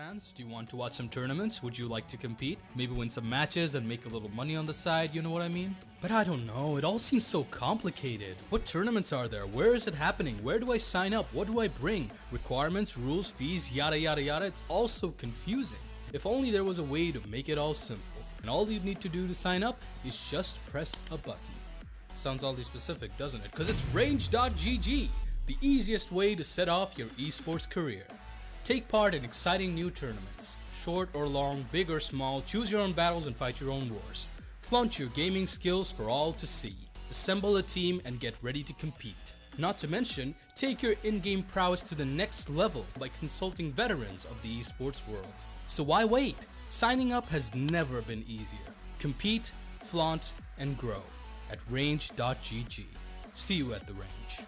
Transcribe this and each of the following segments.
fans? Do you want to watch some tournaments? Would you like to compete? Maybe win some matches and make a little money on the side, you know what I mean? But I don't know, it all seems so complicated. What tournaments are there? Where is it happening? Where do I sign up? What do I bring? Requirements, rules, fees, yada yada yada. It's all so confusing. If only there was a way to make it all simple. And all you need to do to sign up is just press a button. Sounds oddly specific, doesn't it? Because it's range.gg, the easiest way to set off your esports career. Take part in exciting new tournaments. Short or long, big or small, choose your own battles and fight your own wars. Flaunt your gaming skills for all to see. Assemble a team and get ready to compete. Not to mention, take your in-game prowess to the next level by consulting veterans of the esports world. So why wait? Signing up has never been easier. Compete, flaunt, and grow at range.gg. See you at the range.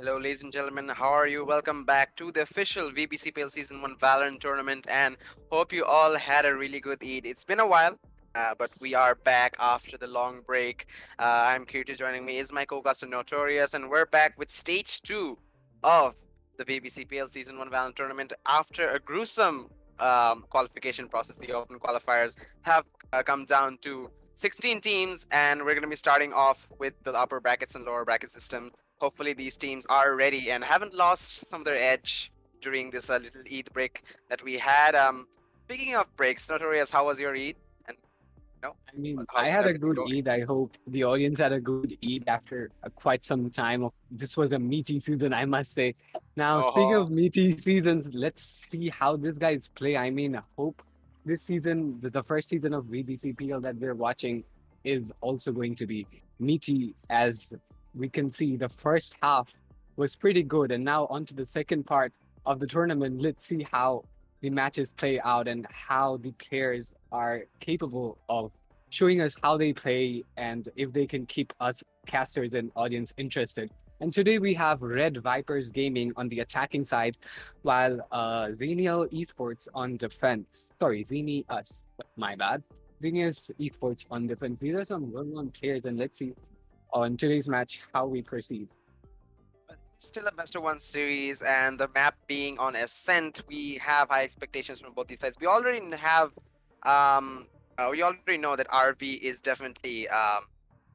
Hello, ladies and gentlemen. How are you? Welcome back to the official VBC PL Season 1 Valorant tournament, and hope you all had a really good Eid. It's been a while, but we are back after the long break. I'm Kirti. Joining me is my co-caster Notorious, and we're back with Stage 2 of the VBC PL Season 1 Valorant tournament after a gruesome qualification process. The open qualifiers have come down to 16 teams, and we're going to be starting off with the upper brackets and lower bracket system. Hopefully these teams are ready and haven't lost some of their edge during this little Eid break that we had. Speaking of breaks, Notorious, how was your Eid? And I mean, I how's had a everything good going? Eid. I hope the audience had a good Eid after quite some time of this was a meaty season, I must say. Now, speaking Oh, of meaty seasons, let's see how these guys play. I mean, I hope this season, the first season of VBC PL that we're watching, is also going to be meaty. As we can see, the first half was pretty good, and now onto the second part of the tournament. Let's see how the matches play out and how the players are capable of showing us how they play and if they can keep us casters and audience interested. And today we have Red Viperz Gaming on the attacking side, while Xenial Esports on defense. Sorry, Xenias, my bad. Xenias Esports on defense. These are some well-known players, and let's see on today's match how we proceed. but still a best of one series, and the map being on Ascent, we have high expectations from both these sides. We already know that RV is definitely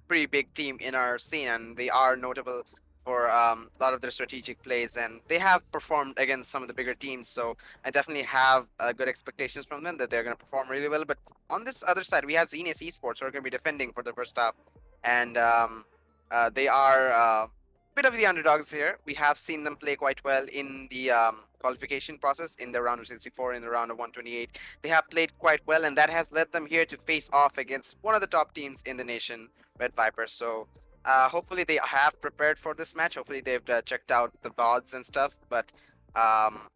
pretty big team in our scene, and they are notable for a lot of their strategic plays, and they have performed against some of the bigger teams. So I definitely have good expectations from them that they're going to perform really well. But on this other side, we have Xenias Esports who are going to be defending for the first half, and they are a bit of the underdogs here. We have seen them play quite well in the qualification process in the round of 64, in the round of 128. They have played quite well, and that has led them here to face off against one of the top teams in the nation, Red Viper. So hopefully they have prepared for this match. Hopefully they've checked out the VODs and stuff. But um,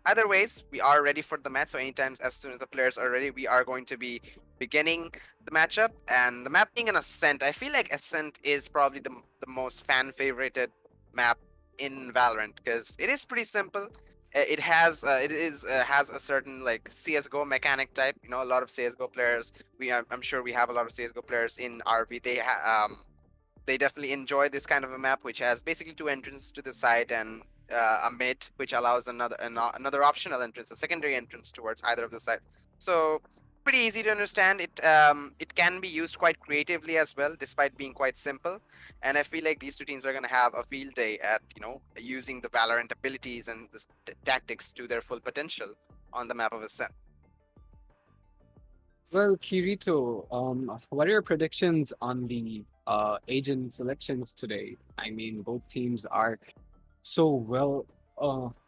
either ways, we are ready for the match. So anytime as soon as the players are ready, we are going to be beginning the matchup. And the map being an Ascent, I feel like Ascent is probably the most fan favorited map in Valorant because it is pretty simple. It has a certain like CS:GO mechanic type. You know, a lot of CS:GO players. I'm sure we have a lot of CS:GO players in RV. They definitely enjoy this kind of a map, which has basically two entrances to the side and a mid, which allows another optional entrance, a secondary entrance towards either of the sides. So pretty easy to understand. It can be used quite creatively as well, despite being quite simple. And I feel like these two teams are going to have a field day at using the Valorant abilities and the tactics to their full potential on the map of Ascent. Well, Kirito, what are your predictions on the agent selections today? I mean, both teams are so well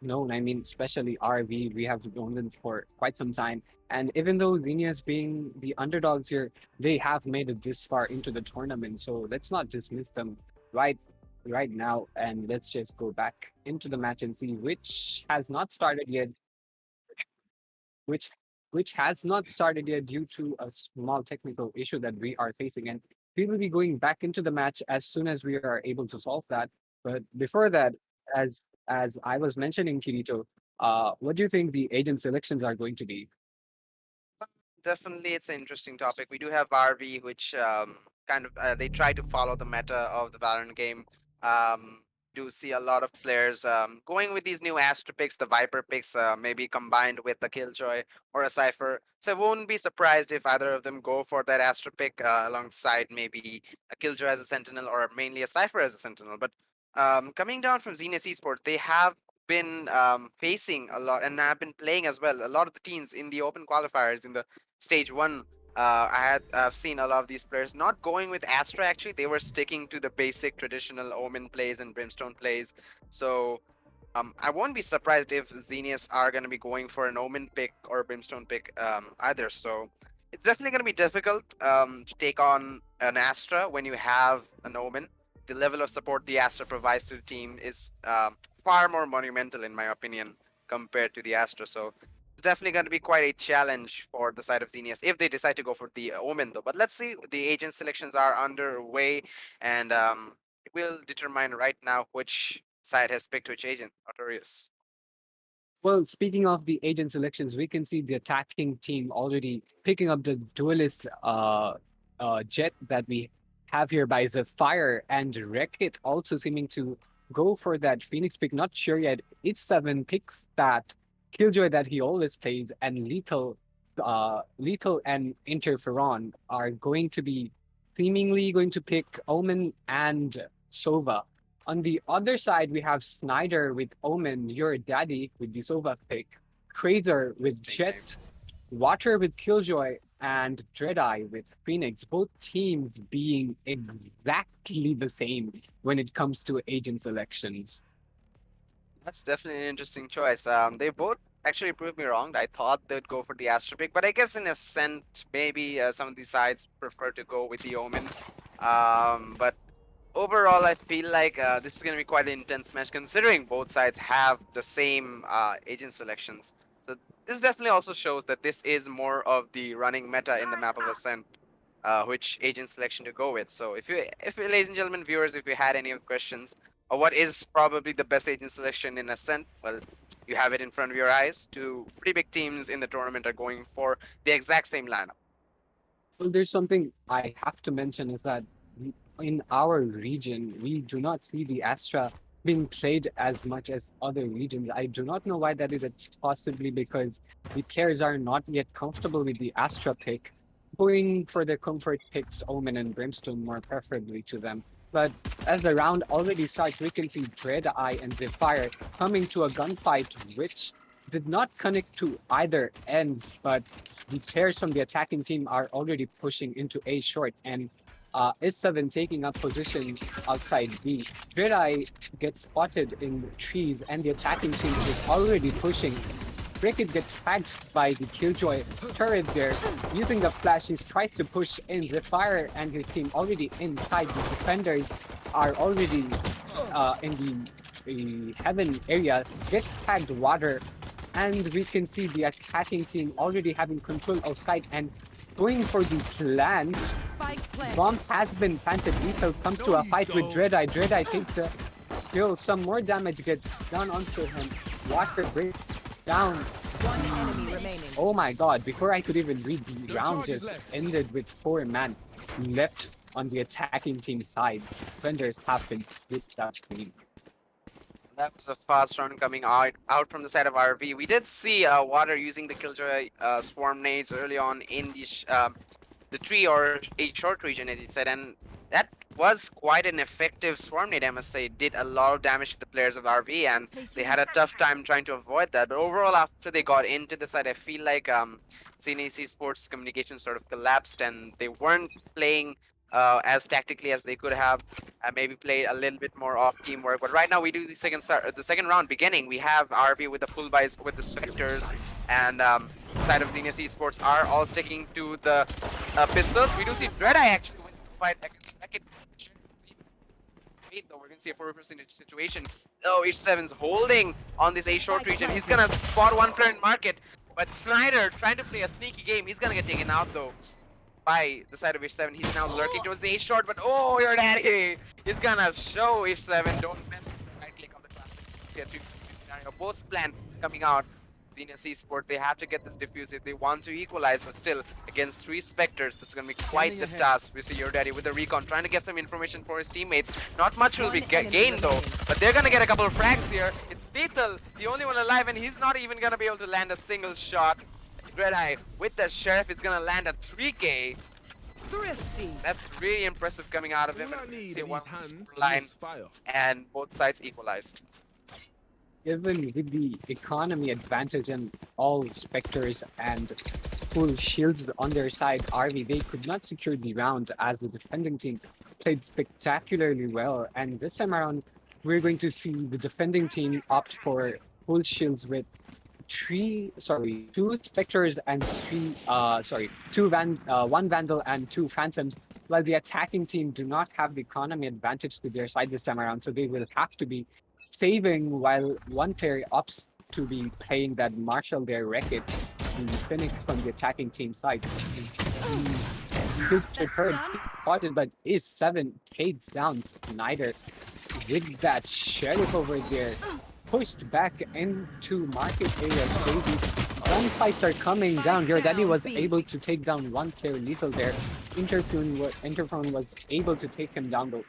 known. I mean, especially RV, we have known them for quite some time. And even though Xenias being the underdogs here, they have made it this far into the tournament. So let's not dismiss them right right now. And let's just go back into the match and see which has not started yet, which which has not started yet due to a small technical issue that we are facing. And we will be going back into the match as soon as we are able to solve that. But before that, as I was mentioning, Kirito, what do you think the agent selections are going to be? Definitely, it's an interesting topic. We do have RV, which kind of they try to follow the meta of the Valorant game. Do see a lot of players going with these new Astra picks, the Viper picks, maybe combined with the Killjoy or a Cypher. So I won't be surprised if either of them go for that Astra pick alongside maybe a Killjoy as a Sentinel or mainly a Cypher as a Sentinel. But coming down from Xenias Esports, they have been facing a lot and have been playing as well. A lot of the teams in the open qualifiers in the stage one. I've seen a lot of these players not going with Astra. Actually, they were sticking to the basic traditional Omen plays and Brimstone plays. So I won't be surprised if Xenias are going to be going for an Omen pick or Brimstone pick either. So it's definitely going to be difficult to take on an Astra when you have an Omen. The level of support the Astra provides to the team is far more monumental, in my opinion, compared to the Astra. So it's definitely going to be quite a challenge for the side of Xenias if they decide to go for the Omen, though. But let's see. The agent selections are underway, and we'll determine right now which side has picked which agent. Notorious. Well, speaking of the agent selections, we can see the attacking team already picking up the duelist jet that we have here by Zephyr and Wreck-It also seeming to go for that Phoenix pick. Not sure yet. It's 7 picks that Killjoy that he always plays, and Lethal and Interferon are going to be seemingly going to pick Omen and Sova. On the other side, we have Snyder with Omen, Your Daddy with the Sova pick, Krazer with Interesting name. Jet, Water with Killjoy, and Dreadeye with Phoenix. Both teams being exactly the same when it comes to agent selections. That's definitely an interesting choice. They both actually proved me wrong. I thought they'd go for the Astra pick, but I guess in Ascent, maybe some of these sides prefer to go with the Omen. But overall, I feel like this is going to be quite an intense match considering both sides have the same agent selections. So this definitely also shows that this is more of the running meta in the map of Ascent, which agent selection to go with. So ladies and gentlemen, viewers, if you had any questions, or what is probably the best agent selection in Ascent, well, you have it in front of your eyes. Two pretty big teams in the tournament are going for the exact same lineup. Well, there's something I have to mention is that in our region, we do not see the Astra being played as much as other regions. I do not know why that is. It's possibly because the players are not yet comfortable with the Astra pick, going for the comfort picks, Omen and Brimstone more preferably to them. But as the round already starts, we can see Dreadeye and Zephyr coming to a gunfight, which did not connect to either ends, but the players from the attacking team are already pushing into A short, and is7 taking up position outside B. Dreadeye gets spotted in the trees, and the attacking team is already pushing. Wreck-It gets tagged by the Killjoy turret there. Using the flash, he tries to push in. Zephyr and his team already inside. The defenders are already in the heaven area. Gets tagged Water, and we can see the attacking team already having control of site and going for the plant. Bomb has been planted. Lethal comes to a fight with Dreadeye. Dreadeye takes the kill. Some more damage gets done onto him. Water breaks down. One enemy remaining. Oh my god, before I could even read, the round just ended with 4 man left on the attacking team side. Defenders have been switched out clean. That was a fast run coming out from the side of RV. We did see Water using the Killjoy swarm nades early on in the tree or a short region, as he said, and that was quite an effective swarm nade, I must say. It did a lot of damage to the players of RV, and they had a tough time trying to avoid that. But overall, after they got into the side, I feel like Xenias eSports communication sort of collapsed, and they weren't playing as tactically as they could have. Maybe played a little bit more off teamwork. But right now, we do the second round beginning. We have RV with the full buys with the Spectres, and side of Xenias eSports are all sticking to the pistols. We do see Dreadeye actually win the fight against Beckett. Though we're gonna see a 4% situation. Oh, H7's holding on this A short region. He's gonna spot one player in market, but Snyder trying to play a sneaky game. He's gonna get taken out though by the side of H7. He's now lurking towards the A short, but oh, your daddy! He's gonna show H7. Don't mess with the right click of the classic tier 3 scenario. Both plan coming out. Xenias eSports, they have to get this diffuse if they want to equalize, but still, against 3 Spectres, this is going to be quite the task. We see your daddy with the recon, trying to get some information for his teammates. Not much will be gained though, but they're going to get a couple of frags here. It's Lethal, the only one alive, and he's not even going to be able to land a single shot. Dreadeye with the Sheriff is going to land a 3K. Thrifty. That's really impressive coming out of him. All See one hands line, fire. and both sides equalized. Even with the economy advantage and all Spectres and full shields on their side, RV, they could not secure the round as the defending team played spectacularly well. And this time around, we're going to see the defending team opt for full shields with two Spectres and one Vandal and 2 Phantoms, while the attacking team do not have the economy advantage to their side this time around, so they will have to be saving while one player opts to be playing that Marshall their Wreck-It in Phoenix from the attacking team side. Spotted, but H7 takes down Snyder with that Sheriff over there. Pushed back into market area, baby. Gunfights are coming down. Your daddy was able to take down one player Lethal there. Interphone was able to take him down though.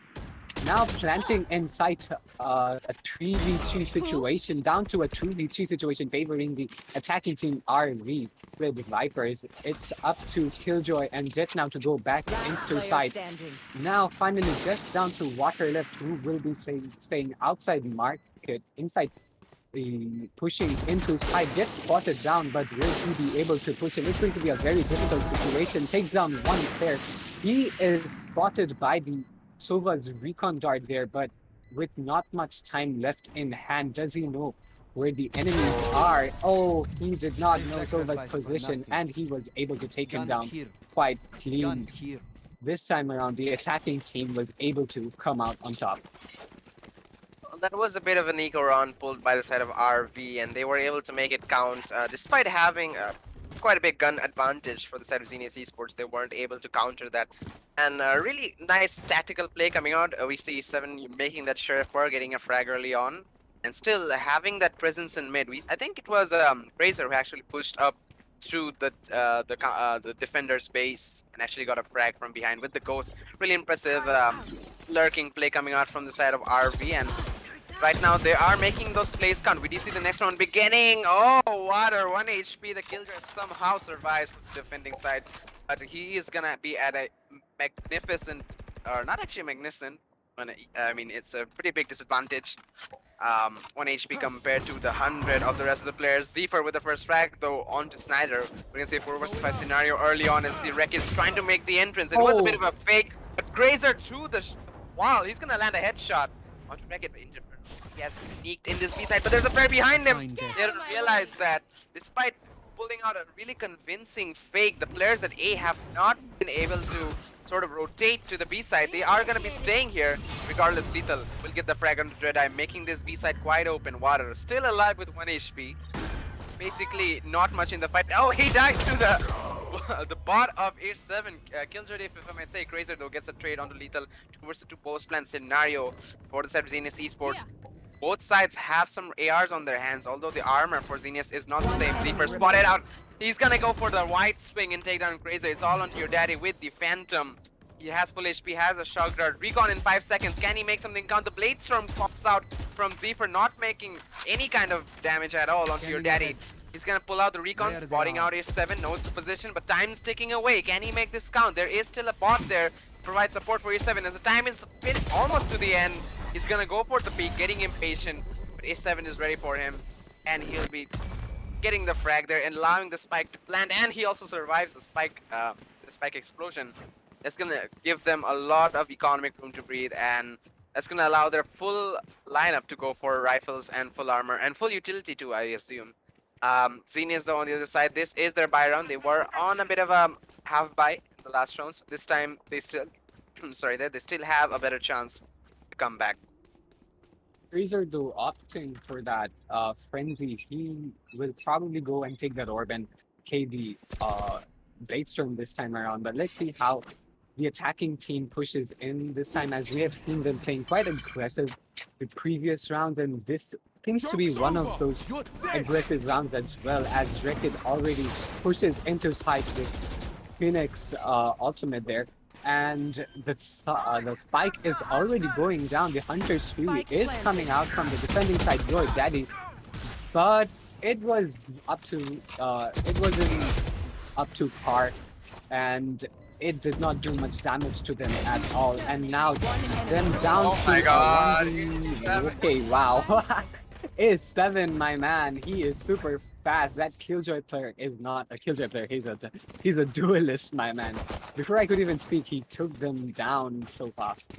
Now planting inside a 3v3 situation, down to a 2v3 situation favoring the attacking team RV with Viperz. It's up to Killjoy and Jet now to go back into side. Now finally just down to Water left, who will be staying outside market, inside the pushing into side. Gets spotted down, but will he be able to push him? It's going to be a very difficult situation. Takes down one player. He is spotted by the Sova's recon dart there, but with not much time left in hand, does he know where the enemies are? Oh, he did not know Sova's position, and he was able to take him down quite clean. This time around, the attacking team was able to come out on top. Well, that was a bit of an eco round pulled by the side of RV, and they were able to make it count despite having quite a big gun advantage for the side of Xenias eSports. They weren't able to counter that. And really nice tactical play coming out. We see 7 making that Sheriff for getting a frag early on, and still having that presence in mid. I think it was Razor who actually pushed up through the defender's base and actually got a frag from behind with the ghost. Really impressive lurking play coming out from the side of RV, and right now they are making those plays count. We do see the next round beginning. Oh, Water, 1 HP. The Killjoy somehow survives from the defending side, but he is gonna be at a magnificent, or not actually magnificent, I mean it's a pretty big disadvantage. 1 HP compared to the 100 of the rest of the players. Zephyr with the first frag though onto Snyder. We're gonna see a 4 vs 5 scenario early on, and the Wreck is trying to make the entrance. It was a bit of a fake, but Grazer through the wow, he's gonna land a headshot onto Wreck it. He has sneaked in this B side, but there's a player behind him. They didn't realize that despite pulling out a really convincing fake, the players at A have not been able to sort of rotate to the B side. They are going to be staying here regardless. Lethal will get the frag onto Dreadeye, making this B side quite open. Water still alive with 1 HP. Basically not much in the fight. Oh, he dies to the bot of H7. Killjoy, if I might say. Grazer though gets a trade onto Lethal. 2 vs 2 post plan scenario for the side of Xenias eSports. Both sides have some ARs on their hands, although the armor for Xenias is not the same. Zephyr spotted out. He's gonna go for the wide swing and take down Grazer. It's all onto your daddy with the Phantom. He has full HP, has a shock dart. Recon in 5 seconds. Can he make something count? The Blade Storm pops out from Z for not making any kind of damage at all onto your daddy. He's gonna pull out the recon, spotting out A7, knows the position, but time's ticking away. Can he make this count? There is still a bot there, provide support for A7. As the time is almost to the end, he's gonna go for the peak, getting impatient. But A7 is ready for him, and he'll be getting the frag there and allowing the spike to plant, and he also survives the spike explosion. That's gonna give them a lot of economic room to breathe, and that's gonna allow their full lineup to go for rifles and full armor and full utility too, I assume. Xenias though on the other side, this is their buy round. They were on a bit of a half buy in the last rounds. This time they still, they still have a better chance to come back. Fraser though opting for that frenzy, he will probably go and take that orb and KD Bladestorm this time around. But let's see how the attacking team pushes in this time, as we have seen them playing quite aggressive the previous rounds, and this seems to be one of those aggressive rounds as well, as Rekid already pushes into sight with Phoenix ultimate there. And the spike is already going down. The Hunter's Fury is coming out from the defending side, your daddy. But it was up to it wasn't up to par, and it did not do much damage to them at all. And now them down Oh to my god! okay, wow. A7, my man, he is super fast. That Killjoy player is not a Killjoy player. He's a duelist, my man. Before I could even speak, he took them down so fast.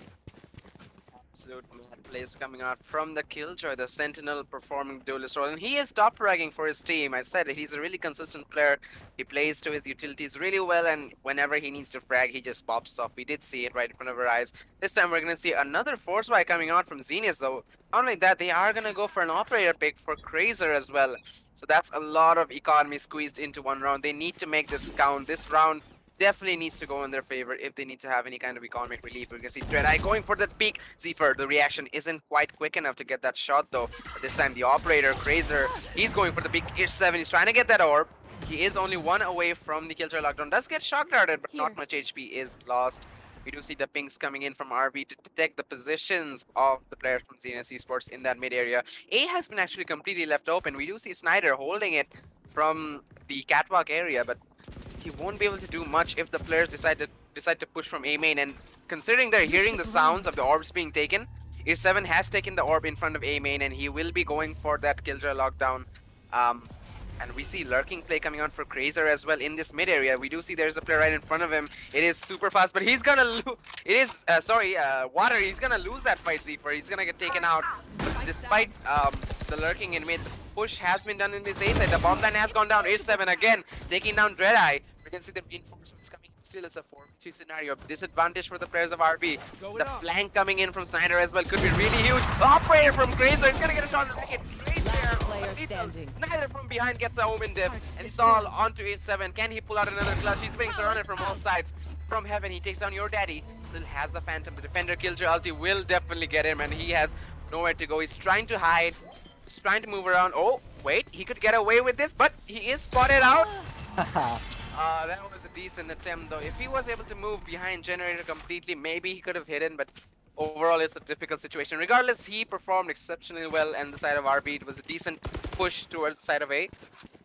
Absolute mad plays coming out from the Killjoy, the Sentinel performing duelist role, and he is top fragging for his team. I said it, he's a really consistent player. He plays to his utilities really well, and whenever he needs to frag, he just pops off. We did see it right in front of our eyes. This time we're gonna see another force buy coming out from Xenias though. Not only that, they are gonna go for an operator pick for Krazer as well. So that's a lot of economy squeezed into one round. They need to make this count. This round definitely needs to go in their favor if they need to have any kind of economic relief. We're gonna see Dreadeye going for that peak. Zephyr, the reaction isn't quite quick enough to get that shot though. But this time the operator, Krazer, he's going for the peak. H7, he's trying to get that orb. He is only one away from the Killjoy lockdown. Does get shock darted, but not much HP is lost. We do see the pings coming in from RV to detect the positions of the players from Xenias eSports in that mid area. A has been actually completely left open. We do see Snyder holding it from the catwalk area, but he won't be able to do much if the players decide to push from A main. And considering they're hearing the sounds of the orbs being taken, A7 has taken the orb in front of A main, and he will be going for that Killjoy lockdown. And we see lurking play coming on for Krazer as well in this mid area. We do see there's a player right in front of him. It is super fast, but he's gonna lose. It is Water. He's gonna lose that fight, Zephyr. He's gonna get taken out. Despite the lurking in mid, the push has been done in this A side. The bomb line has gone down. H7 again taking down Dreadeye. We can see the reinforcements coming. Still, it's a 4v2 scenario. Disadvantage for the players of RB. The flank coming in from Snyder as well could be really huge. Operator from Krazer is gonna get a shot. Snyder from behind gets a home in dip, and it's all onto H7. Can he pull out another clutch? He's being surrounded from all sides. From heaven, he takes down your daddy. Still has the Phantom. The defender Killjoy ulti will definitely get him, and he has nowhere to go. He's trying to hide. He's trying to move around. Oh, wait, he could get away with this, but he is spotted out. That was a decent attempt, though. If he was able to move behind Generator completely, maybe he could have hidden, but overall, it's a difficult situation. Regardless, he performed exceptionally well on the side of RB. It was a decent push towards the side of A.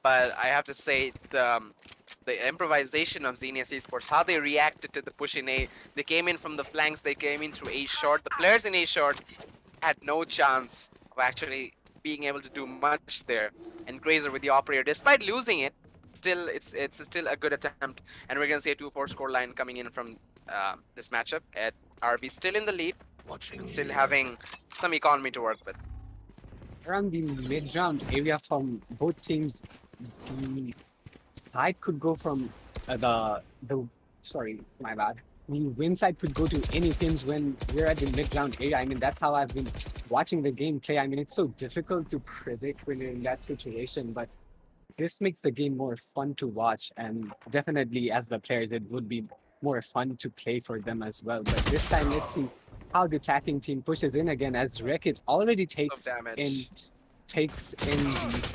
But I have to say, the improvisation of Xenias eSports, how they reacted to the push in A. They came in from the flanks, they came in through A short. The players in A short had no chance of actually being able to do much there. And Krazer with the operator, despite losing it, still it's still a good attempt. And we're gonna see a 2-4 score line coming in from this matchup at RB still in the lead, still having some economy to work with. Around the mid-round area from both teams, the side could go from sorry, my bad. The win side could go to any teams when we're at the mid-round area. I mean, that's how I've been watching the game play. I mean, it's so difficult to predict when you're in that situation, but this makes the game more fun to watch, and definitely as the players, it would be more fun to play for them as well. But this time, let's see how the attacking team pushes in again, as Rekid already takes in the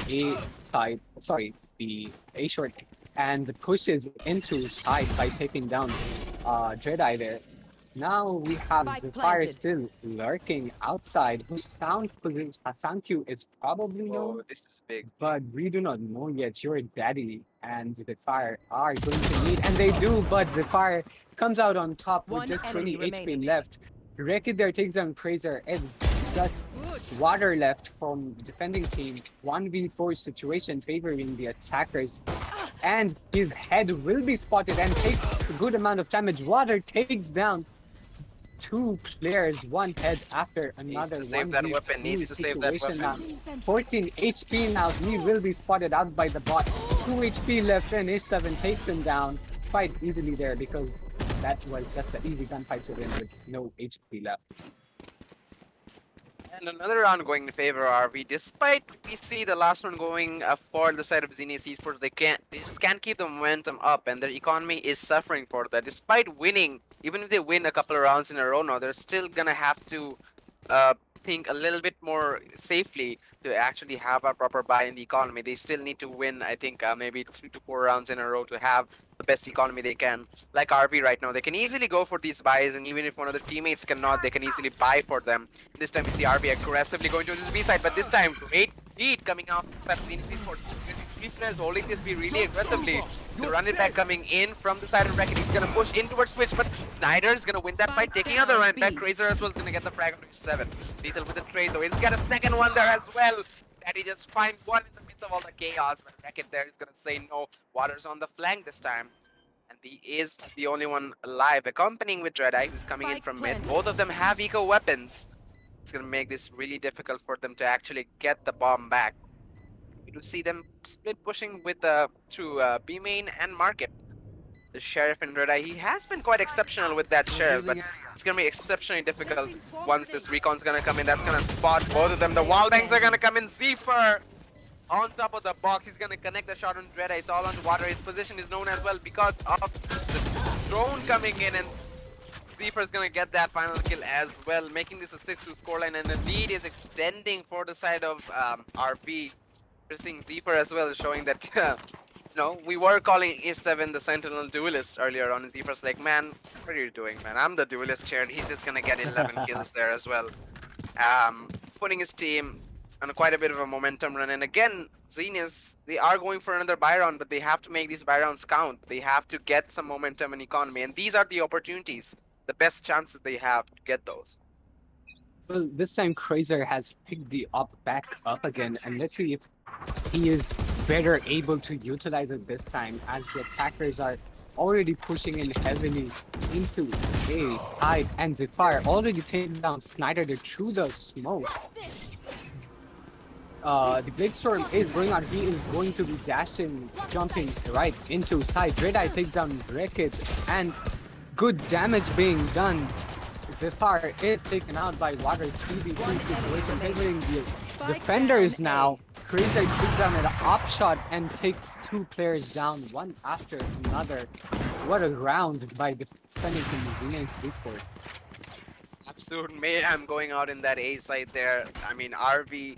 A side, sorry, the A short, and pushes into side by taking down Dreadeye there. Now we have Spike the fire planted. still lurking outside, whose sound cue is probably known, Oh, this is big. but we do not know yet. Your daddy and the fire are going to meet, and they do, but the fire comes out on top with One just enemy 20 HP remaining. left. Rekid there takes down Crazer. It's just water left from the defending team. 1v4 situation favoring the attackers. And his head will be spotted and takes a good amount of damage. Water takes down two players, one head after another. to save that 1v2 weapon, needs to save that situation now. weapon. 14 HP now. He will be spotted out by the bot. 2 HP left, and H7 takes him down quite easily there because that was just an easy gunfight to win with no HP left. And another round going in favor of RV. Despite we see the last one going for the side of Xenias eSports, they just can't keep the momentum up, and their economy is suffering for that. Despite winning, even if they win a couple of rounds in a row now, they're still gonna have to think a little bit more safely to actually have a proper buy in the economy. They still need to win, I think, maybe 3 to 4 rounds in a row to have the best economy they can. Like RV right now, they can easily go for these buys, and even if one of the teammates cannot, they can easily buy for them. This time we see RV aggressively going to this B side, but this time great lead coming out inside of Xenias eSports. You see 3 players holding this B really aggressively. The run it back coming in from the side of Racket. He's gonna push in towards Switch, but Snyder's gonna win that fight, taking out the run back. Crazer as well is gonna get the frag on 7. Lethal with the trade though. He's got a second one there as well. That he just find one in the midst of all the chaos, but Racket there is gonna say no. Water's on the flank this time. And he is the only one alive, accompanying with Dreadeye, who's coming in Spike from mid. planted. Both of them have eco weapons. It's gonna make this really difficult for them to actually get the bomb back. We do see them split pushing with through B main and market. The Sheriff and Dreadeye, he has been quite exceptional with that Sheriff, but it's gonna be exceptionally difficult once this recon's gonna come in. That's gonna spot both of them. The wall bangs are gonna come in. Zephyr on top of the box. He's gonna connect the shot on Dreadeye. It's all on water. His position is known as well because of the drone coming in, and Zephyr is gonna get that final kill as well, making this a 6-2 scoreline, and the lead is extending for the side of RB. We're seeing Zephyr as well, showing that you know, we were calling E7 the Sentinel duelist earlier on, and Zephyr's like, man, what are you doing, man? I'm the duelist here, and he's just gonna get 11 kills there as well. Putting his team on quite a bit of a momentum run, and again, Xenias, they are going for another buy round, but they have to make these buy rounds count. They have to get some momentum and economy, and these are the opportunities, the best chances they have to get those. Well, this time Crazer has picked the op back up again, and let's see if he is better able to utilize it this time, as the attackers are already pushing in heavily into A side, and the fire already takes down Snyder through the smoke. The Blade Storm is going on. He is going to be dashing, jumping right into side. Dreadeye takes down Wreckage, and good damage being done. Zephyr is taken out by Water 3v2 situation, favoring the defenders now. Crazer takes down an op shot and takes 2 players down, one after another. What a round by defending team Xenias eSports. Absolute mayhem going out in that A side there. I mean, RV,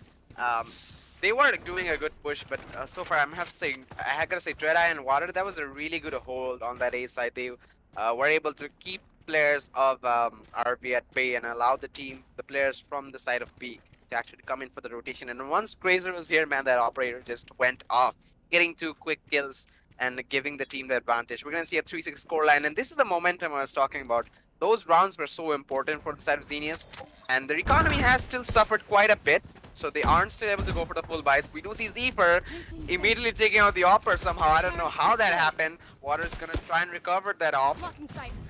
they were doing a good push, but so far I gotta say Dreadeye and Water, that was a really good hold on that A side. They were able to keep players of RV at bay and allow the players from the side of B to actually come in for the rotation. And once Crazer was here, man, that operator just went off, getting 2 quick kills and giving the team the advantage. We're gonna see a 3-6 scoreline, and this is the momentum I was talking about. Those rounds were so important for the side of Xenias, and their economy has still suffered quite a bit, so they aren't still able to go for the full buys. We do see Zephyr immediately taking out the Opper somehow. I don't know how that happened. Water's gonna try and recover that off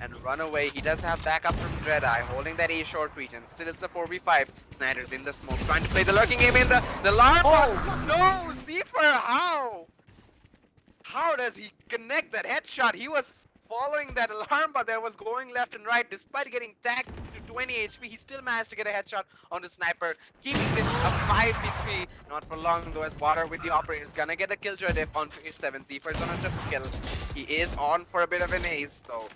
and run away. He does have backup from Dreadeye, holding that A short region. Still it's a 4v5. Snyder's in the smoke, trying to play the lurking game in the alarm. Oh no, Zephyr, how? How does he connect that headshot? He was following that alarm, but there was going left and right. Despite getting tagged to 20 HP, he still managed to get a headshot on the sniper, keeping this a 5v3. Not for long though, as Water with the operator is gonna get a killjoy dip onto his 7. Zephyr's on a triple kill. He is on for a bit of an ace though.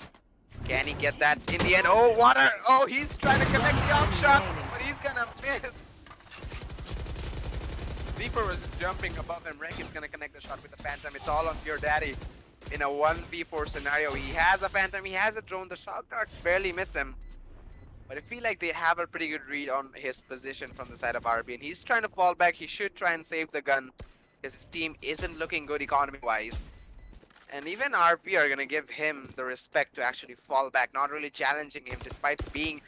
Can he get that in the end? Oh, Water! Oh, he's trying to connect the off shot, but he's gonna miss. Zephyr was just jumping above him. Rank is gonna connect the shot with the Phantom. It's all on Pure Daddy. In a 1v4 scenario, he has a Phantom, he has a drone. The shot darts barely miss him. But I feel like they have a pretty good read on his position from the side of RB, and he's trying to fall back. He should try and save the gun because his team isn't looking good economy-wise. And even RP are going to give him the respect to actually fall back, not really challenging him despite being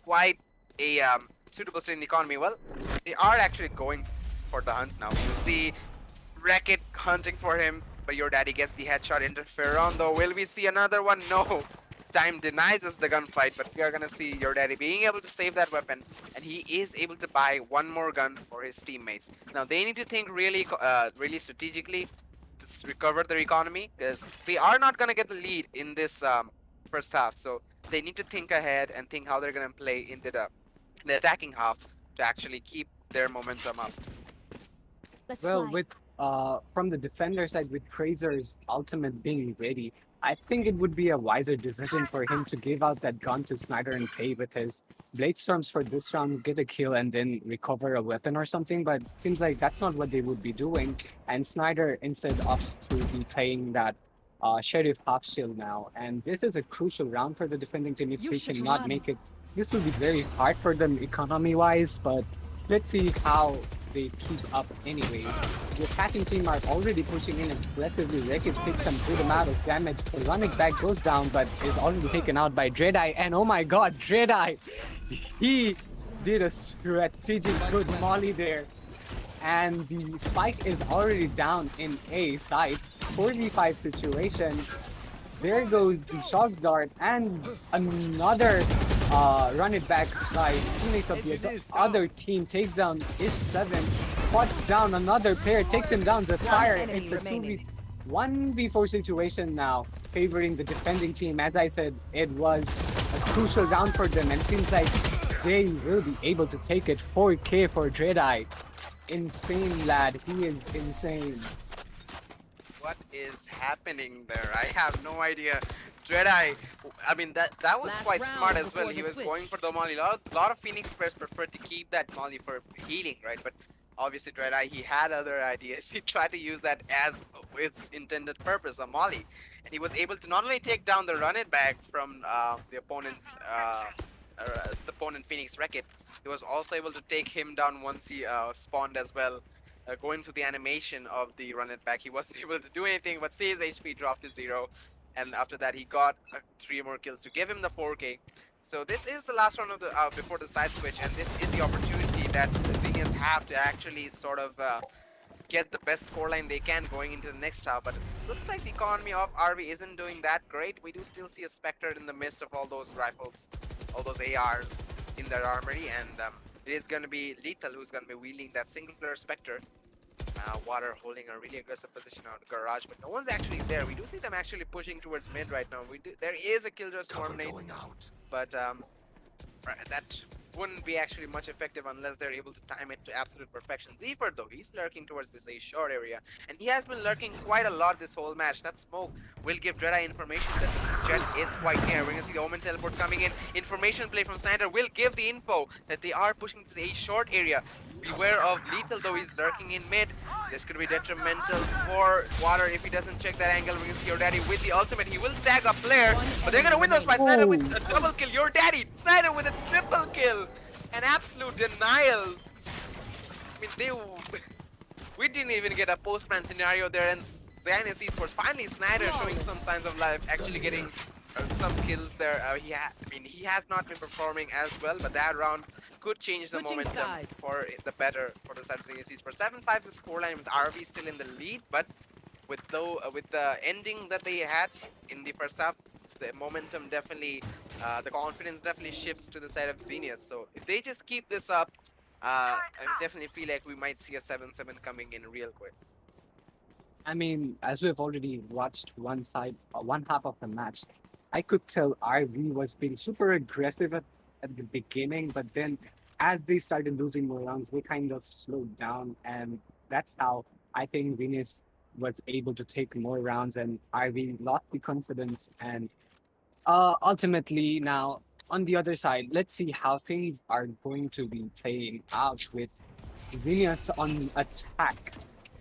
quite a suitable state in the economy. Well, they are actually going for the hunt now. You see Wreck-It hunting for him, but your daddy gets the headshot interferon though. Will we see another one? No. Time denies us the gunfight, but we are going to see your daddy being able to save that weapon, and he is able to buy one more gun for his teammates. Now, they need to think really, really strategically to recover their economy, because they are not going to get the lead in this first half. So they need to think ahead and think how they're going to play into the attacking half to actually keep their momentum up. Let's Well, fly. with from the defender side, with Krazer's ultimate being ready, I think it would be a wiser decision for him to give out that gun to Snyder and pay with his Blade Storms for this round, get a kill, and then recover a weapon or something. But seems like that's not what they would be doing. And Snyder instead opts to be playing that Sheriff half shield now. And this is a crucial round for the defending team. If You they should cannot run. make it, this will be very hard for them economy-wise. But let's see how they keep up anyway. The attacking team are already pushing in aggressively. Wreck-It takes some good amount of damage. The running back goes down, but is already taken out by Dreadeye. And oh my god, Dreadeye! He did a strategic good molly there. And the spike is already down in A side. 45 situation. There goes the shock dart and another run it back by teammates of the other team. Takes down Is7, spots down another player, takes him down. The fire. enemy It's a remaining. 1v4 situation now, favoring the defending team. As I said, it was a crucial round for them, and seems like they will be able to take it. 4K for Dreadeye. Insane, lad. He is insane. What is happening there? I have no idea. Dreadeye, I mean, that was Last quite round smart as well. before He the was switch. going for the molly. Lot of Phoenix players prefer to keep that molly for healing, right? But obviously Dreadeye, he had other ideas. He tried to use that as its intended purpose, a molly. And he was able to not only take down the run it back from the opponent Phoenix Wreck-It, he was also able to take him down once he spawned as well. Going through the animation of the run it back, he wasn't able to do anything, but see his HP dropped to 0. And after that, he got 3 more kills to give him the 4K. So this is the last round of the before the side switch, and this is the opportunity that the Xenias have to actually sort of get the best scoreline they can going into the next half. But it looks like the economy of RV isn't doing that great. We do still see a Spectre in the midst of all those rifles, all those ARs in their armory, and it is going to be Lethal who's going to be wielding that singular Spectre. Water holding a really aggressive position on the garage, but no one's actually there. We do see them actually pushing towards mid right now. There is a Killjoy Storm nade, but that wouldn't be actually much effective unless they're able to time it to absolute perfection. Zephyr though, he's lurking towards this A short area, and he has been lurking quite a lot this whole match. That smoke will give Dreadeye information that the Jet is quite near. We're gonna see the Omen teleport coming in. Information play from Snyder will give the info that they are pushing this A short area. Beware of Lethal though, he's lurking in mid. This could be detrimental for Water if he doesn't check that angle. We're gonna see your daddy with the ultimate. He will tag a player, but they're gonna win those by Snyder with a double kill. Your daddy, Snyder with a triple kill. An absolute denial. I mean, we didn't even get a postman scenario there, and Xenias eSports finally Snyder showing some signs of life, actually getting some kills there. He has not been performing as well, but that round could change the Switching momentum sides. for the better for the side of Xenias eSports. 7-5 the scoreline with RV still in the lead, but with the ending that they had in the first half, the momentum definitely, the confidence definitely shifts to the side of Xenias. So if they just keep this up, I definitely feel like we might see a 7-7 coming in real quick. I mean, as we've already watched one half of the match, I could tell RV was being super aggressive at the beginning, but then as they started losing more rounds, they kind of slowed down, and that's how I think Venus was able to take more rounds, and RV lost the confidence. And ultimately, now on the other side, let's see how things are going to be playing out with Xenias on attack.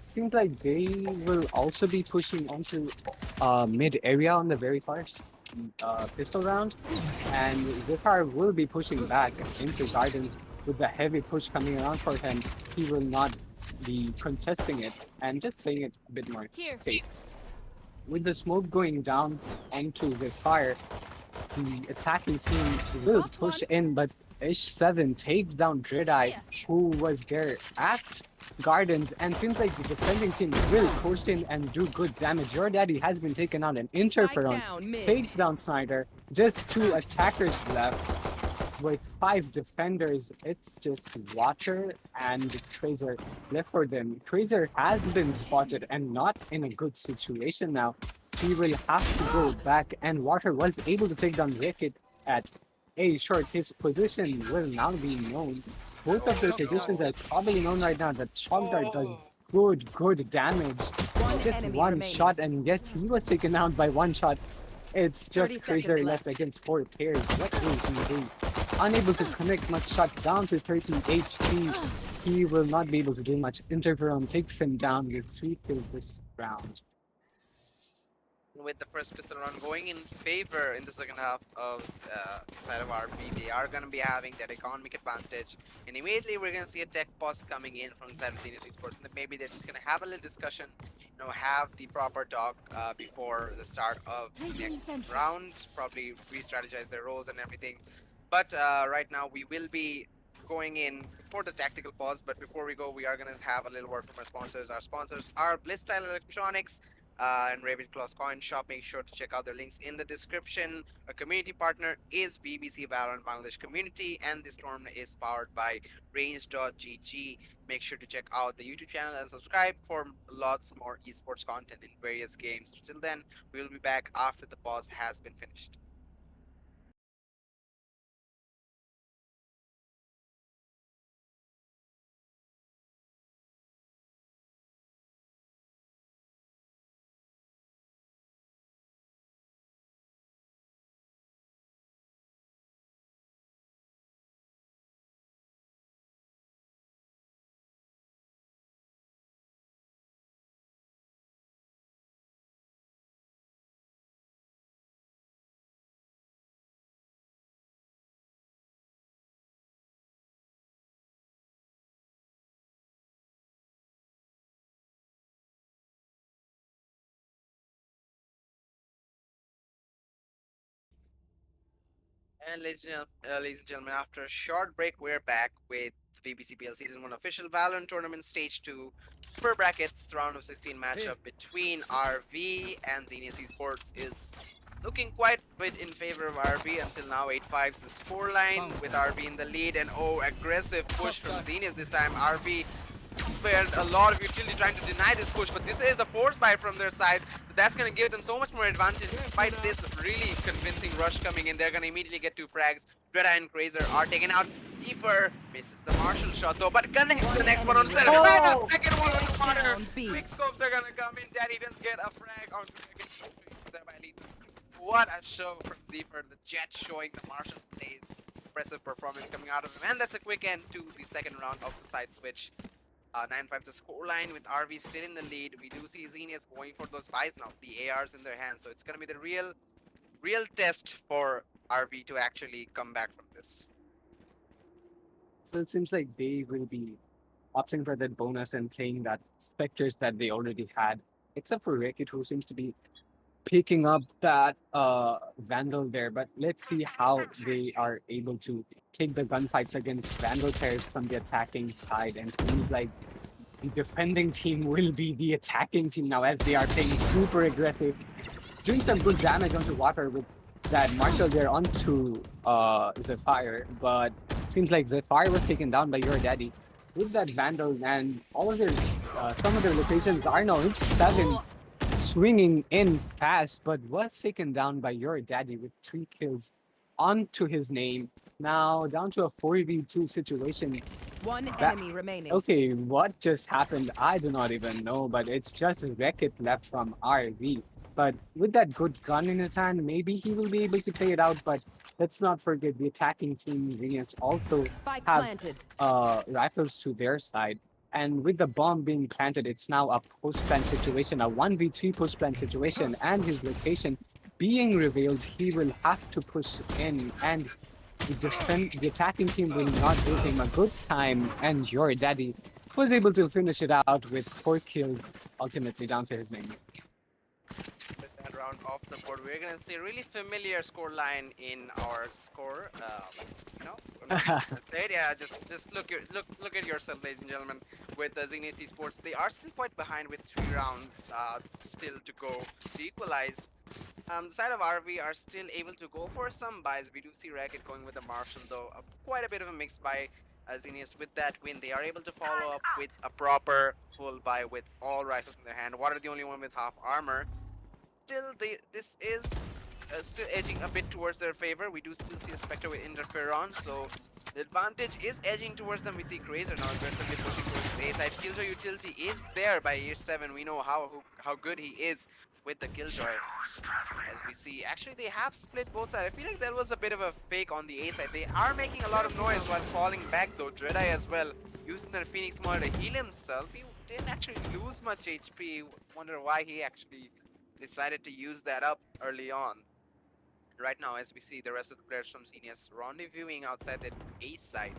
Seems like they will also be pushing onto mid area on the very first. pistol round, and Viperz will be pushing back into Gardens with the heavy push coming around for him. He will not be contesting it and just playing it a bit more Here. safe. With the smoke going down onto Viperz, the attacking team will Got push one. in, but Ish7 takes down Dreadeye, who was there at Gardens, and seems like the defending team will push in and do good damage. Your daddy has been taken out, and Interferon down mid. takes down Snyder. Just 2 attackers left with 5 defenders. It's just Watcher and Tracer left for them. Tracer has been spotted and not in a good situation now. He will have to go back, and Water was able to take down Wicked at a short. His position will now be known. Both of their positions are probably known right now. The Chalk Dart does good damage. One Just enemy one remaining. shot, and yes, he was taken out by one shot. It's 30 just Fraser seconds left left. against 4 pairs. What will he do? Unable to connect much shots, down to 30 HP. He will not be able to do much. Interferon takes him down with 3 kills this round. With the first pistol round going in favor in the second half of side of RP, they are going to be having that economic advantage, and immediately we're going to see a tech pause coming in from the side of Xenias eSports, and maybe they're just going to have a little discussion, you know, have the proper talk before the start of the next round, probably re-strategize their roles and everything. But right now we will be going in for the tactical pause, but before we go, we are going to have a little word from our sponsors. Our sponsors are Blisstyle Electronics and Ravenclaws Coin Shop. Make sure to check out their links in the description. Our community partner is VBC Valorant Bangladesh Community, and this tournament is powered by Range.gg. Make sure to check out the YouTube channel and subscribe for lots more esports content in various games. Till then, we will be back after the pause has been finished. And ladies and gentlemen, after a short break, we're back with the VBCPL Season 1 official Valorant Tournament Stage 2 Super Brackets round of 16 matchup between RV and Xenias Esports is looking quite a bit in favor of RV until now. 8-5 is the scoreline with RV in the lead, and aggressive push from Xenias this time. RV spared a lot of utility trying to deny this push, but this is a force buy from their side. That's going to give them so much more advantage despite this really convincing rush coming in. They're going to immediately get 2 frags. Dreadeye and Crazer are taken out. Zephyr misses the Marshall shot though, but gonna hit the next one on the center. And a second one on the corner. Down B. Quick scopes are going to come in. Daddy doesn't get a frag on the second. Thereby leads. What a show from Zephyr. The Jet showing the Marshall plays. Impressive performance coming out of him. And that's a quick end to the second round of the side switch. 9-5 the scoreline with RV still in the lead. We do see Xenias going for those buys now. The ARs in their hands. So it's going to be the real test for RV to actually come back from this. So it seems like they will be opting for that bonus and playing that Spectres that they already had. Except for Rekit, who seems to be picking up that Vandal there. But let's see how they are able to take the gunfights against Vandal pairs from the attacking side. And seems like the defending team will be the attacking team now, as they are playing super aggressive, doing some good damage onto Water with that Marshall there onto Zephyr. But seems like Zephyr was taken down by Your Daddy with that Vandal, and all of their some of their locations are now in 7, swinging in fast, but was taken down by Your Daddy with 3 kills onto his name. Now down to a 4v2 situation. One enemy remaining. Okay, what just happened? I do not even know, but it's just Rekit left from RV. But with that good gun in his hand, maybe he will be able to play it out. But let's not forget the attacking team Xenias also Spike have planted. rifles to their side. And with the bomb being planted, it's now a post-plant situation, a 1v3 post-plant situation, and his location being revealed, he will have to push in, and the attacking team will not give him a good time. And your daddy was able to finish it out with 4 kills, ultimately down to his name. With that round off the board, we're gonna see a really familiar score line in our score. I'm not gonna say it. Yeah, just look at yourself, ladies and gentlemen. With Xenias eSports, they are still quite behind with 3 rounds still to go to equalize. The side of RV are still able to go for some buys. We do see Racket going with the Marshall though. Quite a bit of a mix by Xenias. With that win, they are able to follow up with a proper full buy with all rifles in their hand. Water the only one with half armor. Still, this is still edging a bit towards their favor. We do still see a Spectre with Interferon, so the advantage is edging towards them. We see Grazer now aggressively pushing towards the A side. Killjoy utility is there by year 7. We know how good he is with the Killjoy. As we see, actually they have split both sides. I feel like there was a bit of a fake on the A side. They are making a lot of noise while falling back though. Dreadeye as well, using their Phoenix Maul to heal himself. He didn't actually lose much HP. Wonder why he actually decided to use that up early on. Right now, as we see the rest of the players from Xenias rendezvousing outside the A side,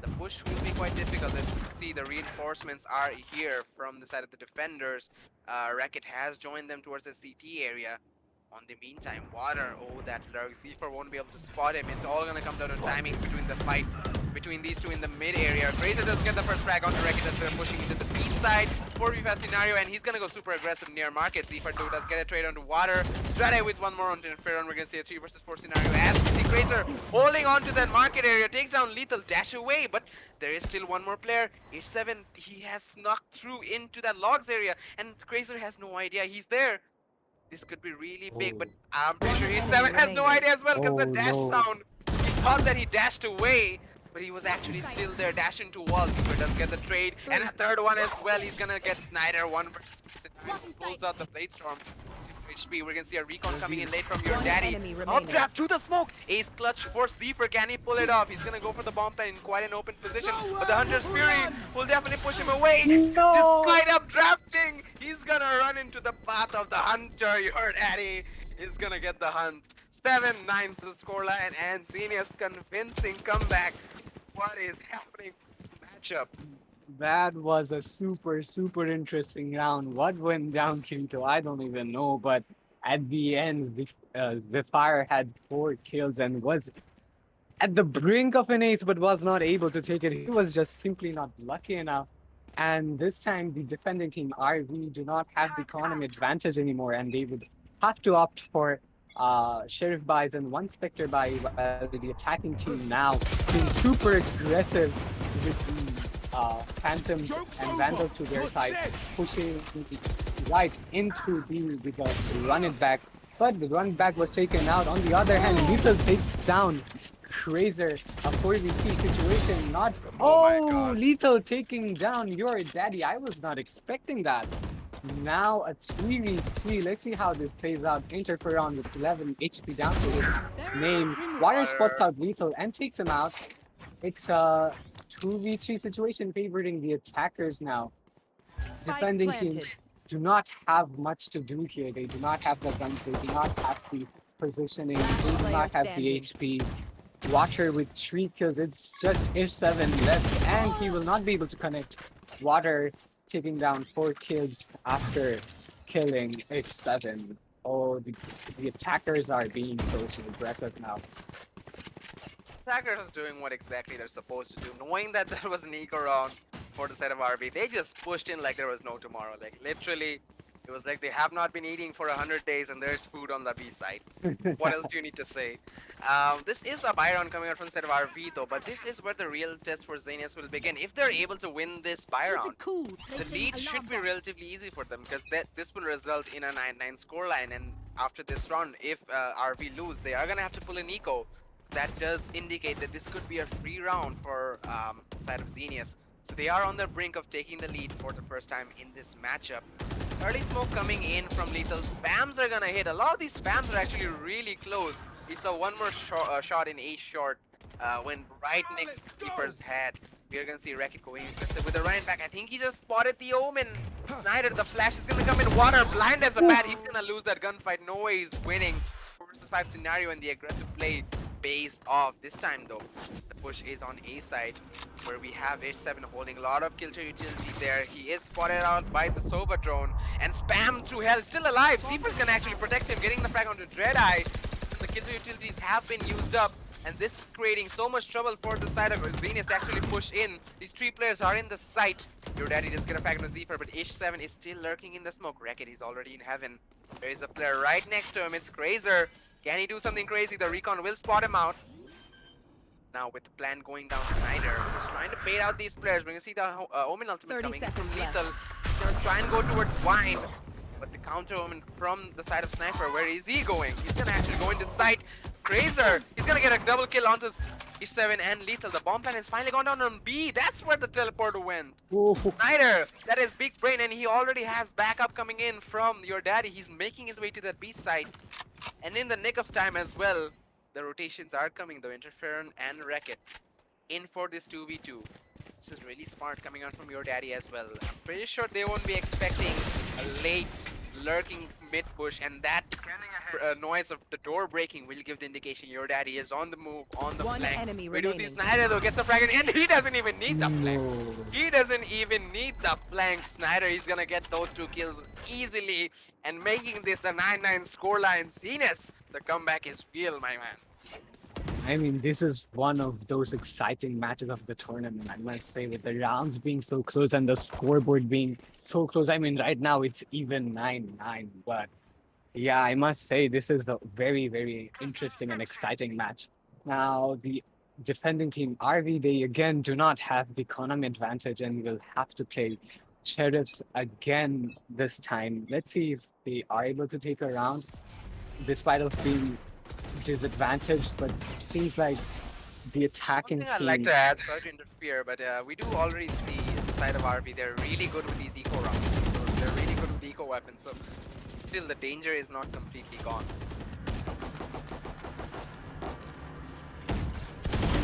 the push will be quite difficult. As you can see, the reinforcements are here from the side of the defenders. Racket has joined them towards the CT area. On the meantime, Water, oh that lurk, Zephyr won't be able to spot him. It's all gonna come down to timing between the fight between these two in the mid area. Grazer does get the first frag onto Racket as they're pushing into the B side. 4v5 scenario, and he's gonna go super aggressive near market. Zephyr does get a trade onto Water. Dreadeye with one more onto Interferon. We're gonna see a 3 versus 4 scenario as we see Grazer holding on to that market area, takes down Lethal, dash away, but there is still one more player. H7, he has snuck through into that logs area, and Grazer has no idea he's there. This could be really big, but I'm pretty sure H7 has no idea as well because the dash sound. He thought that he dashed away, but he was actually still there, dashing to wall. Zephyr does get the trade, and a third one as well. He's gonna get Snyder 1 versus 2 scenario. Pulls out the Blade Storm. HP. We're gonna see a recon coming in late from your daddy. Updraft to the smoke. Ace clutch for Zephyr. Can he pull it off? He's gonna go for the bomb plant in quite an open position, but the Hunter's Fury will definitely push him away. Despite updrafting, he's gonna run into the path of the Hunter. Your daddy is gonna get the hunt. 7-9's the scoreline, and Xenias convincing comeback. What is happening in this matchup? That was a super interesting round. What went down, Kinto? I don't even know. But at the end, the Fire had 4 kills and was at the brink of an ace, but was not able to take it. He was just simply not lucky enough. And this time, the defending team, RV, do not have the economy advantage anymore, and they would have to opt for Sheriff buys and 1 Spectre buy, while the attacking team now being super aggressive with the Phantom and Vandal to their side, pushing right into the run it back. But the run back was taken out. On the other hand, Lethal takes down Grazer, a 4v3 situation. Not Lethal taking down your daddy. I was not expecting that. Now a 3v3. Let's see how this plays out. Interferon with 11 HP down to his name. Water spots out Lethal and takes him out. It's a 2v3 situation favoring the attackers now. Defending team do not have much to do here. They do not have the guns. They do not have the positioning. They do not have the HP. Water with 3 kills. It's just H7 left, and he will not be able to connect. Water taking down 4 kills after killing H7. Oh, the attackers are being so aggressive now. Attackers is doing what exactly they're supposed to do. Knowing that there was an eco round for the side of RB, they just pushed in like there was no tomorrow. Like literally, it was like they have not been eating for 100 days and there's food on the B side. What else do you need to say? This is a buy round coming out from the side of RV though, but this is where the real test for Xenias will begin. If they're able to win this buy round, the lead should be relatively easy for them because this will result in a 9-9 scoreline. And after this round, if RV lose, they are gonna have to pull an eco. That does indicate that this could be a free round for the side of Xenias. So they are on the brink of taking the lead for the first time in this matchup. Early smoke coming in from Lethal. Spams are gonna hit. A lot of these spams are actually really close. We saw one more shot in A short when right next to Viperz head. We are gonna see Racket going aggressive with the running back. I think he just spotted the Omen. Snyder, the flash is gonna come in water. Blind as a bat. He's gonna lose that gunfight. No way he's winning. 4 versus 5 scenario, and the aggressive play pays off. This time though, the push is on A side, where we have H7 holding a lot of killjoy utility there. He is spotted out by the Sova drone and spammed through hell. Still alive. Zeeper's can actually protect him, getting the frag onto Dreadeye. The killjoy utilities have been used up, and this is creating so much trouble for the side of Xenias to actually push in. These 3 players are in the site. Your daddy just get a frag on Zeeper, but H7 is still lurking in the smoke. Racket is already in heaven. There is a player right next to him. It's Grazer. Can he do something crazy? The recon will spot him out. Now with the plan going down, Snyder is trying to bait out these players. We're gonna see the Omen ultimate 30 coming from seconds left. Lethal. He's gonna try and go towards Wine, but the counter Omen from the side of Sniper. Where is he going? He's gonna actually go into sight. Grazer, he's gonna get a double kill onto H7 and Lethal. The bomb plan has finally gone down on B. That's where the teleporter went. Snyder, that is big brain, and he already has backup coming in from your daddy. He's making his way to that B site, and in the nick of time as well. The rotations are coming though. Interferon and Racket in for this 2v2. This is really smart coming out from your daddy as well. I'm pretty sure they won't be expecting a late lurking mid push, and that noise of the door breaking will give the indication your daddy is on the move, on the One flank. enemy We do see remaining. Snyder though gets a frag, and he doesn't even need the flank. No. He doesn't even need the flank. Snyder, he's gonna get those 2 kills easily and making this a 9-9 scoreline. Xenias, the comeback is real, my man. I mean, this is one of those exciting matches of the tournament, I must say, with the rounds being so close and the scoreboard being so close. I mean, right now it's even 9-9, but yeah, I must say this is a very, very interesting and exciting match. Now, the defending team RV, they again do not have the economy advantage and will have to play Sheriffs again this time. Let's see if they are able to take a round, despite of being disadvantaged, but seems like the attacking One thing I'd team. like to add, sorry to interfere, but we do already see the side of RB, they're really good with these eco rounds. So they're really good with the eco weapons, so still the danger is not completely gone.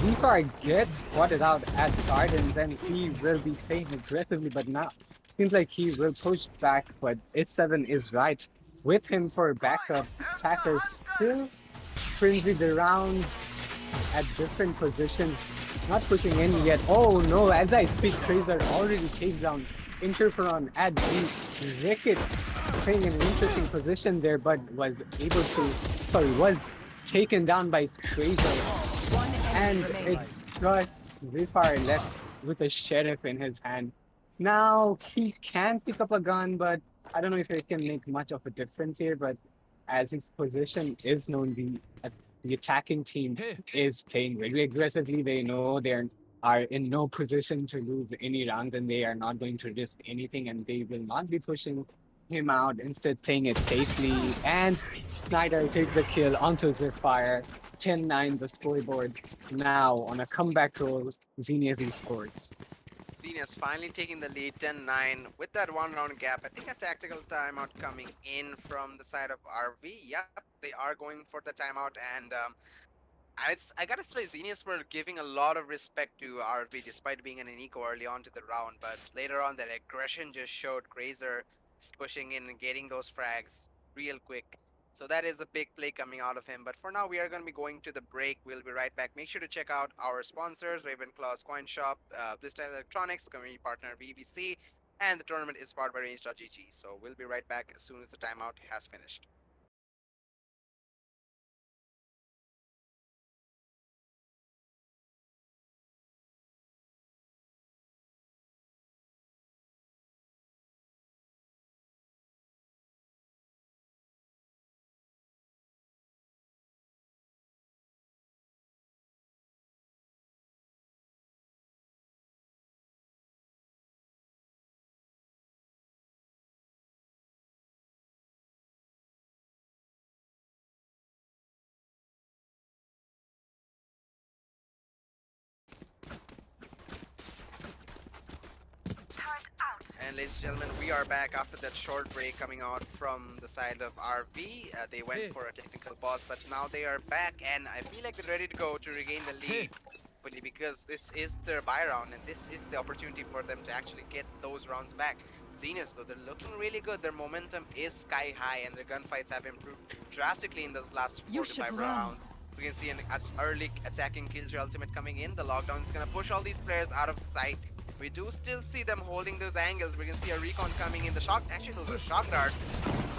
Viperz gets spotted out at Gardens and he will be playing aggressively, but now seems like he will push back, but H7 is right with him for backup. Attackers still frenzied around at different positions, not pushing in yet. Oh no, as I speak, Fraser already takes down Interferon at B. Ricket playing an interesting position there, but was taken down by Fraser. One enemy And remaining. it's just Viperz left with a sheriff in his hand. Now he can pick up a gun, but I don't know if it can make much of a difference here. But as his position is known, the attacking team is playing very aggressively. They know they are in no position to lose any round, and they are not going to risk anything, and they will not be pushing him out, instead playing it safely. And Snyder takes the kill onto Zephyr. 10-9 the scoreboard. Now on a comeback roll, Xenias eSports. Xenias finally taking the lead, 10-9 with that 1 round gap. I think a tactical timeout coming in from the side of RV. Yep, they are going for the timeout, and I gotta say Xenias were giving a lot of respect to RV despite being in an eco early on to the round, but later on that aggression just showed. Grazer is pushing in and getting those frags real quick. So that is a big play coming out of him. But for now, we are going to be going to the break. We'll be right back. Make sure to check out our sponsors, Ravenclaws Coin Shop, Blisstyle Electronics, community partner VBC, and the tournament is powered by Range.gg. So we'll be right back as soon as the timeout has finished. And ladies and gentlemen, we are back after that short break coming out from the side of RV. They went for a technical pause, but now they are back, and I feel like they're ready to go to regain the lead. hopefully, because this is their buy round and this is the opportunity for them to actually get those rounds back. Xenias, though, they're looking really good. Their momentum is sky high and their gunfights have improved drastically in those last 4 to 5 rounds. We can see an early attacking Killjoy ultimate coming in. The lockdown is going to push all these players out of sight. We do still see them holding those angles. We can see a recon coming in. The shock, actually those are shock darts.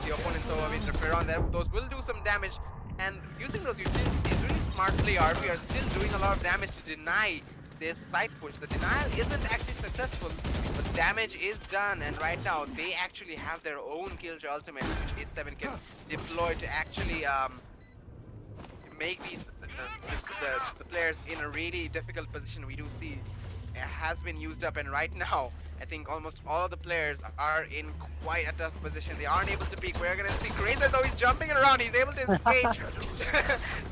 The opponent's over with interferon there. Those will do some damage. And using those utilities really smartly, RB are still doing a lot of damage to deny this side push. The denial isn't actually successful, but damage is done. And right now, they actually have their own Killjoy ultimate, which is 7 kills, deployed to actually make these the players in a really difficult position. We do see it has been used up, and right now I think almost all of the players are in quite a tough position. They aren't able to peek. We're gonna see Grazer, though he's jumping around, he's able to escape.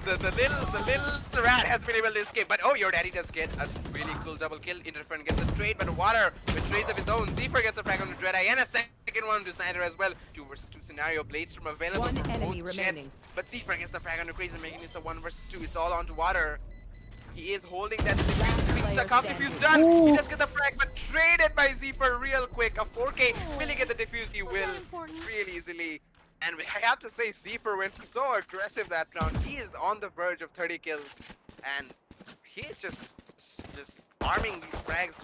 the little rat has been able to escape, but oh, your daddy does get a really cool double kill. Interferon gets a trade, but Water with trades of his own. Zephyr gets a frag on the Dreadeye and a second one to Snyder as well. 2 versus 2 scenario. Bladestorm available One for enemy both remaining. jets, but Zephyr gets the frag on the Grazer, making this a 1 versus 2. It's all on to Water. He is holding that defuse. The counter defuse done. Ooh. He does get the frag, but traded by Zephyr real quick. A 4K. Will he get the defuse? He will real easily. And I have to say, Zephyr went so aggressive that round. He is on the verge of 30 kills, and he's just farming these frags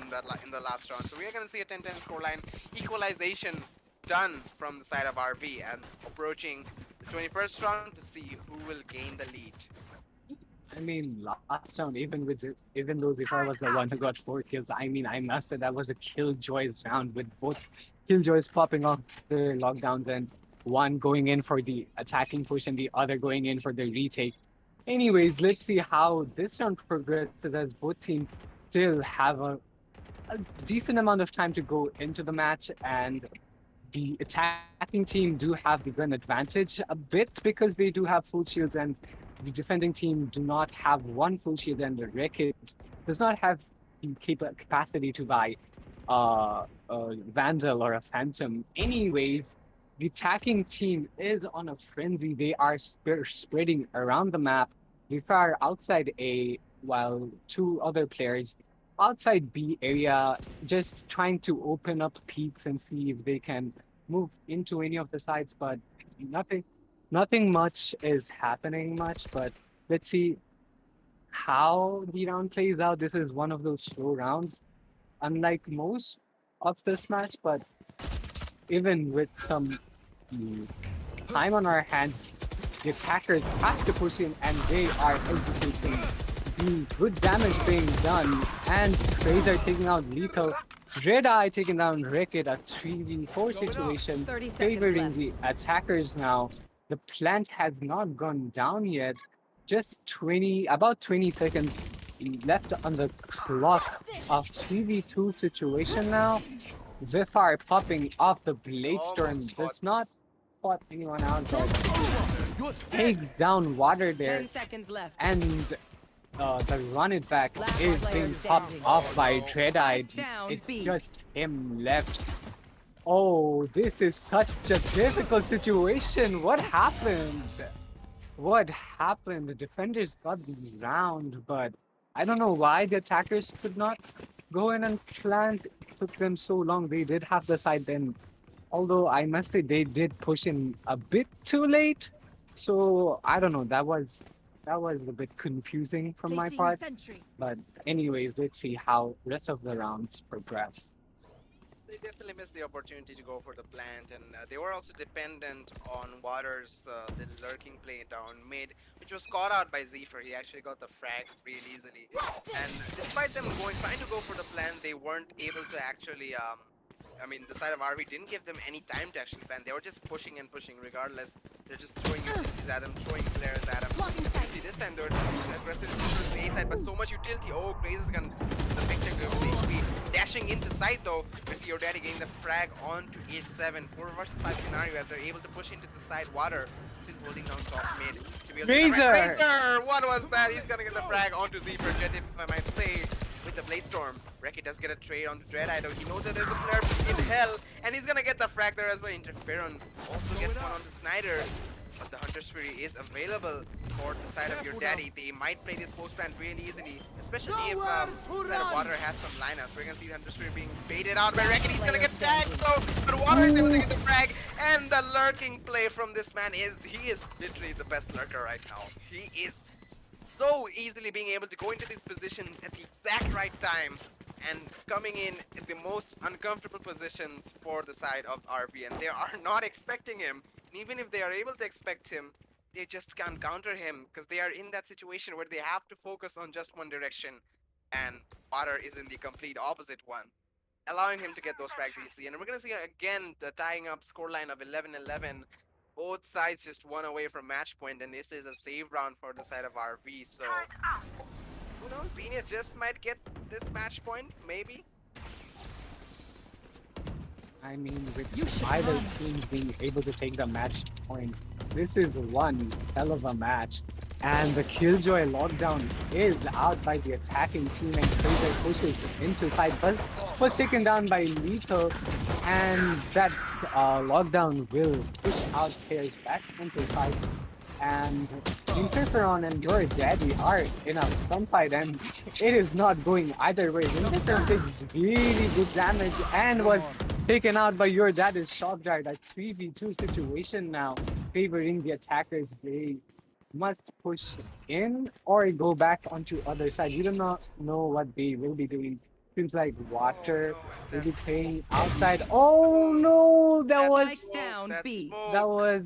in the last round. So we are going to see a 10-10 scoreline. Equalization done from the side of RV, and approaching the 21st round to see who will gain the lead. I mean, last round, even though Zephyr was the one who got 4 kills, I mean, I must say that was a Killjoys round with both Killjoys popping off their lockdowns and one going in for the attacking push and the other going in for the retake. Anyways, let's see how this round progresses, as both teams still have a decent amount of time to go into the match, and the attacking team do have the gun advantage a bit because they do have full shields, and the defending team do not have one full shield, and the Wreckage does not have the capacity to buy a Vandal or a Phantom. Anyways, the attacking team is on a frenzy. They are spreading around the map. They fire outside A, while 2 other players outside B area, just trying to open up peaks and see if they can move into any of the sides, but nothing much is happening much. But let's see how the round plays out. This is one of those slow rounds, unlike most of this match, but even with some time on our hands, the attackers have to push in, and they are executing. The good damage being done, and Fraser taking out Lethal. Dreadeye taking down Wrecked, a 3v4 situation 30 seconds favoring left. the attackers now. The plant has not gone down yet. Just about 20 seconds left on the clock of 3v2 situation now. Zephyr popping off the Bladestorm does not spot anyone out, but takes down Water there. 10 seconds left. And the run it back Last is player being popped standing. off by Dreadeye. Down It's B. just him left. Oh, this is such a difficult situation. What happened? What happened? The defenders got the round, but I don't know why the attackers could not go in and plant. It took them so long. They did have the side then. Although I must say they did push in a bit too late. So I don't know. That was a bit confusing from my part. But anyways, let's see how rest of the rounds progress. They definitely missed the opportunity to go for the plant, and they were also dependent on Water's little lurking play down mid, which was caught out by Zephyr. He actually got the frag real easily. And despite them trying to go for the plant, they weren't able to actually I mean, the side of RV didn't give them any time to actually plan. They were just pushing and pushing regardless. They're just throwing utilities at them, throwing players at them. See, this time they were aggressive to the A side, but so much utility. Oh, Grace is gonna the picture with HP. Dashing into side though. We see your daddy getting the frag onto H7. 4 versus 5 scenario as they're able to push into the side. Water still holding down top mid. To be able to Grazer! What was that? He's gonna get the frag onto Zephyr Jet, if I might say. With the Bladestorm, Wrecky does get a trade onto Dreadeye though. He knows that there's a player in hell, and he's gonna get the frag there as well. Interferon also gets one onto Snyder. But the Hunter's Fury is available for the side of your daddy. They might play this post plant really easily, especially if the side of Water has some lineups. We're gonna see the Hunter's Fury being baited out by Reckon. He's gonna get tagged though, but Water is able to get the frag. And the lurking play from this man he is literally the best lurker right now. He is so easily being able to go into these positions at the exact right time and coming in at the most uncomfortable positions for the side of RB, and they are not expecting him. And even if they are able to expect him, they just can't counter him because they are in that situation where they have to focus on just one direction, and Water is in the complete opposite one, allowing him to get those frags easily. And we're gonna see again the tying up scoreline of 11-11. Both sides just one away from match point, and this is a save round for the side of RV. So who knows? Xenias just might get this match point, maybe. I mean, with either team being able to take the match point, this is one hell of a match. And the Killjoy lockdown is out by the attacking team, and Fraser pushes into side, but was taken down by Lethal, and that lockdown will push out players back into side. And Interferon and your daddy are in a gunfight, and it is not going either way. Interferon takes really good damage and was taken out by your daddy's shock dart. A 3v2 situation now favoring the attackers. They must push in or go back onto other side. You do not know what they will be doing. Seems like Water will be playing outside. Oh no, that was down B. that was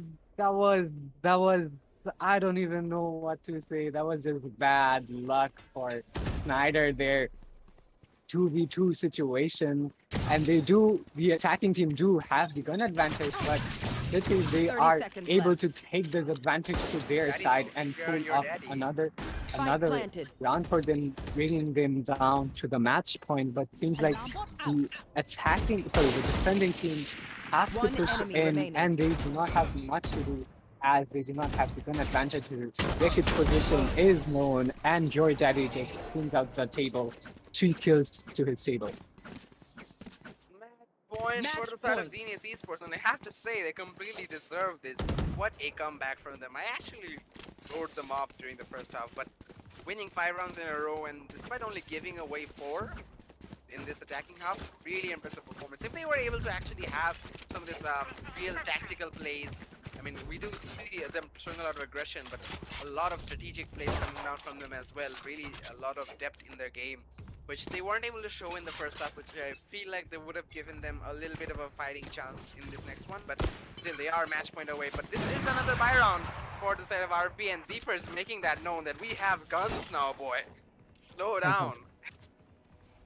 I don't even know what to say. That was just bad luck for Snyder there. 2v2 situation, and the attacking team do have the gun advantage, but let's say they 30 are seconds able left. to take this advantage to their Daddy, side and you're pull your off daddy. another planted. round for them, bringing them down to the match point. But seems like the defending team have to One push enemy in, remaining. and they do not have much to do, as they do not have the gun advantage. Wicket's position is known, and your daddy just cleans out the table. 3 kills to his table. Point for Match the side of point. Xenias eSports, and I have to say they completely deserve this. What a comeback from them. I actually wrote them off during the first half, but winning 5 rounds in a row, and despite only giving away 4 in this attacking half, really impressive performance. If they were able to actually have some of this real tactical plays, I mean, we do see them showing a lot of aggression, but a lot of strategic plays coming out from them as well. Really a lot of depth in their game, which they weren't able to show in the first half, which I feel like they would have given them a little bit of a fighting chance in this next one, but still they are match point away. But this is another buy round for the side of RP, and Viperz making that known that we have guns now, boy. Slow down.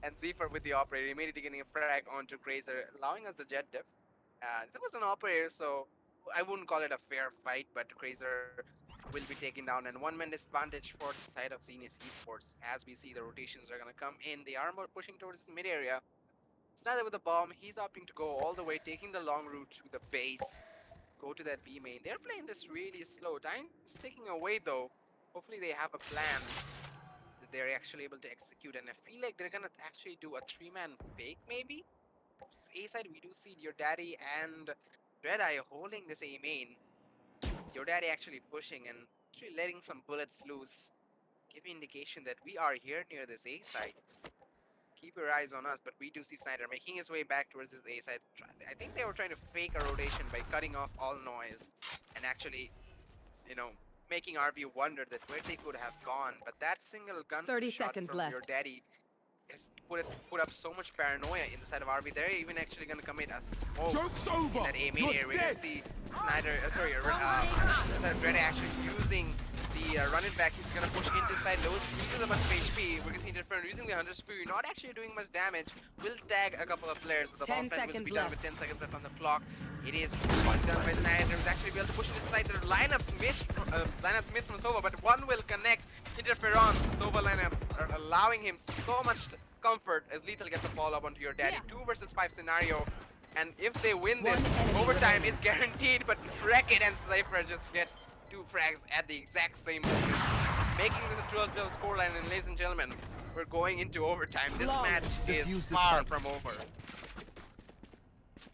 And Zephyr with the operator immediately getting a frag onto Grazer, allowing us the jet diff. There was an operator, so I wouldn't call it a fair fight, but Grazer will be taken down, and 1-man disadvantage for the side of Xenias eSports. As we see, the rotations are going to come in. They are more pushing towards the mid area. Snyder with the bomb. He's opting to go all the way, taking the long route to the base. Go to that B main. They're playing this really slow. Time's ticking away though. Hopefully they have a plan that they're actually able to execute, and I feel like they're gonna actually do a 3-man fake maybe. A side we do see your daddy and Dreadeye holding this A main. Your daddy actually pushing and actually letting some bullets loose, giving indication that we are here near this A side. Keep your eyes on us, but we do see Snyder making his way back towards this A side. I think they were trying to fake a rotation by cutting off all noise and actually, you know, making RV wonder that where they could have gone. But that single gun 30 shot seconds from left. your daddy has put up so much paranoia in the side of RV. They're even actually going to commit a smoke in that A main area. We're going to see Snyder, Dreadeye actually using the run it back. He's going to push inside, loses a bunch of HP. We're going to see Different using the Hunter's Fury, not actually doing much damage. Will tag a couple of players, but the 10 bomb plant will seconds be done left. with 10 seconds left on the clock. It is done by Snyder. He's actually be able to push it inside. The lineups miss from Sova, but one will connect. Interferon. Sova lineups are allowing him so much comfort as Lethal gets a follow-up onto your daddy. 2 versus 5 scenario. And if they win this, overtime is guaranteed, but Wreck-It and Cypher just get 2 frags at the exact same moment, making this a 12-12 scoreline. And ladies and gentlemen, we're going into overtime. This match is far from over.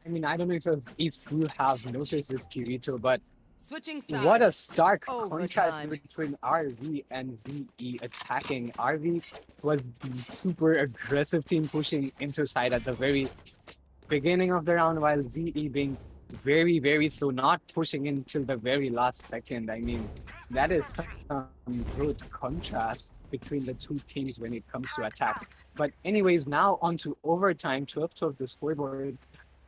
I mean, I don't know if you have noticed this, Kirito, but Switching sides. What a stark contrast Overtime. between RV and ZE attacking. RV was the super aggressive team pushing into side at the very beginning of the round, while ZE being very, very slow, not pushing in till the very last second. I mean, that is some good contrast between the two teams when it comes to attack. But anyways, now on to overtime, 12-12 the scoreboard.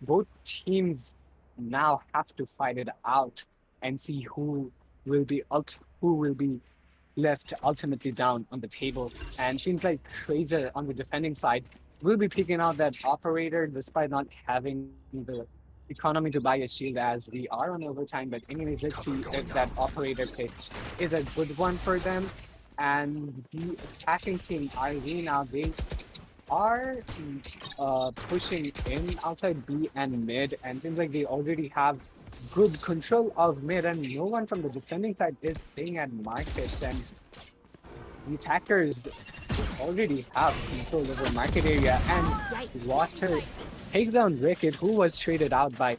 Both teams now have to fight it out and see who will be left ultimately down on the table. And seems like Fraser on the defending side will be picking out that operator despite not having the economy to buy a shield as we are on overtime. But anyways, let's see if that operator pick is a good one for them. And the attacking team, RV now, they are pushing in outside B and mid, and seems like they already have good control of mid, and no one from the defending side is staying at market, and the attackers already have control over market area, and Water takes down Ricket, who was traded out by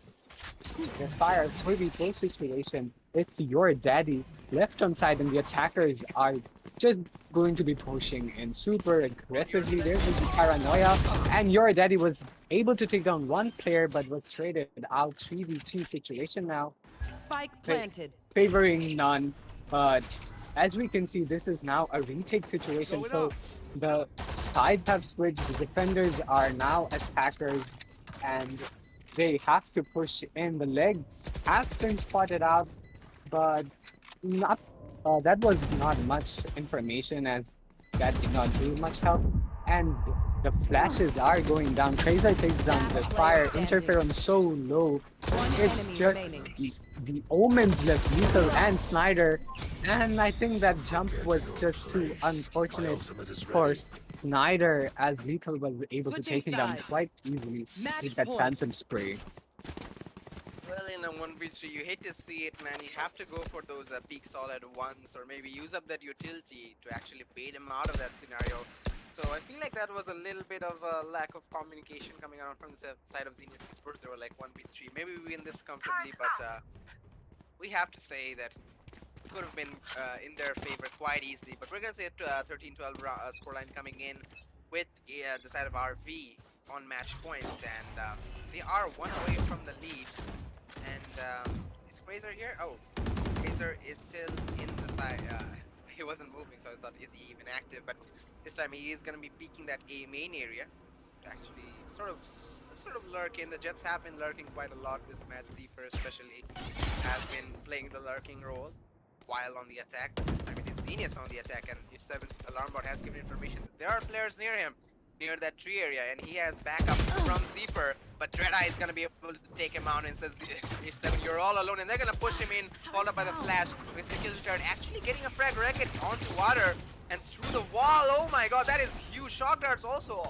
the Fire. 3v4 situation. It's your daddy left on side, and the attackers are just going to be pushing in super aggressively. There's the paranoia, and your daddy was able to take down one player but was traded out. 3v3 situation now, Spike planted. favoring none. But as we can see, this is now a retake situation. So the sides have switched. The defenders are now attackers, and they have to push in. The legs have been spotted out, but not. That was not much information, as that did not do much help. And the flashes are going down. Tracer takes down the Fire. Interference so low. One It's enemy just remaining. the Omens left Lethal and Snyder. And I think that jump was just too unfortunate for Snyder, as Lethal was able to Switching take him down sides. quite easily Match with that point. Phantom Spray. Well, in a 1v3, you hate to see it, man. You have to go for those peak solid ones, or maybe use up that utility to actually bait him out of that scenario. So I feel like that was a little bit of a lack of communication coming out from the side of Xenias eSports. They were like 1v3. Maybe we win this comfortably, but we have to say that it could have been in their favor quite easily. But we're going to say 13-12 scoreline coming in with the side of RV on match points, and they are one away from the lead. And is Fraser here? Oh, Fraser is still in the side. He wasn't moving, so I thought, is he even active? But this time he is going to be peeking that A main area to actually sort of lurk in. The Jets have been lurking quite a lot this match. Viperz especially has been playing the lurking role while on the attack. But this time it is Xenias on the attack, and U7's alarm bot has given information that there are players near him, near that tree area, and he has backup from Zeeper, but Dreadeye is gonna be able to take him out and says, U7, you're all alone, and they're gonna push him in, followed by the flash, with the kill return, actually getting a frag Racket onto water, and through the wall. Oh my god, that is huge. Shock darts also.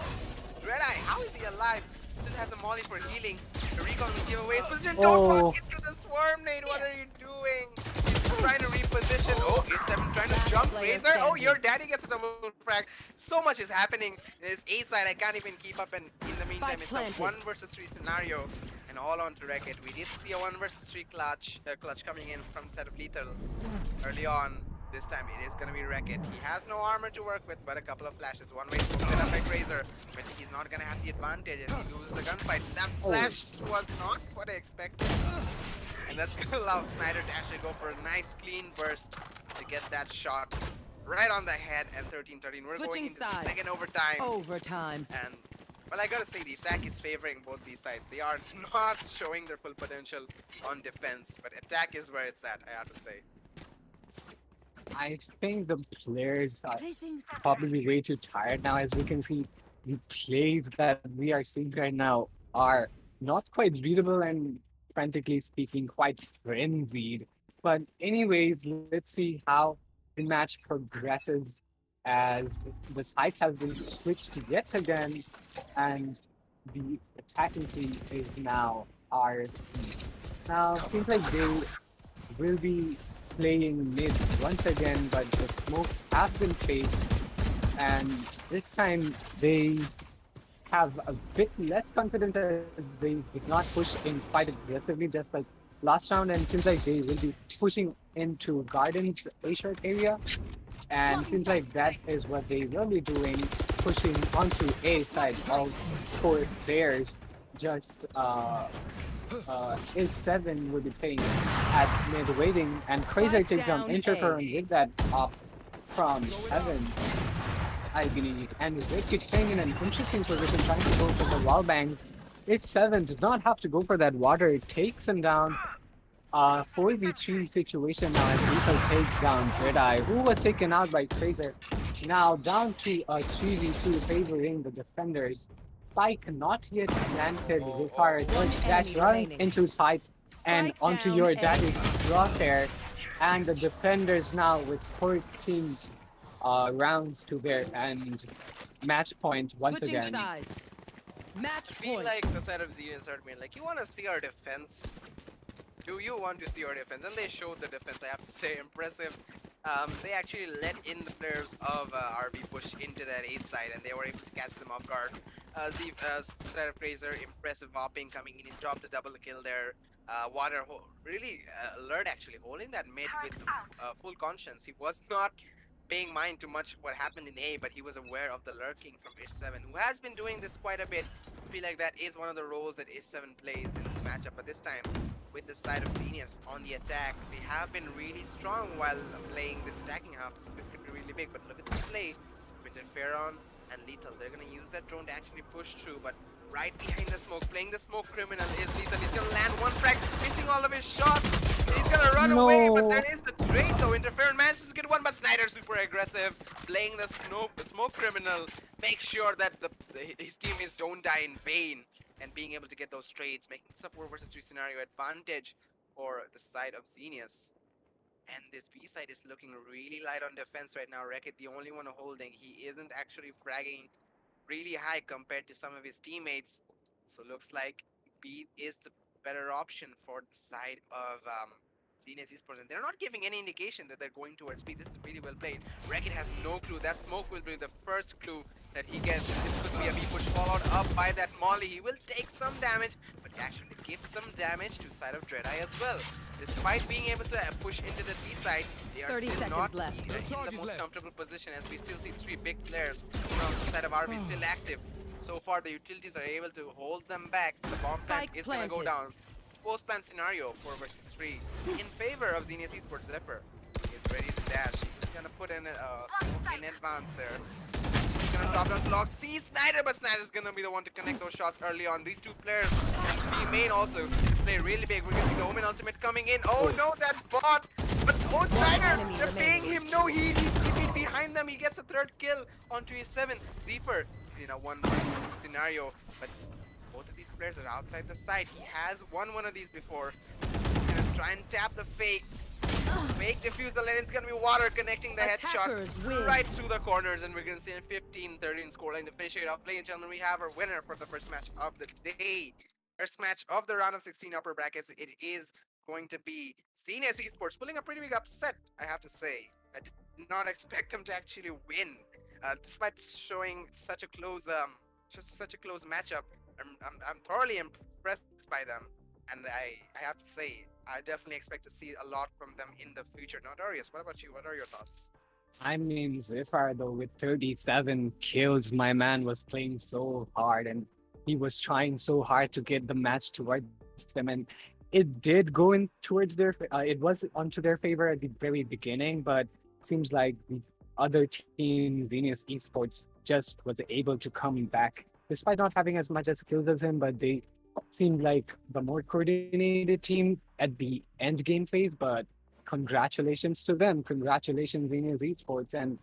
Dreadeye, how is he alive? Still has a molly for healing. The recon will give away his position. Don't walk into the swarm nade. What are you doing? He's trying to reposition. Oh, U7 trying to jump Razor. Oh, your daddy gets a double frag. So much is happening. It's A side. I can't even keep up. And in the meantime, it's a 1 versus 3 scenario. And all on to Racket. We did see a 1 versus 3 clutch coming in from the side of Lethal early on. This time it is gonna be Racket. He has no armor to work with, but a couple of flashes. One way to set up by Razor, but he's not gonna have the advantage as he loses the gunfight. That flash was not what I expected. And that's gonna allow Snyder to actually go for a nice clean burst to get that shot right on the head. And 13-13. We're going into the second overtime. And well, I gotta say, the attack is favoring both these sides. They are not showing their full potential on defense, but attack is where it's at, I have to say. I think the players are probably way too tired now. As we can see, the plays that we are seeing right now are not quite readable and, frantically speaking, quite frenzied. But anyways, let's see how the match progresses as the sides have been switched yet again, and the attacking team is now our team. Now, seems like they will be playing mid once again, but the smokes have been faced, and this time they have a bit less confidence as they did not push in quite aggressively, just like last round, and seems like they will be pushing into Gardens A short area, and seems like that is what they will be doing, pushing onto A side. All four players just A7 will be playing at mid waiting, and Crazy Spike takes some down interference with that up from Heaven, I believe, and Wicked playing in an interesting position, trying to go for the wall bang. A7 does not have to go for that water. It takes him down. 4v3 situation now as Lethal takes down Jedi, who was taken out by Tracer. Now down to a 3v2 favoring the defenders. Spike not yet planted with our One dash enemy run remaining. into sight and Spike onto down your A. daddy's crosshair. And the defenders now with 14 rounds to their end. Match point once Switching again. sides. Match I feel point. like the side of Xenias are being like, you want to see our defense? Do you want to see our defense? And they showed the defense, I have to say, impressive. They actually let in the players of RB push into that A side, and they were able to catch them off guard. Side of Fraser, impressive hopping coming in, he dropped a double kill there. Really alert actually, holding that mid with full conscience. He was not paying mind too much what happened in A, but he was aware of the lurking from H7, who has been doing this quite a bit. I feel like that is one of the roles that H7 plays in this matchup, but this time with the side of Xenias on the attack, they have been really strong while playing this attacking half, so this could be really big. But look at the play with Interferon and Lethal. They're gonna use that drone to actually push through, but right behind the smoke, playing the smoke criminal is Lethal. He's gonna land one frag, missing all of his shots. He's gonna run away, but there is the trade though. Interferon manages to get one, but Snyder super aggressive, playing the smoke criminal. Make sure that his teammates don't die in vain, and being able to get those trades, making this a 4 versus 3 scenario advantage for the side of Xenias. And this B side is looking really light on defense right now. Wreck-It, the only one holding. He isn't actually fragging really high compared to some of his teammates. So looks like B is the better option for the side of Xenias eSports. And they're not giving any indication that they're going towards B. This is really well played. Wreck-It has no clue. That smoke will be the first clue that he gets. This could be a B push followed up by that Molly. He will take some damage, but he actually gives some damage to the side of Dreadeye as well. Despite being able to push into the B side, they are 30 still seconds not left. in the most comfortable position, as we still see 3 big players from the side of RB still active. So far, the utilities are able to hold them back. The bomb plant Spike is going to go planted. down. Post-plant scenario, 4 versus 3, in favor of Xenias eSports. Zephyr is ready to dash. He's going to put in a smoke in advance there. He's gonna stop down clock. See Snyder, but Snyder's gonna be the one to connect those shots early on. These two players and B main also to play really big. We're gonna see the Omen ultimate coming in. Oh no, that bot! But oh Snyder, enemy they're remaining. paying him. No, he's behind them. He gets a third kill onto his 7. Zeeper is in a 1 scenario, but both of these players are outside the site. He has won one of these before. He's gonna try and tap the fake. Fake defuse the lane. It's gonna be water connecting the headshot Attackers win. right through the corners, and we're gonna see a 15-13 scoreline to finish it off. Ladies and gentlemen, we have our winner for the first match of the day. First match of the round of 16 upper brackets. It is going to be Xenias eSports pulling a pretty big upset, I have to say. I did not expect them to actually win, despite showing such a close such a close matchup. I'm thoroughly impressed by them, and I have to say, I definitely expect to see a lot from them in the future. Now, Darius, what about you? What are your thoughts? I mean, Zephyr, though, with 37 kills, my man was playing so hard and he was trying so hard to get the match towards them. And it did go in towards it was onto their favor at the very beginning, but seems like the other team, Xenias Esports, just was able to come back despite not having as much as skills as him, but they seemed like the more coordinated team at the end game phase. But congratulations to them. Congratulations, Xenias Esports. And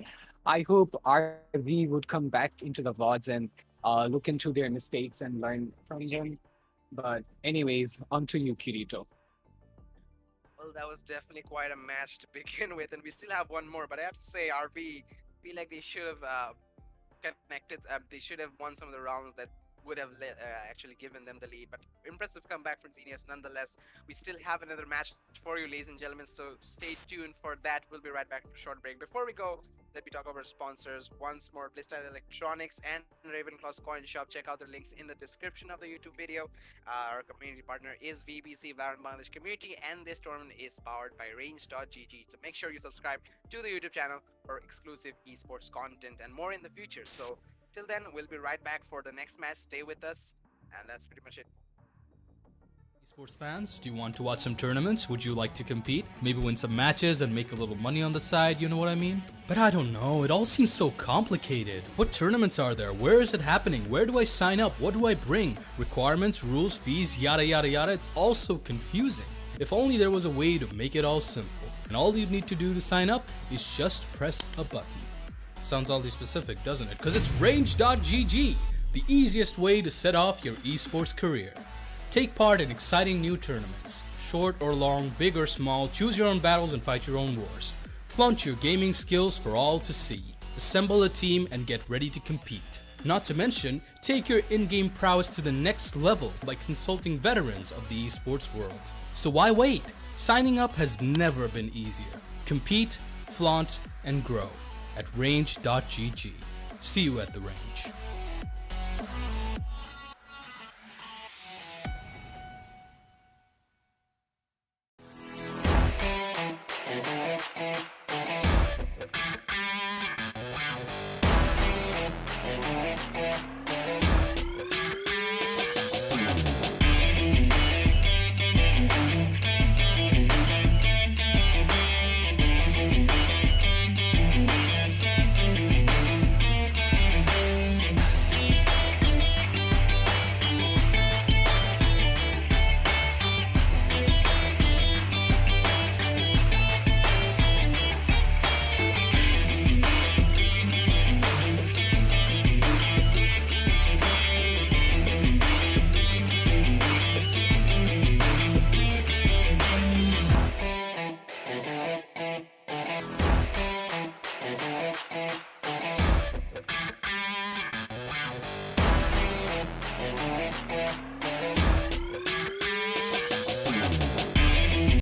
I hope RV would come back into the VODs and look into their mistakes and learn from them. But anyways, on to you, Kirito. Well, that was definitely quite a match to begin with, and we still have one more. But I have to say, RB feel like they should have connected. They should have won some of the rounds that would have actually given them the lead. But impressive comeback from Xenias nonetheless. We still have another match for you, ladies and gentlemen. So stay tuned for that. We'll be right back to a short break. Before we go, let me talk about sponsors once more. Blisstyle Electronics and Ravenclaws Coin Shop. Check out the links in the description of the YouTube video. Our community partner is VBC, Valorant Bangladesh Community, and this tournament is powered by Range.gg. So make sure you subscribe to the YouTube channel for exclusive esports content and more in the future. So till then, we'll be right back for the next match. Stay with us, and that's pretty much it. Esports fans, do you want to watch some tournaments? Would you like to compete? Maybe win some matches and make a little money on the side, you know what I mean? But I don't know, it all seems so complicated. What tournaments are there? Where is it happening? Where do I sign up? What do I bring? Requirements, rules, fees, yada yada yada. It's all so confusing. If only there was a way to make it all simple. And all you need to do to sign up is just press a button. Sounds oddly specific, doesn't it? Because it's Range.gg, the easiest way to set off your esports career. Take part in exciting new tournaments. Short or long, big or small, choose your own battles and fight your own wars. Flaunt your gaming skills for all to see. Assemble a team and get ready to compete. Not to mention, take your in-game prowess to the next level by consulting veterans of the esports world. So why wait? Signing up has never been easier. Compete, flaunt, and grow at Range.gg. See you at the range.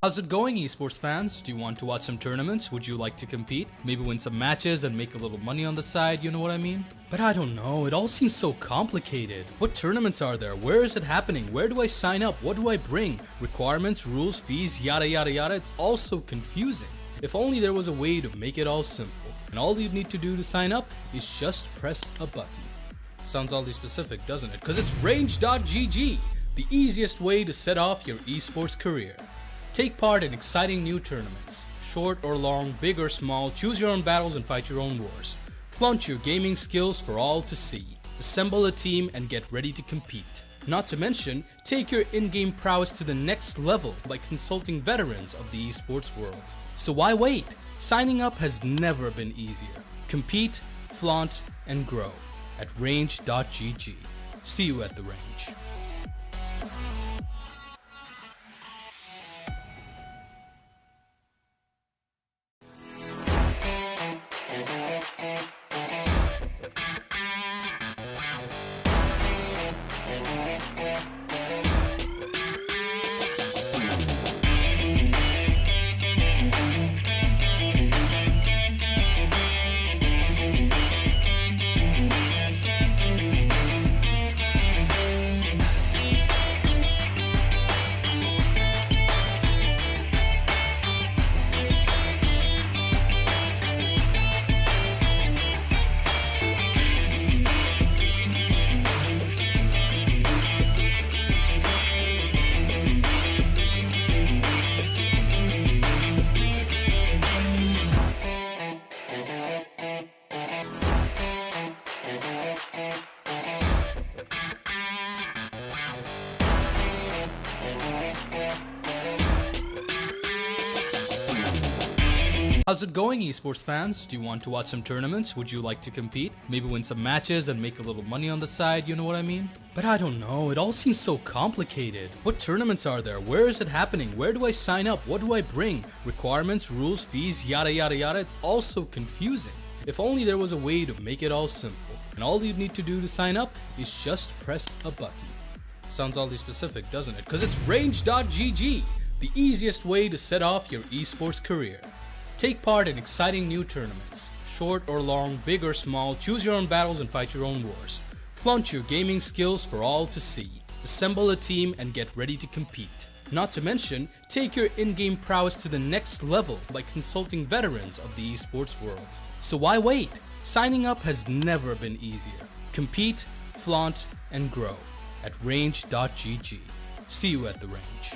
How's it going, esports fans? Do you want to watch some tournaments? Would you like to compete? Maybe win some matches and make a little money on the side, you know what I mean? But I don't know, it all seems so complicated. What tournaments are there? Where is it happening? Where do I sign up? What do I bring? Requirements, rules, fees, yada yada yada. It's all so confusing. If only there was a way to make it all simple. And all you need to do to sign up is just press a button. Sounds oddly specific, doesn't it? Because it's Range.gg, the easiest way to set off your esports career. Take part in exciting new tournaments. Short or long, big or small, choose your own battles and fight your own wars. Flaunt your gaming skills for all to see. Assemble a team and get ready to compete. Not to mention, take your in-game prowess to the next level by consulting veterans of the esports world. So why wait? Signing up has never been easier. Compete, flaunt, and grow at Range.gg. See you at the range. How's it going, esports fans? Do you want to watch some tournaments? Would you like to compete? Maybe win some matches and make a little money on the side, you know what I mean? But I don't know, it all seems so complicated. What tournaments are there? Where is it happening? Where do I sign up? What do I bring? Requirements, rules, fees, yada yada yada. It's all so confusing. If only there was a way to make it all simple. And all you need to do to sign up is just press a button. Sounds oddly specific, doesn't it? Because it's Range.gg, the easiest way to set off your esports career. Take part in exciting new tournaments. Short or long, big or small, choose your own battles and fight your own wars. Flaunt your gaming skills for all to see. Assemble a team and get ready to compete. Not to mention, take your in-game prowess to the next level by consulting veterans of the esports world. So why wait? Signing up has never been easier. Compete, flaunt, and grow at range.gg. See you at the range.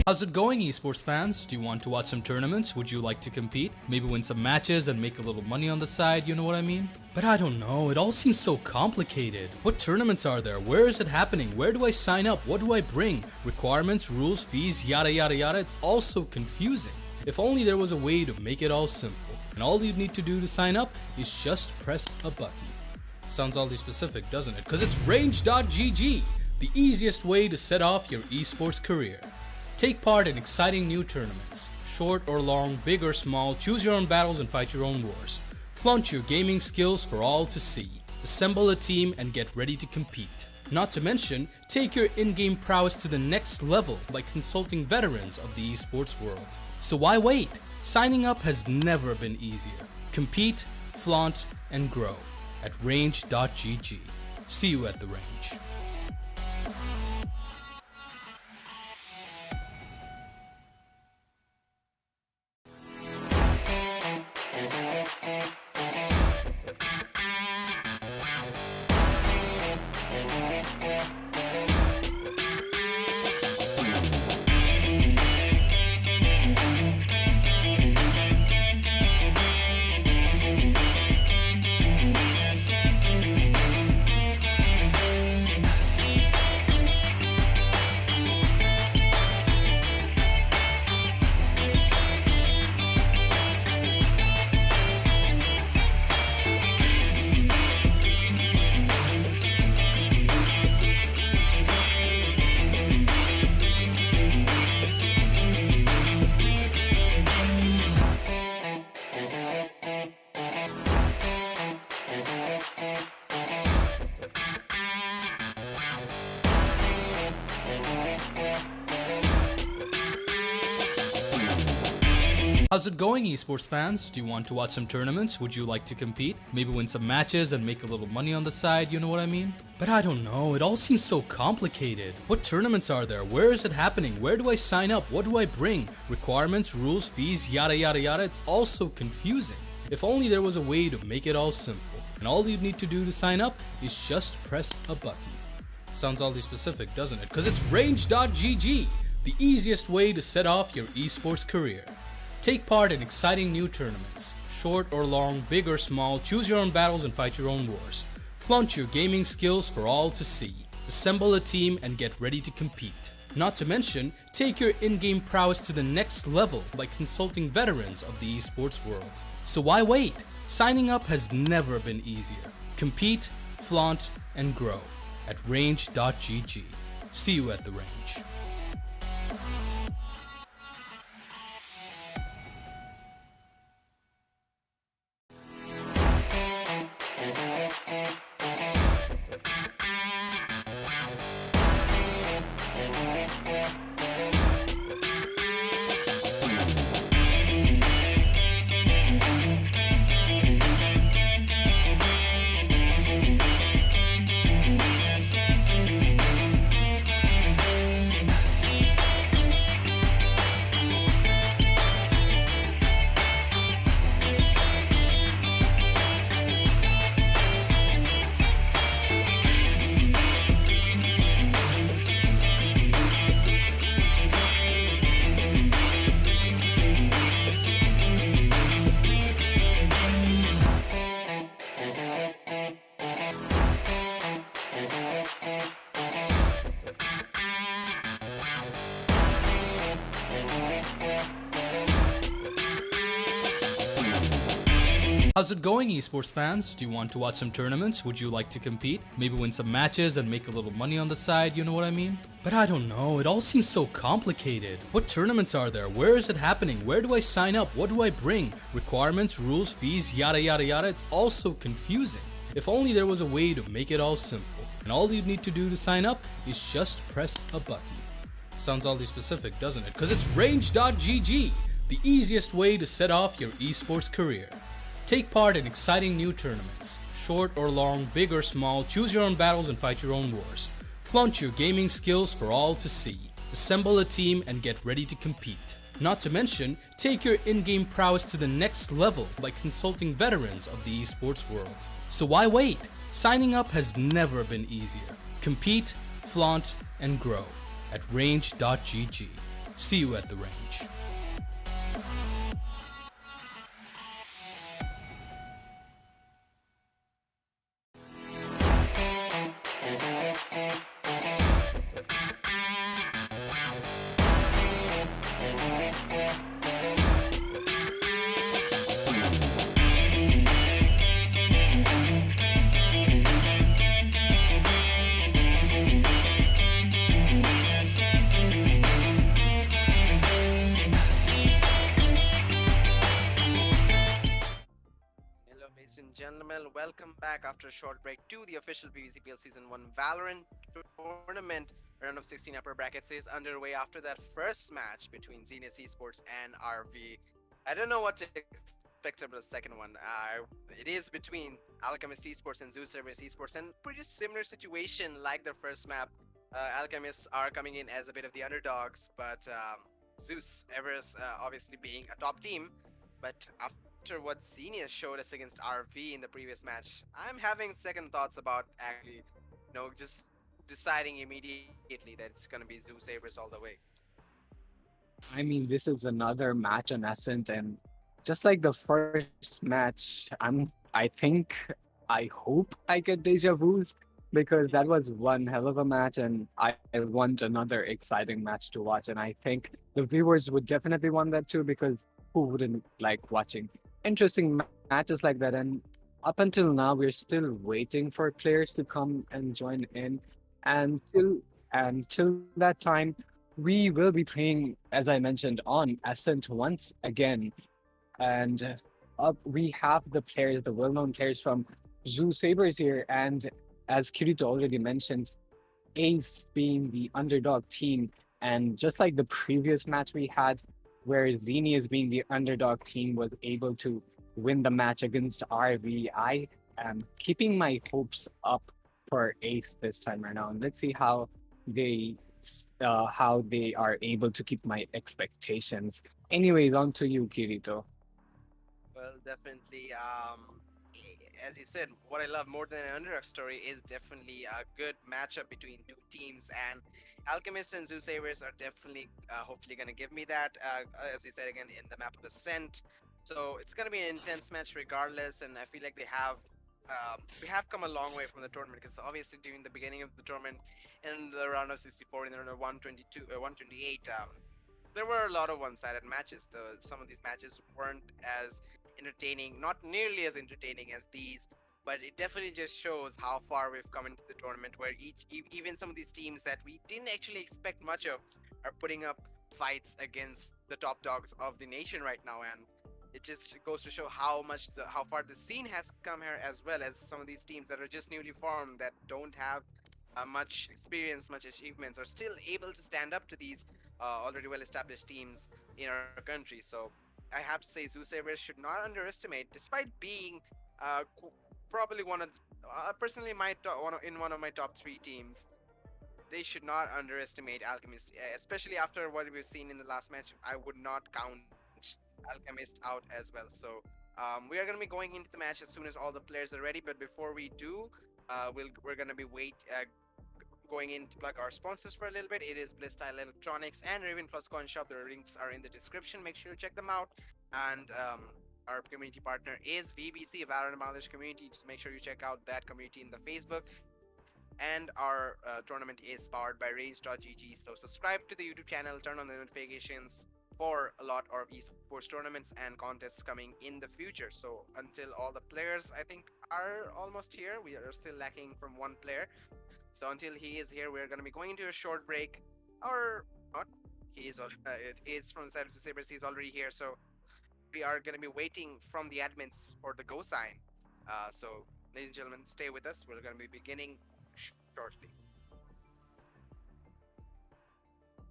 How's it going, esports fans? Do you want to watch some tournaments? Would you like to compete? Maybe win some matches and make a little money on the side, you know what I mean? But I don't know, it all seems so complicated. What tournaments are there? Where is it happening? Where do I sign up? What do I bring? Requirements, rules, fees, yada yada yada. It's all so confusing. If only there was a way to make it all simple. And all you need to do to sign up is just press a button. Sounds oddly specific, doesn't it? Because it's range.gg, the easiest way to set off your esports career. Take part in exciting new tournaments. Short or long, big or small, choose your own battles and fight your own wars. Flaunt your gaming skills for all to see. Assemble a team and get ready to compete. Not to mention, take your in-game prowess to the next level by consulting veterans of the esports world. So why wait? Signing up has never been easier. Compete, flaunt, and grow at range.gg. See you at the range. How's it going, esports fans? Do you want to watch some tournaments? Would you like to compete? Maybe win some matches and make a little money on the side, you know what I mean? But I don't know, it all seems so complicated. What tournaments are there? Where is it happening? Where do I sign up? What do I bring? Requirements, rules, fees, yada yada yada. It's all so confusing. If only there was a way to make it all simple. And all you need to do to sign up is just press a button. Sounds oddly specific, doesn't it? Because it's range.gg, the easiest way to set off your esports career. Take part in exciting new tournaments. Short or long, big or small, choose your own battles and fight your own wars. Flaunt your gaming skills for all to see. Assemble a team and get ready to compete. Not to mention, take your in-game prowess to the next level by consulting veterans of the esports world. So why wait? Signing up has never been easier. Compete, flaunt, and grow at range.gg. See you at the range. How's it going, esports fans? Do you want to watch some tournaments? Would you like to compete? Maybe win some matches and make a little money on the side, you know what I mean? But I don't know, it all seems so complicated. What tournaments are there? Where is it happening? Where do I sign up? What do I bring? Requirements, rules, fees, yada yada yada. It's all so confusing. If only there was a way to make it all simple. And all you need to do to sign up is just press a button. Sounds oddly specific, doesn't it? Because it's range.gg, the easiest way to set off your esports career. Take part in exciting new tournaments. Short or long, big or small, choose your own battles and fight your own wars. Flaunt your gaming skills for all to see. Assemble a team and get ready to compete. Not to mention, take your in-game prowess to the next level by consulting veterans of the esports world. So why wait? Signing up has never been easier. Compete, flaunt, and grow at range.gg. See you at the range. Ladies and gentlemen, welcome back after a short break to the official BBCPL Season 1 Valorant tournament. Round of 16 upper brackets is underway after that first match between Xenias eSports and RV. I don't know what to expect about the second one. It is between Alchemist eSports and Zeus eSports, and pretty similar situation like their first map. Alchemists are coming in as a bit of the underdogs, but Zeus obviously being a top team. But after what Xenias showed us against RV in the previous match, I'm having second thoughts about actually, just deciding immediately that it's going to be Zeus Sabres all the way. I mean, this is another match on Ascent, and just like the first match, I hope I get deja vus because that was one hell of a match, and I want another exciting match to watch. And I think the viewers would definitely want that too, because who wouldn't like watching interesting matches like that? And up until now, we're still waiting for players to come and join in. And till that time, we will be playing, as I mentioned, on Ascent once again. And up we have the players, the well-known players from Zoo Sabres here. And as Kirito already mentioned, Ace being the underdog team. And just like the previous match we had, where Xenias being the underdog team was able to win the match against RV, I am keeping my hopes up for Ace this time around. Let's see how they are able to keep my expectations. Anyways, on to you, Kirito. Well, definitely. As you said, what I love more than an underdog story is definitely a good matchup between two teams, and Alchemist and Zeus Sabres are definitely, hopefully, going to give me that. As you said again, in the map of Ascent, so it's going to be an intense match regardless, and I feel like we have come a long way from the tournament, because obviously during the beginning of the tournament, in the round of 64, in the round of 128, there were a lot of one-sided matches. Some of these matches weren't as entertaining, not nearly as entertaining as these, but it definitely just shows how far we've come into the tournament, where even some of these teams that we didn't actually expect much of are putting up fights against the top dogs of the nation right now. And it just goes to show how far the scene has come here, as well as some of these teams that are just newly formed, that don't have much experience, much achievements, are still able to stand up to these already well-established teams in our country. So I have to say, Zeus Sabres should not underestimate, despite being probably personally in one of my top 3 teams. They should not underestimate Alchemist, especially after what we've seen in the last match. I would not count Alchemist out as well. So we are going to be going into the match as soon as all the players are ready. But before we do, we're going to be going in to plug our sponsors for a little bit. It is Blisstyle Electronics and Ravenclaws Coin Shop. The links are in the description. Make sure to check them out. And our community partner is VBC, Valorant Bangladesh community. Just make sure you check out that community in the Facebook. And our tournament is powered by Range.gg. So subscribe to the YouTube channel, turn on the notifications, for a lot of esports tournaments and contests coming in the future. So until all the players, I think, are almost here, we are still lacking from one player. So until he is here, we're going to be going into a short break, or not. He is it is from the side of the Sabres. He's already here, so we are going to be waiting from the admins for the go sign. So ladies and gentlemen, stay with us. We're going to be beginning shortly.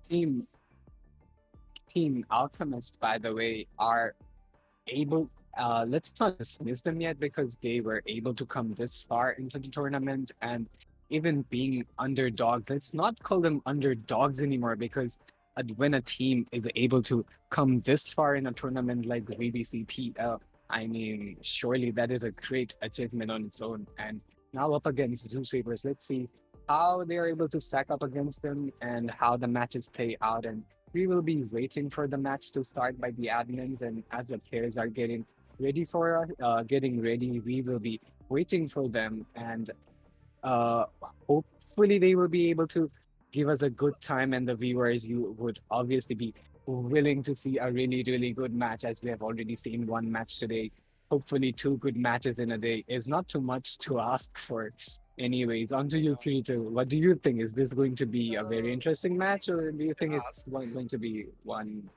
Team Team Alchemist, by the way, are able. Let's not dismiss them yet because they were able to come this far into the tournament and even being underdogs. Let's not call them underdogs anymore because when a team is able to come this far in a tournament like the VBC I mean, surely that is a great achievement on its own. And now up against Zoo Sabers, let's see how they are able to stack up against them and how the matches play out. And we will be waiting for the match to start by the admins, and as the players are getting ready, we will be waiting for them, and uh, hopefully they will be able to give us a good time, and the viewers, you would obviously be willing to see a really, really good match, as we have already seen one match today. Hopefully two good matches in a day is not too much to ask for. Anyways, on to you, Kirito. What do you think? Is this going to be a very interesting match, or do you think it's going to be one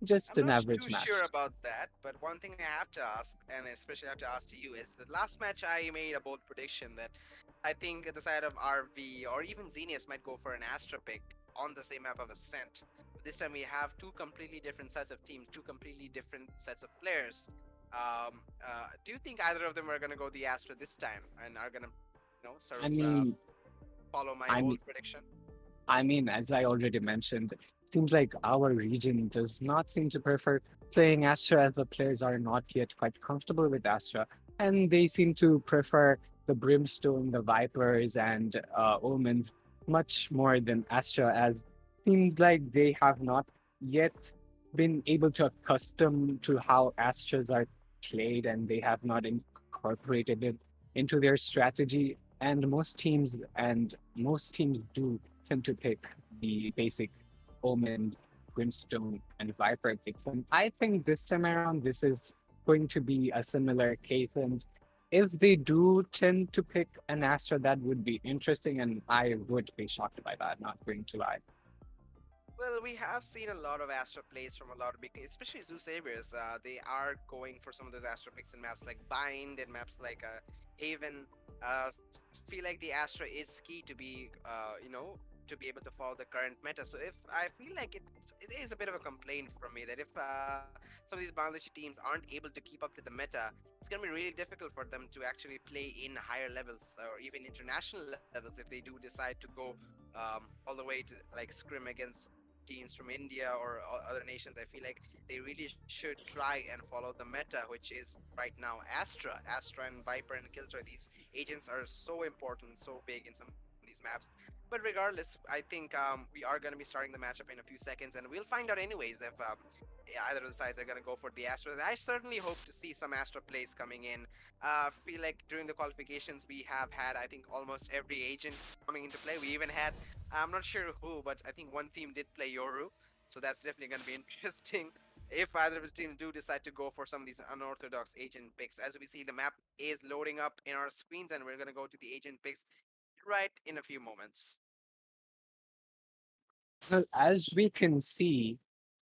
just I'm an not average too match? sure about that, but one thing I have to ask, and especially have to ask to you, is the last match I made a bold prediction that I think the side of RV or even Xenias might go for an Astra pick on the same map of Ascent. But this time we have two completely different sets of teams, two completely different sets of players. Do you think either of them are going to go the Astra this time and are going to, sort I of mean, follow my I bold mean, prediction? I mean, as I already mentioned, seems like our region does not seem to prefer playing Astra, as the players are not yet quite comfortable with Astra, and they seem to prefer the Brimstone, the Vipers, and Omens much more than Astra, as seems like they have not yet been able to accustom to how Astras are played, and they have not incorporated it into their strategy. And most teams do tend to pick the basic Omen, Brimstone, and Viper picks. And I think this time around, this is going to be a similar case. And if they do tend to pick an Astra, that would be interesting, and I would be shocked by that, not going to lie. Well, we have seen a lot of Astra plays from a lot of big, especially Zoo Saviors. They are going for some of those Astra picks in maps like Bind and maps like Haven. Feel like the Astra is key to be, to be able to follow the current meta. So if I feel like it is a bit of a complaint from me that if some of these Bangladeshi teams aren't able to keep up to the meta, it's gonna be really difficult for them to actually play in higher levels or even international levels if they do decide to go all the way to like scrim against teams from India or other nations. I feel like they really should try and follow the meta, which is right now Astra and Viper and Killjoy. These agents are so important, so big in some of these maps. But regardless, I think we are going to be starting the matchup in a few seconds, and we'll find out anyways if yeah, either of the sides are going to go for the Astra. I certainly hope to see some Astra plays coming in. Feel like during the qualifications we have had, I think, almost every agent coming into play. We even had, I'm not sure who, but I think one team did play Yoru. So that's definitely going to be interesting if either of the teams do decide to go for some of these unorthodox agent picks. As we see, the map is loading up in our screens, and we're going to go to the agent picks right in a few moments. Well, as we can see,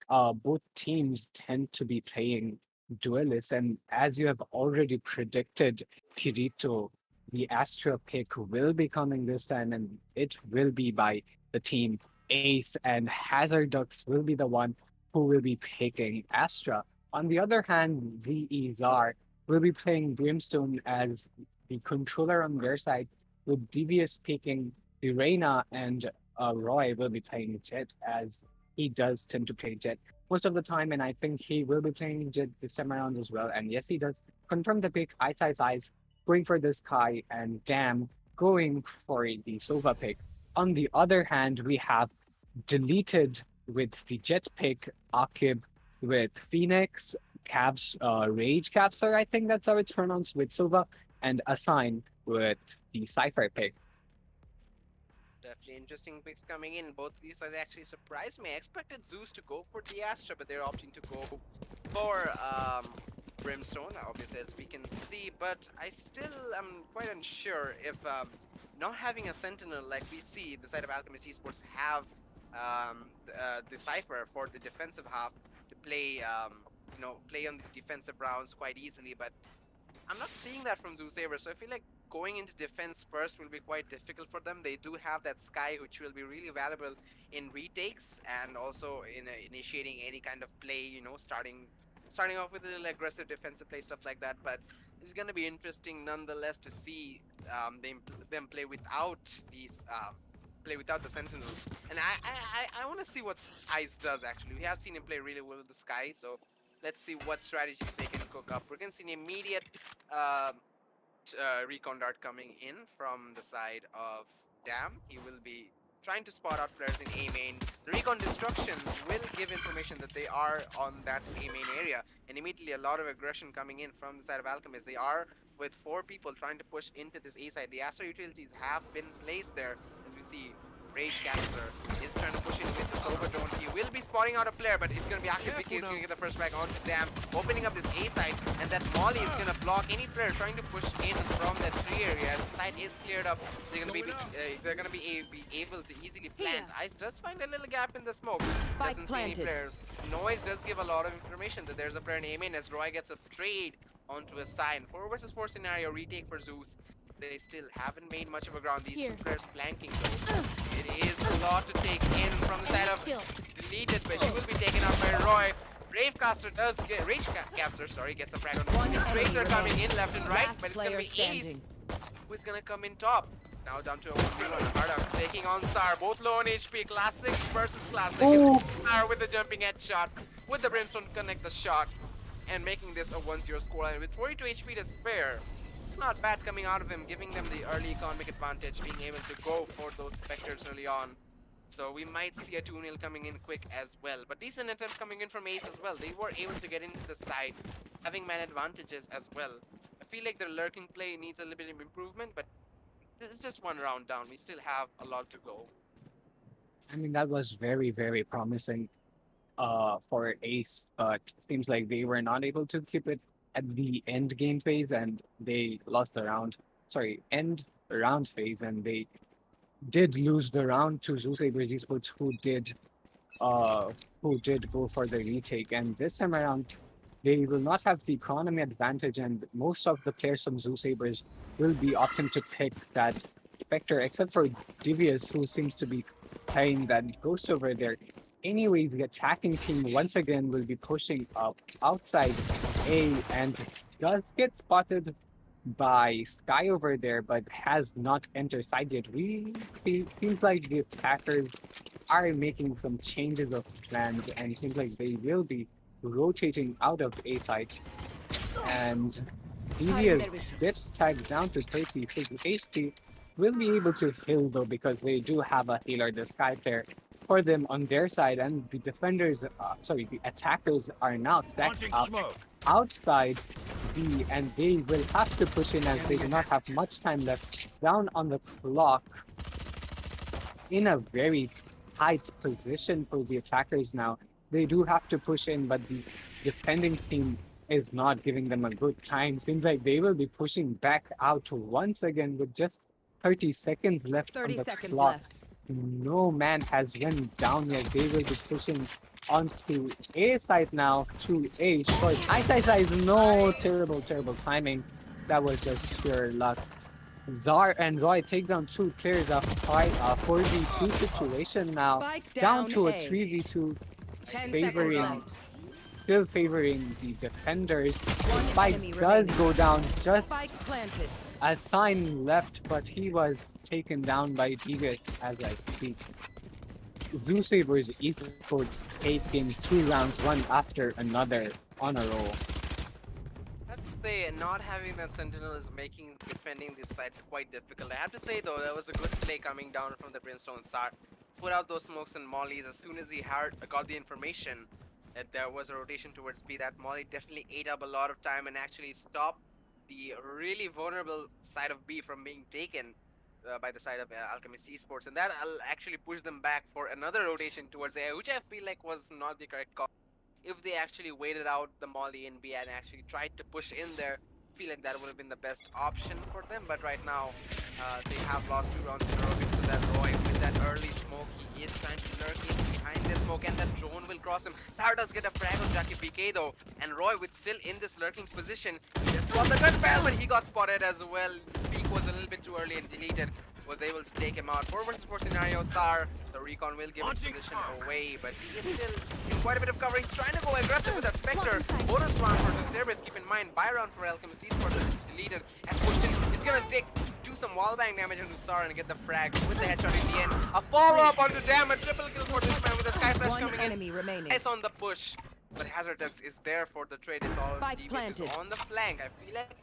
both teams tend to be playing duelists, and as you have already predicted, Kirito, the Astra pick will be coming this time, and it will be by the team Ace, and Hazardux will be the one who will be picking Astra. On the other hand, VEZAR will be playing Brimstone as the controller on their side, with Devious picking Irena, and Roy will be playing Jet, as he does tend to play Jet most of the time, and I think he will be playing Jet this time around as well. And yes, he does confirm the pick. Eyes, going for the Sky, and Dam going for the Sova pick. On the other hand, we have deleted with the Jet pick, Akib with Phoenix, Cavs, Rage Capsar, I think that's how it's pronounced, with Sova, and Assign with the Cypher pick. Definitely interesting picks coming in. Both of these sides actually surprised me. I expected Zeus to go for the Astra, but they're opting to go for Brimstone, obviously, as we can see. But I still am quite unsure if not having a Sentinel like we see the side of Alchemist Esports have the Cypher for the defensive half to play, play on the defensive rounds quite easily. But I'm not seeing that from Zoo Saber, so I feel like going into defense first will be quite difficult for them. They do have that Sky, which will be really valuable in retakes and also in initiating any kind of play. Starting off with a little aggressive defensive play, stuff like that. But it's going to be interesting nonetheless to see them play without these. Play without the Sentinel, and I want to see what Ice does actually. We have seen him play really well with the Sky, so let's see what strategies they can cook up. We're gonna see an immediate uh, recon dart coming in from the side of Dam. He will be trying to spot out players in A main. The recon destruction will give information that they are on that A main area, and immediately a lot of aggression coming in from the side of Alchemist. They are with 4 people trying to push into this A side. The Astro utilities have been placed there, as we see. Rage Capture is trying to push in with the Silver Drone. He will be spotting out a player, but it's going to be active because he's going to get the first frag onto Dam, opening up this A side, and that Molly is going to block any player trying to push in from that tree area. The side is cleared up. They're going to be able to easily plant. Ice does find a little gap in the smoke. Doesn't see any players. Noise does give a lot of information that there's a player in A main as Roy gets a trade onto a sign. 4 versus 4 scenario retake for Zeus. They still haven't made much of a ground. These 2 players flanking though. It is a lot to take in from the side of Deleted, but he will be taken out by Roy. Ravecaster does get Ravecaster, sorry, gets a frag on. Trades are coming in left and right, but it's gonna be Ace who's gonna come in top. Now down to a 1v1. Hardox taking on Star, both low on HP. Classic versus Classic. Star with the jumping headshot, with the Brimstone to connect the shot, and making this a 1-0 scoreline with 42 HP to spare. It's not bad coming out of him, giving them the early economic advantage, being able to go for those Spectres early on. So we might see a 2-0 coming in quick as well. But decent attempts coming in from Ace as well. They were able to get into the side, having man advantages as well. I feel like their lurking play needs a little bit of improvement, but it's just 1 round down. We still have a lot to go. I mean, that was very, very promising for Ace, but seems like they were not able to keep it at the end game phase and they lost the round. Sorry, end round phase, and they did lose the round to Zeus Sabres Esports, who did go for the retake. And this time around, they will not have the economy advantage, and most of the players from Zeus Sabres will be opting to pick that Spectre, except for Devious, who seems to be playing that Ghost over there. Anyways, the attacking team once again will be pushing up outside A and does get spotted by Sky over there, but has not entered side yet. Seems like the attackers are making some changes of plans, and it seems like they will be rotating out of A side. And Devious gets tagged down to 36 HP. Will be able to heal though, because they do have a healer, the Sky player, for them on their side, and the defenders, the attackers are now stacked up outside B, and they will have to push in as they do not have much time left. Down on the clock, in a very tight position for the attackers now. They do have to push in, but the defending team is not giving them a good time. Seems like they will be pushing back out once again with just 30 seconds left on the clock. No man has went down yet. They will be pushing onto A side now to A short. Ice. No, terrible timing. That was just sheer luck. Zar and Roy take down 2 players of 4v2 situation now. Down to a 3v2, still favoring the defenders. Spike does go down, just a sign left, but he was taken down by Devious as I speak. Zeus Sabres Esports taking 2 rounds, one after another on a roll. I have to say, not having that Sentinel is making defending these sides quite difficult. I have to say though, that was a good play coming down from the Brimstone start. Put out those smokes and mollies as soon as he got the information that there was a rotation towards B. That molly definitely ate up a lot of time and actually stopped the really vulnerable side of B from being taken. by the side of Alchemist eSports, and that will actually push them back for another rotation towards A, which I feel like was not the correct call. If they actually waited out the Molly in B and actually tried to push in there, I feel like that would have been the best option for them. But right now, they have lost 2 rounds in a row because of that Roy with that early smoke. He is trying to lurk in behind the smoke, and that drone will cross him. Sar does get a frag on Jackie PK though, and Roy with still in this lurking position. He just got the gun barrel, but he got spotted as well. Peak was a little bit too early and deleted. Was able to take him out. 4 versus 4 scenario. Star, the recon will give his position away, but he is still in quite a bit of cover. He's trying to go aggressive with that Spectre. Bonus round for Cerberus. Keep in mind, buy round for Alchemist eSports is deleted. Has pushed in. He's gonna do some wallbang damage onto Sar and get the frag with the headshot in the end. A follow-up onto Dam. A triple kill for this man with a Sky Flash One coming enemy in. remaining. It's on the push, but Hazardux is there for the trade. It's all Spike DBS planted. is on the flank. I feel like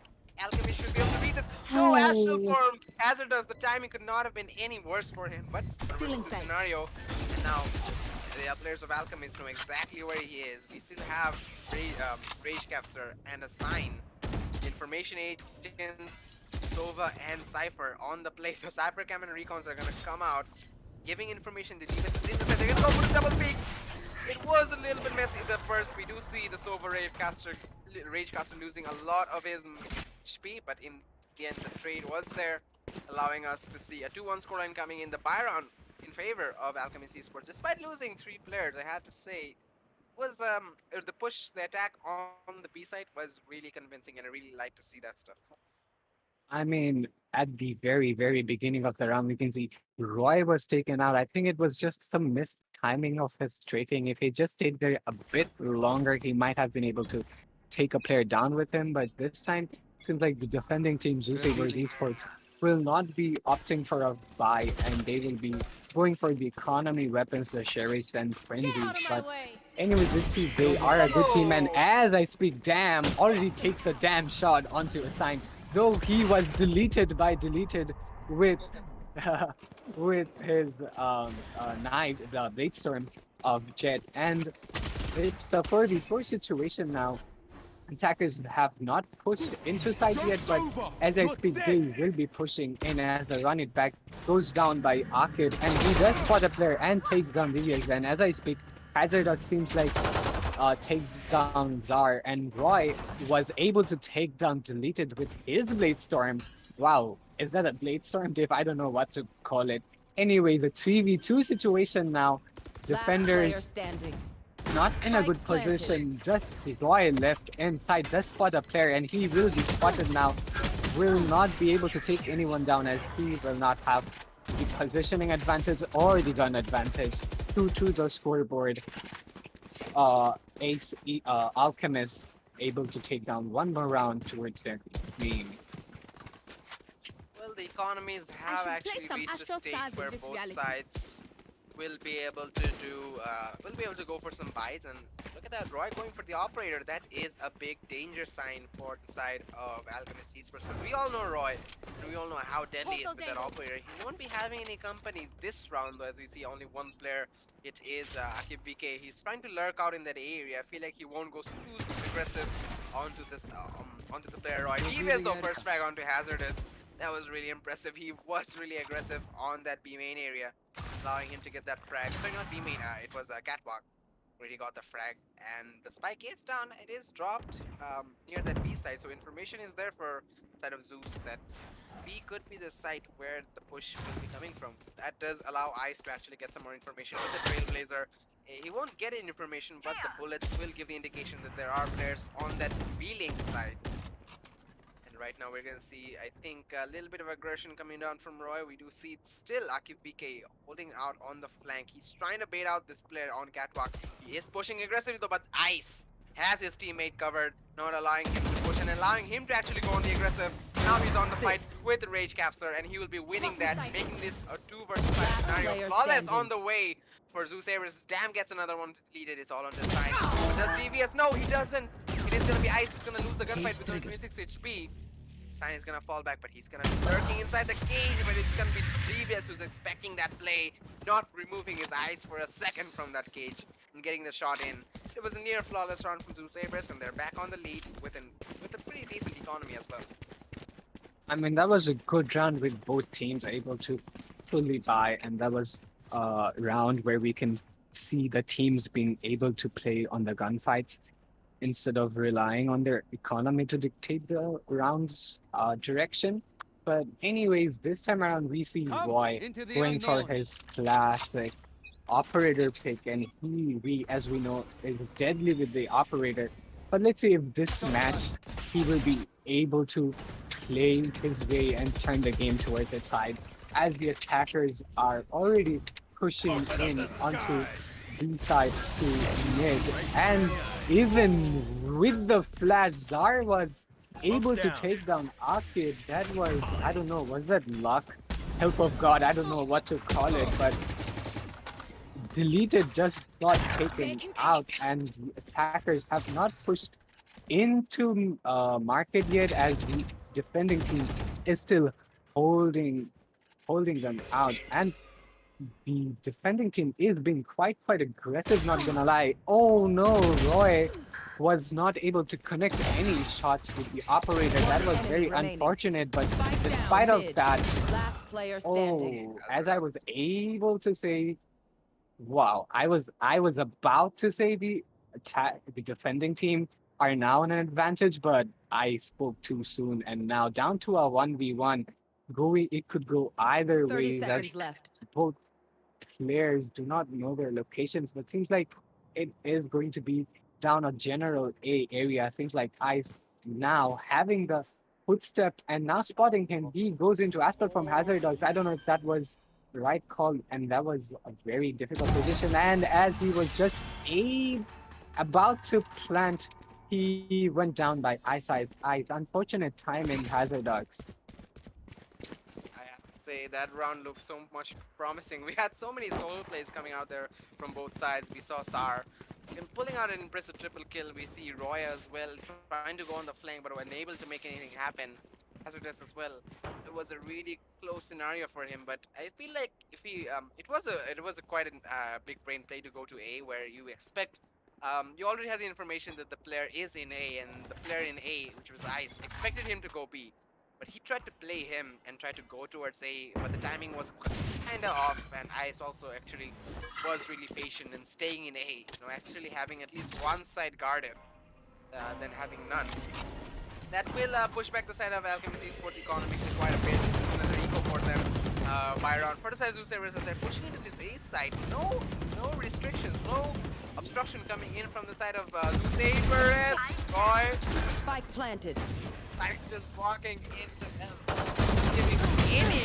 Alchemist should be able to read this. No astral form. Hazardous. The timing could not have been any worse for him. But Feeling the safe. scenario, and now the players of Alchemist know exactly where he is. We still have Rage Capture and a sign. Information agents, Sova and Cypher on the play. The Cypher Cam and Recons are gonna come out, giving information. The defense is in the set. They're gonna go for the double peak. It was a little bit messy at first. We do see the Sova Rage Caster losing a lot of his HP, but in the end the trade was there, allowing us to see a 2-1 scoreline coming in the buy round in favor of Alchemist eSports. Despite losing 3 players, I had to say, was the push, the attack on the B side was really convincing, and I really like to see that stuff. I mean, at the very, very beginning of the round, we can see Roy was taken out. I think it was just some missed timing of his strafing. If he just stayed there a bit longer, he might have been able to take a player down with him. But this time, it seems like the defending team, Xenias Esports, will not be opting for a buy, and they will be going for the economy weapons, the Sherries and Frenzies. But anyway, this team, they are a good team. And as I speak, Dam already takes a damn shot onto a sign. Though he was deleted with with his knife, the Blade Storm of Jet, and it's a 4v4 situation now. Attackers have not pushed into side yet, but as I speak, they will be pushing in as the run it back goes down by Arcade, and he does spot a player and takes down Viperz. And as I speak, Hazardux seems like takes down Zar, and Roy was able to take down Deleted with his Blade Storm. Wow, is that a Blade Storm, Dave? I don't know what to call it. Anyway, the 3v2 situation now. Defenders standing. not in a good Spike planted. position. Just Roy left inside, does spot a player, and he will be spotted now. Will not be able to take anyone down as he will not have the positioning advantage or the gun advantage. 2-2 the scoreboard. Alchemist able to take down one more round towards their team. Well, the economies have should play actually some reached a Astro stage Stars in where this both reality. sides will be able to go for some buys. And look at that, Roy going for the operator. That is a big danger sign for the side of Alchemist eSports. So we all know Roy, and we all know how deadly he is with that operator. He won't be having any company this round, though, as we see only one player. It is Akib BK. He's trying to lurk out in that area. I feel like he won't go too aggressive onto this onto the player Roy. Viperz though, first frag onto Hazardous. That was really impressive. He was really aggressive on that B main area, allowing him to get that frag. Sorry, not B main. It was a catwalk where he got the frag, and the spike is down. It is dropped near that B side. So information is there for side of Zeus that B could be the site where the push will be coming from. That does allow Ice to actually get some more information with the Trailblazer. He won't get any information, but the bullets will give the indication that there are players on that B-link side. And right now we're going to see, I think, a little bit of aggression coming down from Roy. We do see still Akif BK holding out on the flank. He's trying to bait out this player on catwalk. He is pushing aggressively though, but Ice has his teammate covered, not allowing him to push and allowing him to actually go on the aggressive. Now he's on the fight with the Rage Capture, and he will be winning that, making this a 2 versus 5 scenario. player Flawless standing. on the way for Zeus Averys. Dam gets another one deleted. It's all on this side. But does BVS? No, he doesn't. It is gonna be Ice who's gonna lose the gunfight with only 26 HP. Sign is gonna fall back, but he's gonna be lurking inside the cage. But it's gonna be BVS who's expecting that play, not removing his eyes for a second from that cage and getting the shot in. It was a near flawless round from Zeus Averys, and they're back on the lead with a pretty decent economy as well. I mean, that was a good round with both teams able to fully buy, and that was a round where we can see the teams being able to play on the gunfights instead of relying on their economy to dictate the round's direction. But anyways, this time around we see Roy going for his classic operator pick, and as we know, is deadly with the operator. But let's see if this match he will be able to play his way and turn the game towards its side, as the attackers are already pushing in onto B side to mid, and even with the flash, Zar was able to take down Arcade. That was, I don't know, was that luck? Help of God, I don't know what to call it, but deleted just got taken out, and the attackers have not pushed into market yet, as the defending team is still holding them out, and the defending team is being quite aggressive, not gonna lie. Oh no, Roy was not able to connect any shots with the operator. That was very unfortunate, but despite of that, Last player standing. as I was able to say, wow, I was about to say the defending team are now in an advantage, but I spoke too soon, and now down to a 1v1. It could go either 30 way. seconds left. Both players do not know their locations, but seems like it is going to be down a general A area. Seems like Ice now having the footstep and now spotting him. He goes into Asper from Hazard Dogs. I don't know if that was the right call, and that was a very difficult position. And as he was just about to plant, he went down by Ice. Unfortunate timing, Hazard Dogs. I have to say that round looked so much promising. We had so many solo plays coming out there from both sides. We saw Sar pulling out an impressive triple kill. We see Roy as well trying to go on the flank, but unable to make anything happen. Hazardous as well. It was a really close scenario for him, but I feel like if he, it was a quite a big brain play to go to A, where you expect. You already had the information that the player is in A, and the player in A, which was Ice, expected him to go B. But he tried to play him and tried to go towards A, but the timing was kind of off, and Ice also actually was really patient and staying in A, actually having at least one side guarded than having none. That will push back the side of Alchemist eSports economics quite a bit. This is another eco for them by round. For the side of Zeus as they're pushing into this A side, no restrictions, no obstruction coming in from the side of Zeus. Roy. Spike planted. Just walking into them, giving any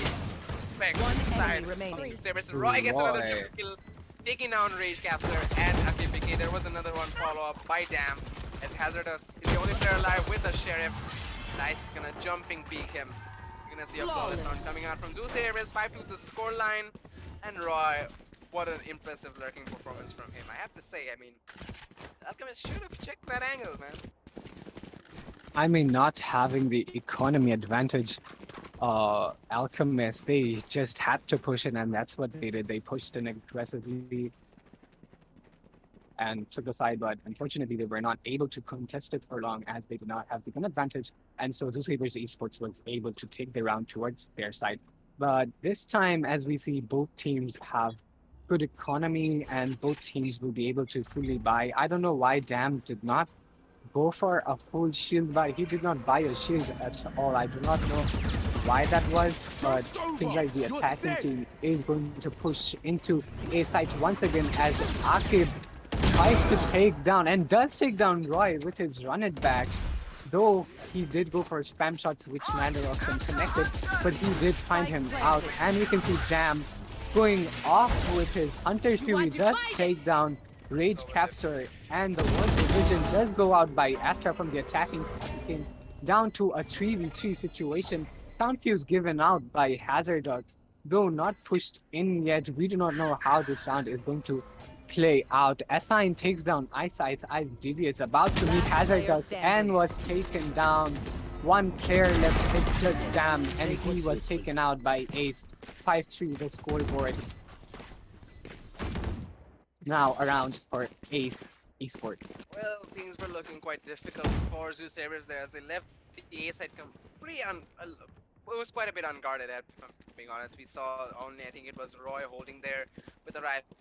respect One to the side enemy remaining. of Roy gets another triple kill, taking down Rage Capture and AKPK. There was another one follow-up by Dam, as Hazardous is the only player alive with the Sheriff. Dice is gonna jumping peek him. You're gonna see a flawless round coming out from Zeus. 5 to the scoreline, and Roy, what an impressive lurking performance from him. I have to say, I mean, Alchemist should have checked that angle, man. I mean, not having the economy advantage, Alchemist, they just had to push it, and that's what they did. They pushed in aggressively and took the side, but unfortunately, they were not able to contest it for long, as they did not have the gun advantage. And so Zeus eSports was able to take the round towards their side. But this time, as we see, both teams have good economy, and both teams will be able to fully buy. I don't know why Dam did not go for a full shield buy. He did not buy a shield at all. I do not know why that was, but seems like the attacking team is going to push into A site once again, as Akib tries to take down and does take down Roy with his run it back. Though he did go for spam shots, which neither of them connected, but he did find him out, and we can see Dam going off with his Hunter's Fury, does take down Rage Capture, and the one division does go out by Astra from the attacking team, down to a 3v3 situation. Sound cues given out by Hazard Dogs, though not pushed in yet. We do not know how this round is going to play out. Assign takes down Ice. DD is about to meet Hazard Dogs and was taken down. One player left, it's just Dam, and he was taken out by Ace. 5-3 the scoreboard. Now around for Ace eSport. Well, things were looking quite difficult for Zeus there, as they left the A side pretty it was quite a bit unguarded, if I'm being honest. We saw only, I think it was Roy holding there with the rifle,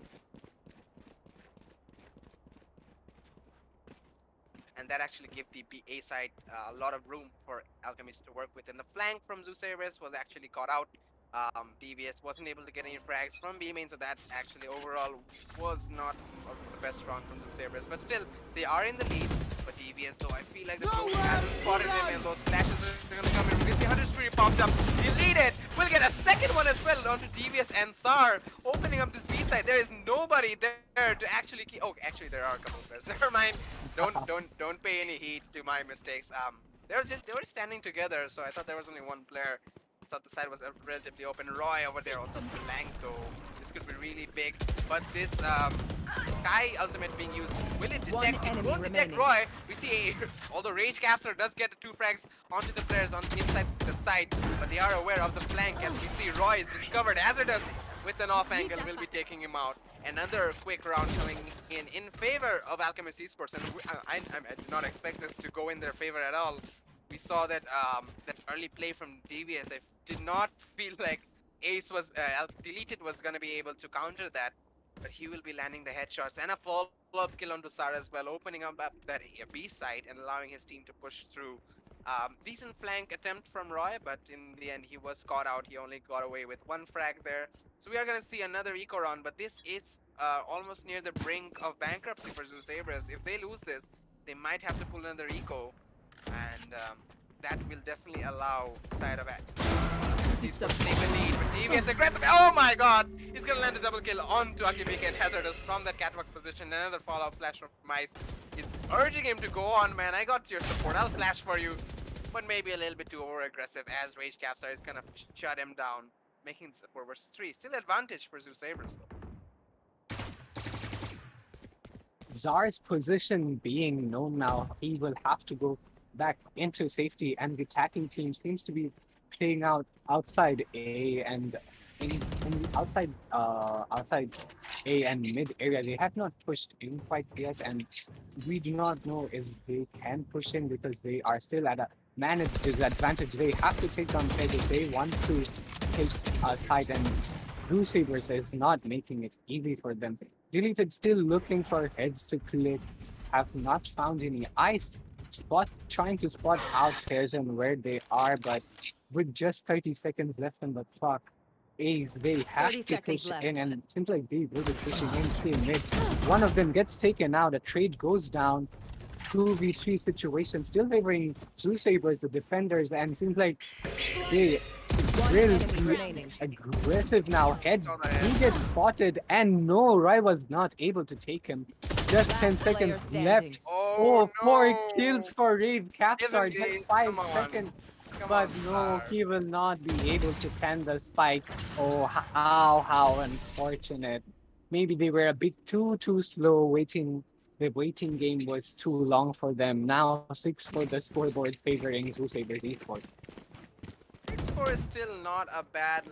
and that actually gave the A side a lot of room for Alchemist to work with. And the flank from Zeus was actually caught out. DVS wasn't able to get any frags from B main, so that actually overall was not the best round from Zeus. But still, they are in the lead. But DVS, though, I feel like the coach hasn't spotted him, and those flashes are going to come in. We get the 100 Spirit popped up. He lead it. We'll get a second one as well onto DVS and SAR, opening up this B side. There is nobody there to actually keep. Oh, actually, there are a couple of players. Never mind. Don't pay any heed to my mistakes. They were standing together, so I thought there was only one player. Thought the side was relatively open. Roy over there on the flank, though. This could be really big. But this Sky ultimate being used, will it detect? It won't detect Roy. We see, although Rage Capture does get the 2 frags onto the players on inside the side, but they are aware of the flank as we see Roy is discovered. Hazardous with an off angle will be taking him out. Another quick round coming in favor of Alchemist Esports, and I did not expect this to go in their favor at all. We saw that that early play from DVS. I did not feel like Ace was deleted was gonna be able to counter that, but he will be landing the headshots and a follow-up kill onto Sara as well, opening up that B side and allowing his team to push through. Decent flank attempt from Roy, but in the end he was caught out. He only got away with 1 frag there. So we are gonna see another eco round, but this is almost near the brink of bankruptcy for Zeus Abras. If they lose this, they might have to pull another eco, and that will definitely allow side of take the lead. But DVS aggressive. Oh my god! He's gonna land a double kill onto Akibika and Hazardous from that catwalk position. Another follow-up flash from Mice. He's urging him to go on, man. I got your support. I'll flash for you. But maybe a little bit too over-aggressive as Rage Capsar is gonna shut him down, making it 4 versus 3. Still advantage for Zeus Sabres though. Czar's position being known now, he will have to go back into safety, and the attacking team seems to be playing out outside A and in the outside A and mid area. They have not pushed in quite yet, and we do not know if they can push in because they are still at a managed disadvantage. They have to take on Peg if they want to take a side, and Blue Sabers is not making it easy for them. Deleted still looking for heads to click, have not found any ice. Trying to spot out players and where they are, but with just 30 seconds left on the clock, A's they have 30 to seconds push left. in, and it seems like they will be pushing in through mid. One of them gets taken out, a trade goes down. 2v3 situation, still favoring Blue Sabers, the defenders, and seems like they One will enemy be remaining. aggressive now. Head, Saw the he head. gets spotted, and no, Roy was not able to take him. Just Last 10 player seconds standing. left. Oh Oh, 4 kills no! for Rave Capsar, Isn't just he? 5 Come on. seconds. Come But on, no, Sar. he will not be able to can the spike. Oh, how unfortunate. Maybe they were a bit too slow waiting. The waiting game was too long for them. Now 6 for the scoreboard favoring Zoo Sabres Esports. 6-4 is still not a bad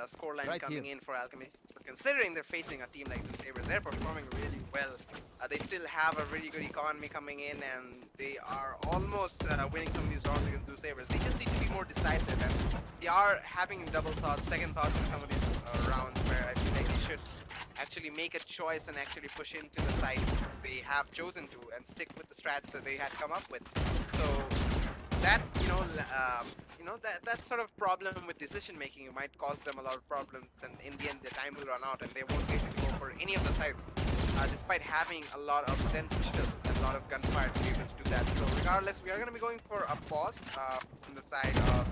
score line Right coming here. in for Alchemist, but considering they're facing a team like the Sabres, they're performing really well. They still have a really good economy coming in, and they are almost winning some of these rounds against the Sabres. They just need to be more decisive, and they are having double thoughts, second thoughts in some of these rounds where I feel like they should actually make a choice and actually push into the side they have chosen to and stick with the strats that they had come up with. So that that sort of problem with decision making might cause them a lot of problems, and in the end the time will run out and they won't be able to go for any of the sides, despite having a lot of potential and a lot of gunfire to be able to do that. So regardless, we are going to be going for a pause on the side of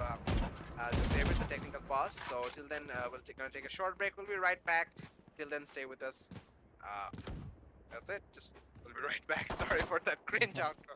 the Sabres, a technical pause. So till then we'll gonna take a short break. We'll be right back. Till then, stay with us. That's it. Just we'll be right back. Sorry for that cringe outro.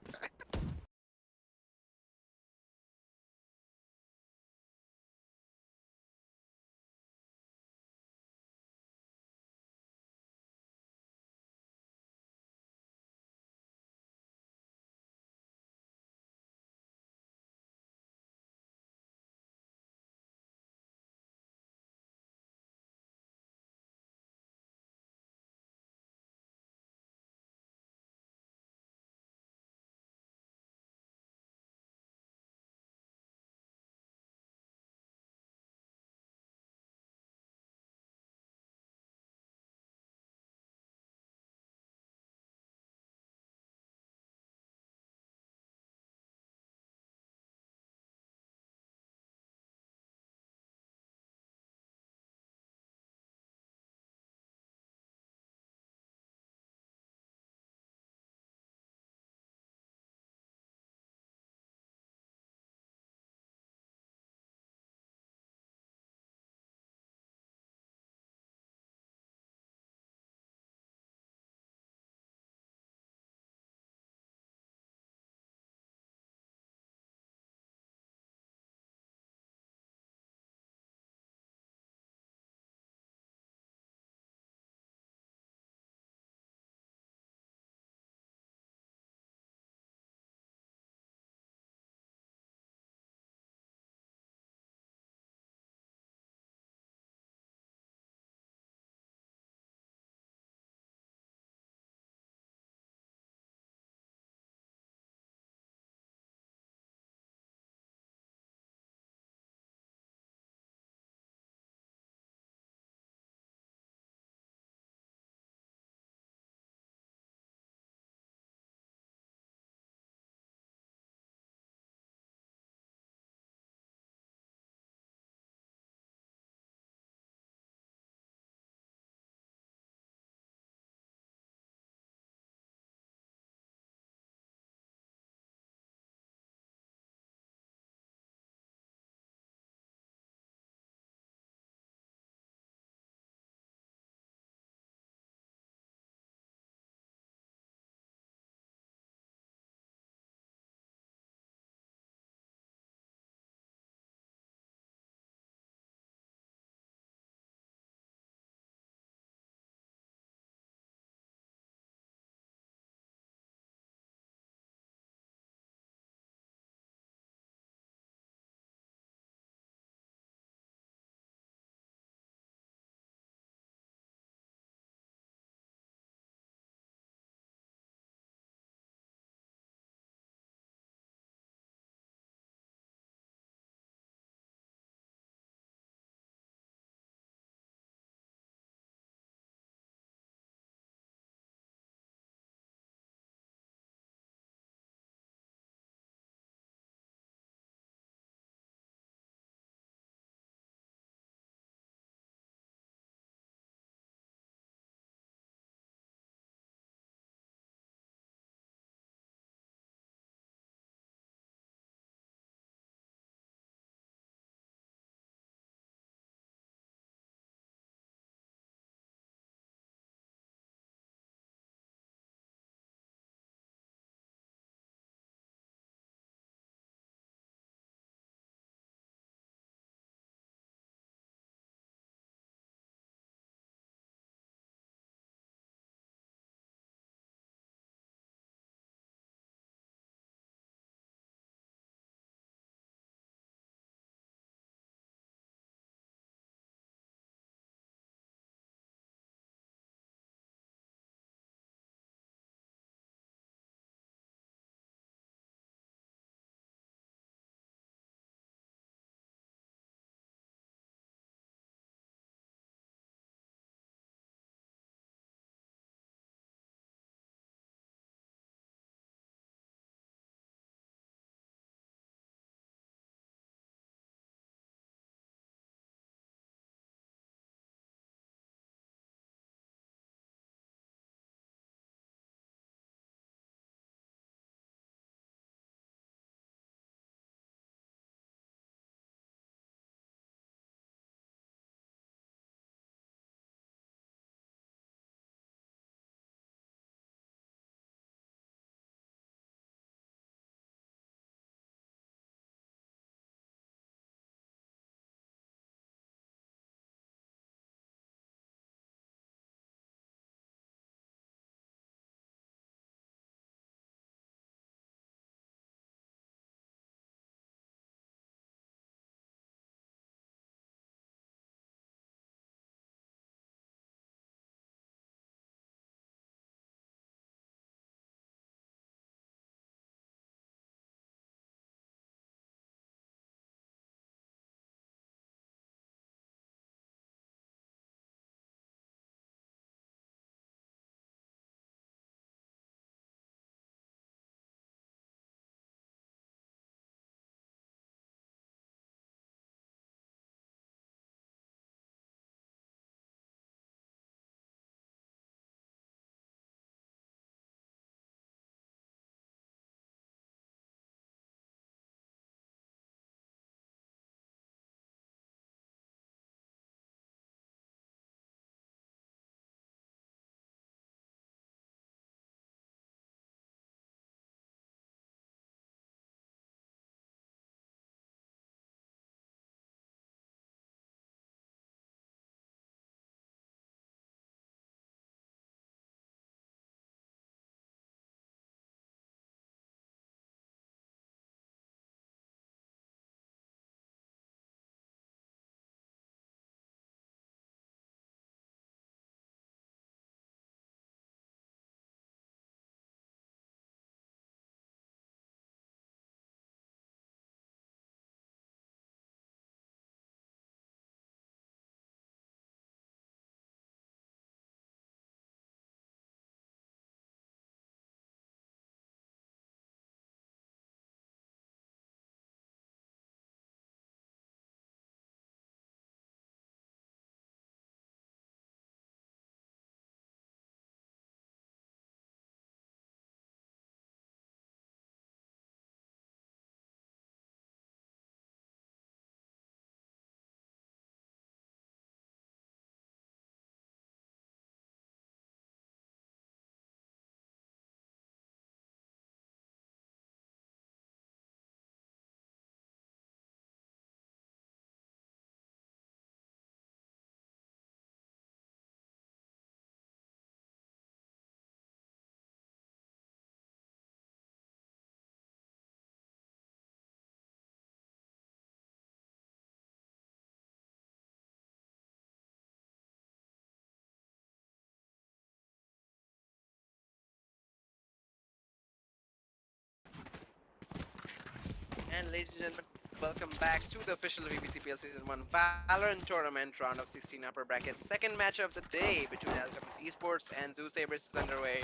ladies and gentlemen, welcome back to the official VBCPL Season 1 Valorant Tournament round of 16 upper bracket. Second match of the day between eSports and Zoo Sabres is underway.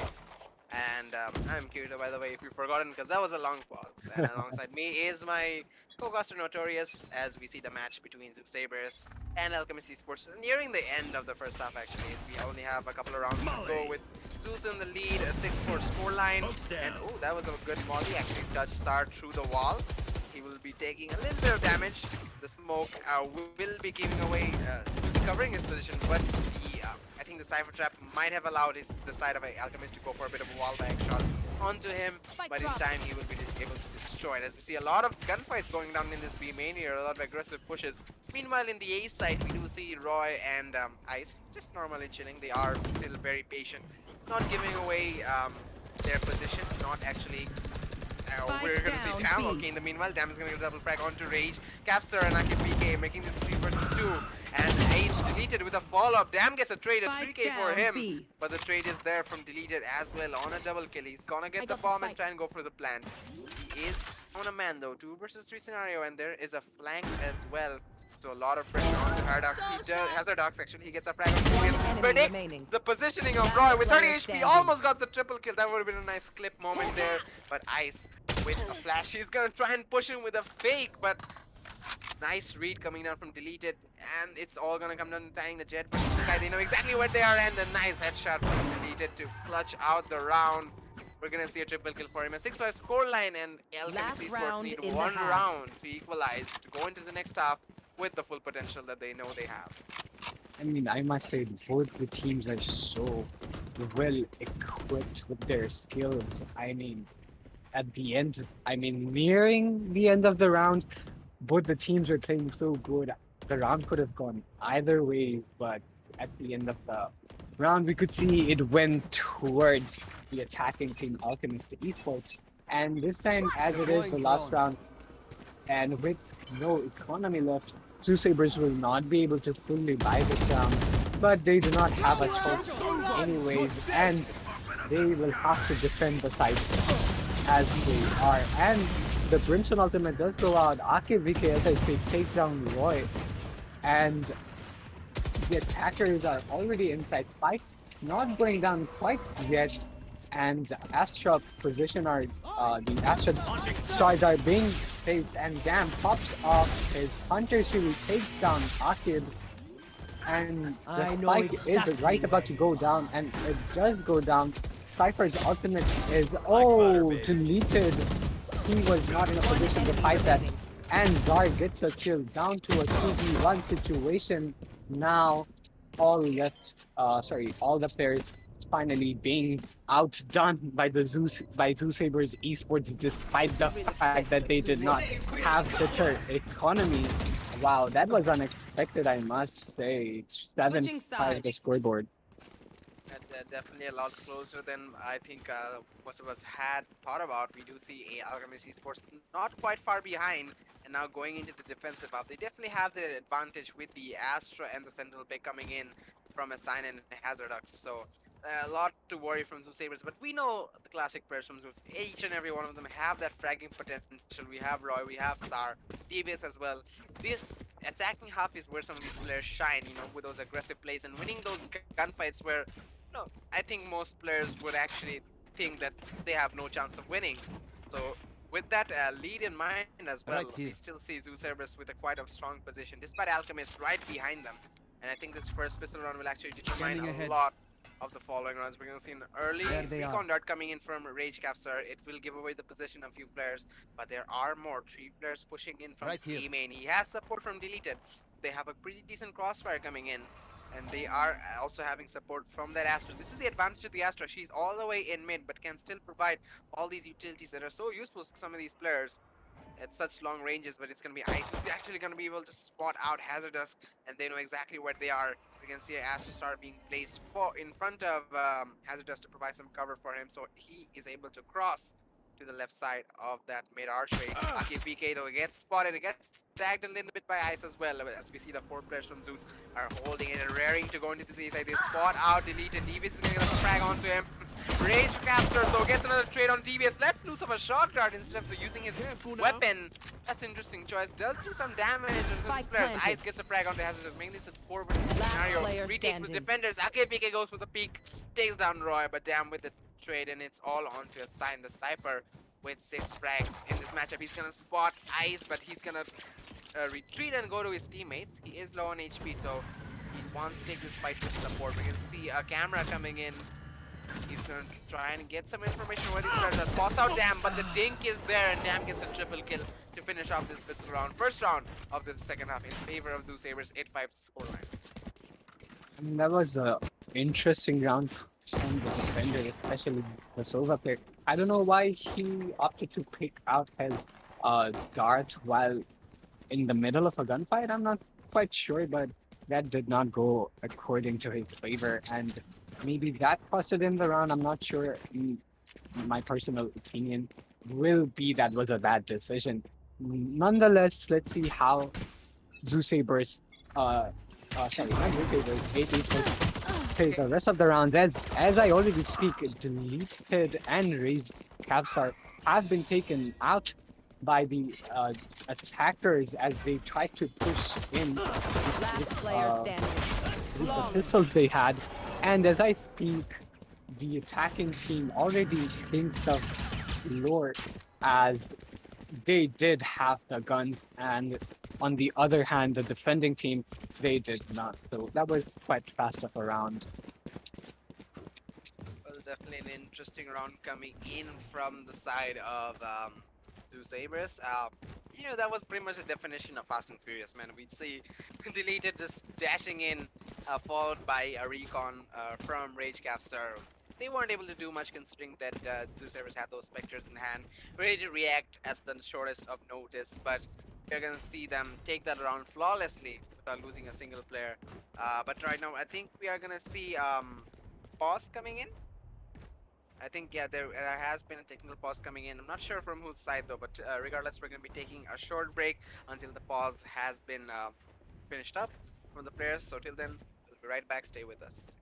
And I'm Kirito, by the way, if you've forgotten, because that was a long pause. And alongside me is my co-caster Notorious, as we see the match between Zoo Sabres and Alchemist Esports nearing the end of the first half, actually. We only have a couple of rounds to go with Zeus in the lead, a 6-4 scoreline. And oh, that was a good molly, actually touched Sar through the wall. He will be taking a little bit of damage. The smoke will be giving away, will be covering his position, but I think the Cypher Trap might have allowed the side of Alchemist to go for a bit of a wall bang shot onto him, but in time he will be able to destroy it. As we see a lot of gunfights going down in this B main here, a lot of aggressive pushes. Meanwhile, in the A side, we do see Roy and Ice just normally chilling. They are still very patient, not giving away their position, not actually. We're gonna see Dam. Okay, in the meanwhile, Dam is gonna get a double frag onto Rage. Capsar and AKPK making this 3 versus 2. And Ace deleted with a follow-up. Dam gets a trade, a 3k for him. But the trade is there from deleted as well on a double kill. He's gonna get the bomb and try and go for the plant. He is on a man though, 2 versus 3 scenario, and there is a flank as well. So a lot of pressure on Paradox. He does, Hazardox actually, he gets a frag on predicts the positioning of Roy with 30 HP, almost got the triple kill. That would have been a nice clip moment there. But Ice with a flash, he's gonna try and push him with a fake, but nice read coming down from deleted, and it's all gonna come down to tying the jet. But this guy, they know exactly where they are, and a nice headshot from deleted to clutch out the round. We're gonna see a triple kill for him. A 6-5 scoreline, and Alchemist Esports need one round to equalize to go into the next half with the full potential that they know they have. I mean, I must say, both the teams are so well equipped with their skills. I mean, at the end, nearing the end of the round, both the teams were playing so good. The round could have gone either way, but at the end of the round, we could see it went towards the attacking team, Alchemist Esports. And this time, as it is the last round, and with no economy left, Zoo Sabres will not be able to fully buy this round, but they do not have a choice anyways, and they will have to defend the site as they are. And the Brimstone ultimate does go out. AKVK, as I say, takes down Roy, and the attackers are already inside. Spike not going down quite yet, and Astra position are the Astra stars are being faced, and Dam pops off his Hunter Shield, takes down Akib, and the spike is right about to go down, and it does go down. Cypher's ultimate is deleted. He was not in a position to fight that, and Zar gets a kill down to a 2v1 situation. Now all the players finally being outdone by Zoo Sabres Esports, despite the fact that they did not have the economy. Wow, that was unexpected, I must say. It's 7-5 the scoreboard. Definitely a lot closer than I think most of us had thought about. We do see Alchemist Esports not quite far behind, and now going into the defensive half. They definitely have the advantage with the Astra and the Sentinel pick coming in from a Sign and Hazardox. So a lot to worry from Zoo Sabres, but we know the classic players from Zeus. Each and every one of them have that fragging potential. We have Roy, we have Sar, DBS as well. This attacking half is where some of these players shine, with those aggressive plays and winning those gunfights where, I think most players would actually think that they have no chance of winning. So with that lead in mind as well, we still see Zoo Sabres with quite a strong position, despite Alchemist right behind them. And I think this first pistol round will actually determine a lot of the following rounds. We're going to see an early recon dart coming in from Rage Capsar. It will give away the position of a few players, but there are more. 3 players pushing in from A main. He has support from Deleted. They have a pretty decent crossfire coming in, and they are also having support from that Astra. This is the advantage of the Astra. She's all the way in mid, but can still provide all these utilities that are so useful to some of these players at such long ranges. But it's going to be Ice who's actually going to be able to spot out Hazardous, and they know exactly where they are. We can see Astra Star being placed in front of Hazardous to provide some cover for him, so he is able to cross to the left side of that mid archway. AKPK though gets spotted, it gets tagged a little bit by Ice as well, as we see the 4 players from Zeus are holding it and raring to go into the C side. They spot out Deleted. DBS is going to get a frag onto him. Rage Captor though gets another trade on DBS. Let's loose of a shot guard instead of using his weapon. That's an interesting choice. Does do some damage into this Spike players. planted. Ice gets a frag onto Hazardous. Mainly it's a 4 versus Last scenario. player Retake with standing. defenders. AKPK goes with a peek. Takes down Roy, but damn with the trade, and it's all onto a sign. The Cypher with 6 frags in this matchup. He's gonna spot Ice, but he's gonna retreat and go to his teammates. He is low on HP, so he wants to take this fight with support. We can see a camera coming in. He's going to try and get some information where these players are. Spots out Dam, but the dink is there, and Dam gets a triple kill to finish off this pistol round. First round of the second half in favor of Zoo Sabres, 8-5 scoreline. That was a interesting round from the defender, especially the Sova player. I don't know why he opted to pick out his dart while in the middle of a gunfight. I'm not quite sure, but that did not go according to his favor, and maybe that costed him the round. I'm not sure. My personal opinion will be that was a bad decision. Nonetheless, let's see how Zoo Sabres, sorry, not Zoo Sabres, 8 play the rest of the rounds. As I already speak, Deleted and Raised Capstar have been taken out by the attackers as they tried to push in Last player standing. with the Flawless. pistols they had. And as I speak, the attacking team already thinks of lore as they did have the guns, and on the other hand, the defending team, they did not. So that was quite fast of a round. Well, definitely an interesting round coming in from the side of Zoo Sabres. That was pretty much the definition of Fast and Furious, man. We'd see Deleted just dashing in, followed by a recon from Rage Capstar. They weren't able to do much considering that Zoo Sabres had those Spectres in hand, ready to react at the shortest of notice, but you're gonna see them take that round flawlessly without losing a single player. But right now, I think we are gonna see pause coming in. I think, yeah, there has been a technical pause coming in. I'm not sure from whose side though, but regardless, we're going to be taking a short break until the pause has been finished up from the players. So till then, we'll be right back. Stay with us.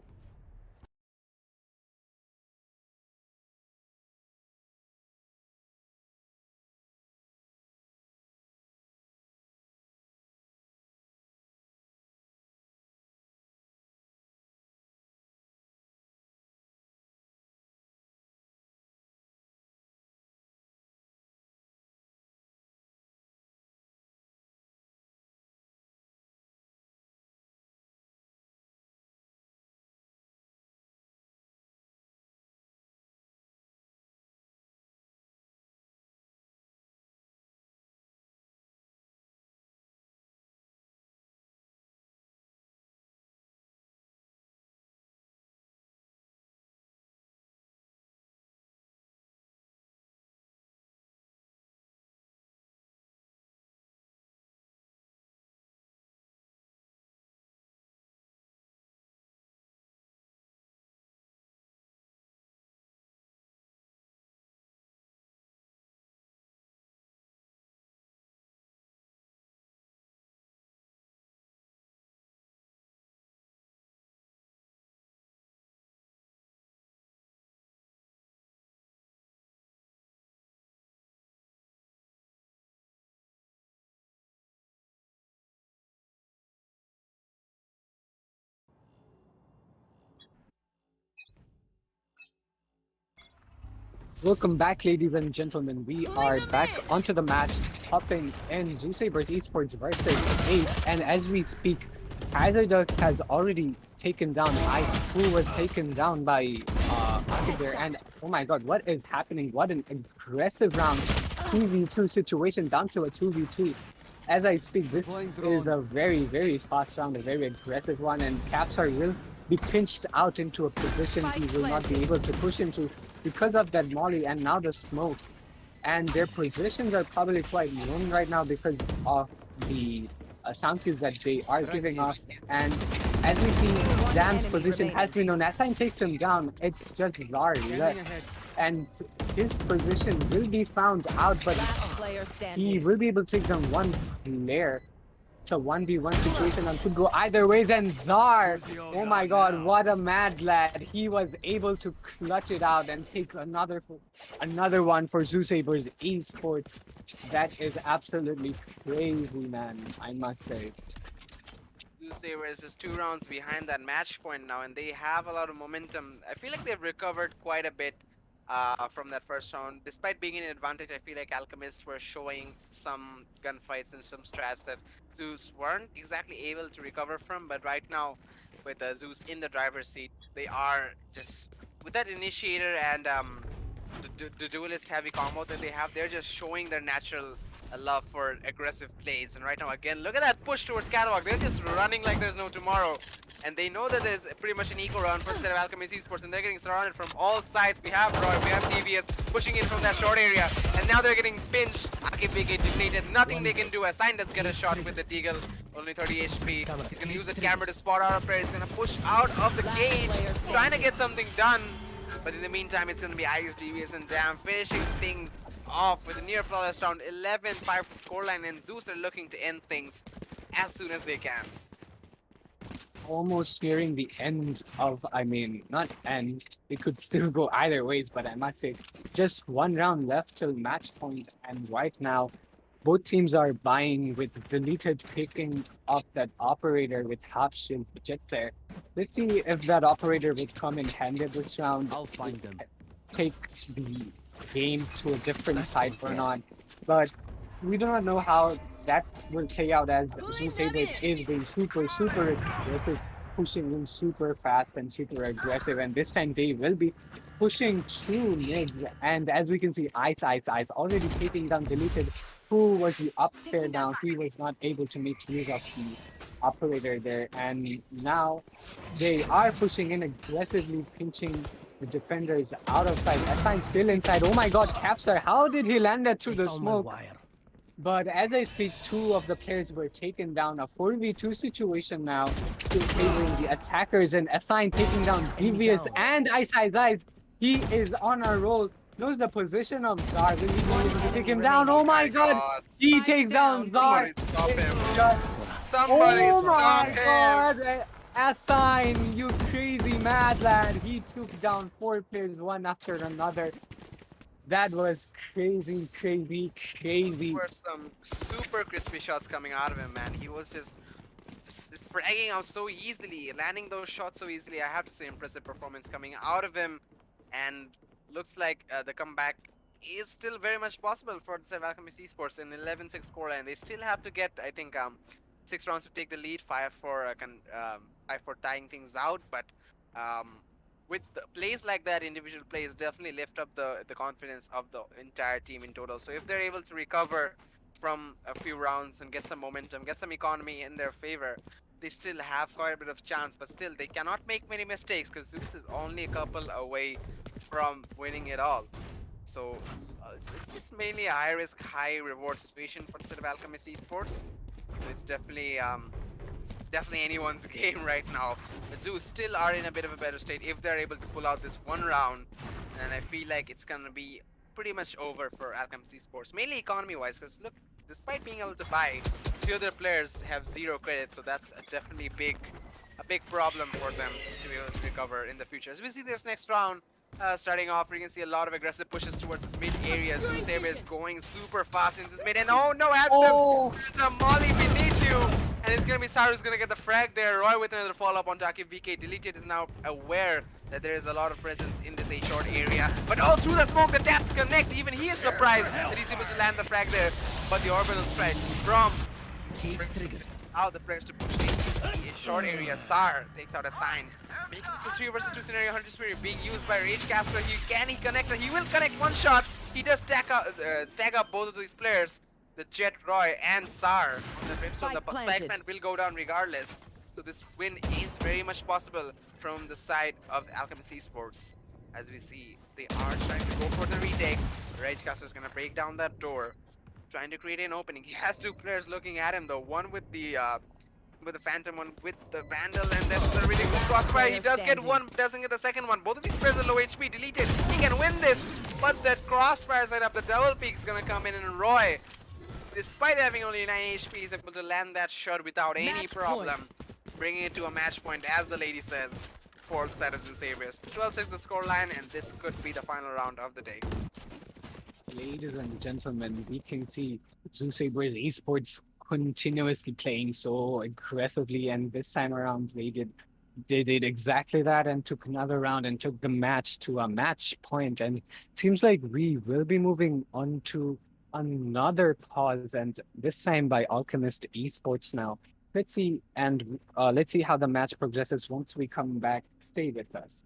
Welcome back, ladies and gentlemen. We are back onto the match, hopping in Zoo Sabres Esports versus Ace. And as we speak, Hazardux has already taken down Ice, who was taken down by there. And oh my god, what is happening? What an aggressive round. 2v2 situation down to a 2v2. As I speak, this is a very, very fast round, a very aggressive one, and Capstar will be pinched out into a position he will not be able to push into because of that molly and now the smoke. And their positions are probably quite known right now because of the sound cues that they are giving off. And as we see, Dam's position has been known. As Sign takes him down, it's just Zar left. And his position will be found out, but Last player he standing. will be able to take down one player. It's a 1v1 situation and could go either ways. And Czar, oh my god, what a mad lad. He was able to clutch it out and take another one for Zeusabers eSports. That is absolutely crazy, man, I must say. Saber is just 2 rounds behind that match point now, and they have a lot of momentum. I feel like they've recovered quite a bit from that first round. Despite being in advantage, I feel like Alchemists were showing some gunfights and some strats that Zeus weren't exactly able to recover from. But right now, with Zeus in the driver's seat, they are just with that initiator and the duelist heavy combo that they have. They're just showing their natural love for aggressive plays. And right now, again, look at that push towards Catalog. They're just running like there's no tomorrow. And they know that there's pretty much an eco round for the set of Alchemist Esports, and they're getting surrounded from all sides. We have Roy, we have DVS pushing in from that short area, and now they're getting pinched. AKBK depleted, nothing they can do. Assign does get a shot with the Deagle, only 30 HP. He's gonna use the camera to spot out a player. He's gonna push out of the cage, trying to get something done. But in the meantime, it's gonna be Ice, DVS, and Dam finishing things off with a near flawless round. 11-5 scoreline, and Zeus are looking to end things as soon as they can. Almost nearing the end of, I mean, not end, it could still go either ways, but I must say, just 1 round left till match point, and right now, both teams are buying with Deleted picking up that operator with half shield jet player. Let's see if that operator would come in handy this round. I'll find them. Take the game to a different side or not, but we do not know how that will play out, as Zeusabers is being super aggressive, pushing in super fast and super aggressive, and this time they will be pushing through mids. And as we can see, Ice already taking down Deleted, who was the up fair down. He was not able to make use of the operator there, and now they are pushing in aggressively, pinching the defenders out of sight. Assign still inside. Oh my god, Capstar, how did he land that through the smoke? But as I speak, 2 of the players were taken down. A 4v2 situation now, still favoring the attackers, and Assign taking down Devious and Ice. He is on a roll. Knows the position of Zar. Will he be able to take him down? Oh my god! He takes down Zar. Somebody stop him. Somebody Oh stop my him. god! Assign, you crazy mad lad. He took down 4 players one after another. That was crazy. There were some super crispy shots coming out of him, man. He was just fragging out so easily, landing those shots so easily. I have to say, impressive performance coming out of him, and looks like the comeback is still very much possible for the Alchemist Esports in 11-6 scoreline. They still have to get, I think, 6 rounds to take the lead, 5 for tying things out, but with plays like that, individual plays definitely lift up the confidence of the entire team in total. So if they're able to recover from a few rounds and get some momentum, get some economy in their favor, they still have quite a bit of chance. But still, they cannot make many mistakes, because Zeus is only a couple away from winning it all. So it's just mainly a high risk, high reward situation for the set of Alchemist Esports. So it's definitely anyone's game right now. The Zeus still are in a bit of a better state if they're able to pull out this 1 round, and I feel like it's gonna be pretty much over for Alchemist Esports, mainly economy wise, because look, despite being able to buy, 2 other players have 0 credit, so that's definitely a big problem for them to be able to recover in the future. As we see this next round starting off, we can see a lot of aggressive pushes towards this mid area. Zeusabers is going super fast into this mid, and oh no, there's a molly beneath you, and it's gonna be Saru who's gonna get the frag there. Roy with another follow-up on Taki. VK Deleted is now aware that there is a lot of presence in this A short area, but all through the smoke the taps connect. Even he is surprised that he's able to land the frag there, but the orbital strike from out the press to push the short area. Sar takes out a sign, making this a 3 versus 2 scenario. Hunter Spirit being used by Rage Caster. Can he connect? He will connect 1 shot. He does tag up both of these players, the Jet, Roy, and Sar. So the spike plant will go down regardless. So this win is very much possible from the side of Alchemist Esports. As we see, they are trying to go for the retake. Ragecaster is gonna break down that door, trying to create an opening. He has 2 players looking at him though. One with the Phantom, one with the Vandal, and that's a really good crossfire. He does get one, doesn't get the second one. Both of these players are low HP. Deleted. He can win this, but that crossfire set up, the double peak is gonna come in, and Roy despite having only 9 HP, is able to land that shot without any Match problem, bringing it to a match point, as the lady says, for the side of Xenias. 12 is the scoreline, and this could be the final round of the day. Ladies and gentlemen, we can see Viperz eSports continuously playing so aggressively, and this time around they did exactly that and took another round and took the match to a match point. And it seems like we will be moving on to another pause, and this time by Alchemist Esports now. Let's see how the match progresses once we come back. Stay with us.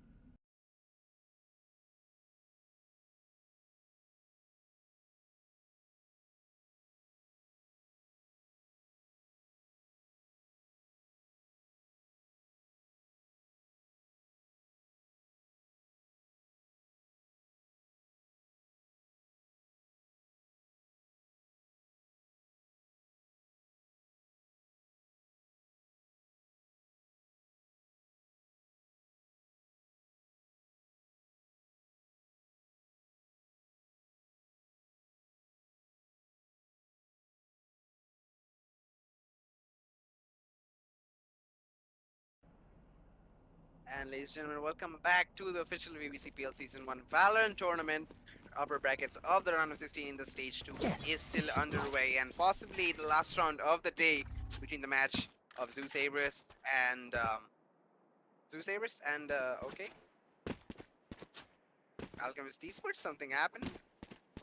And ladies and gentlemen, welcome back to the official VBC PL Season 1 Valorant Tournament. Upper brackets of the round of 16 in the stage 2 is still underway, and possibly the last round of the day between the match of Viperz and okay, Alchemist Esports. Something happened.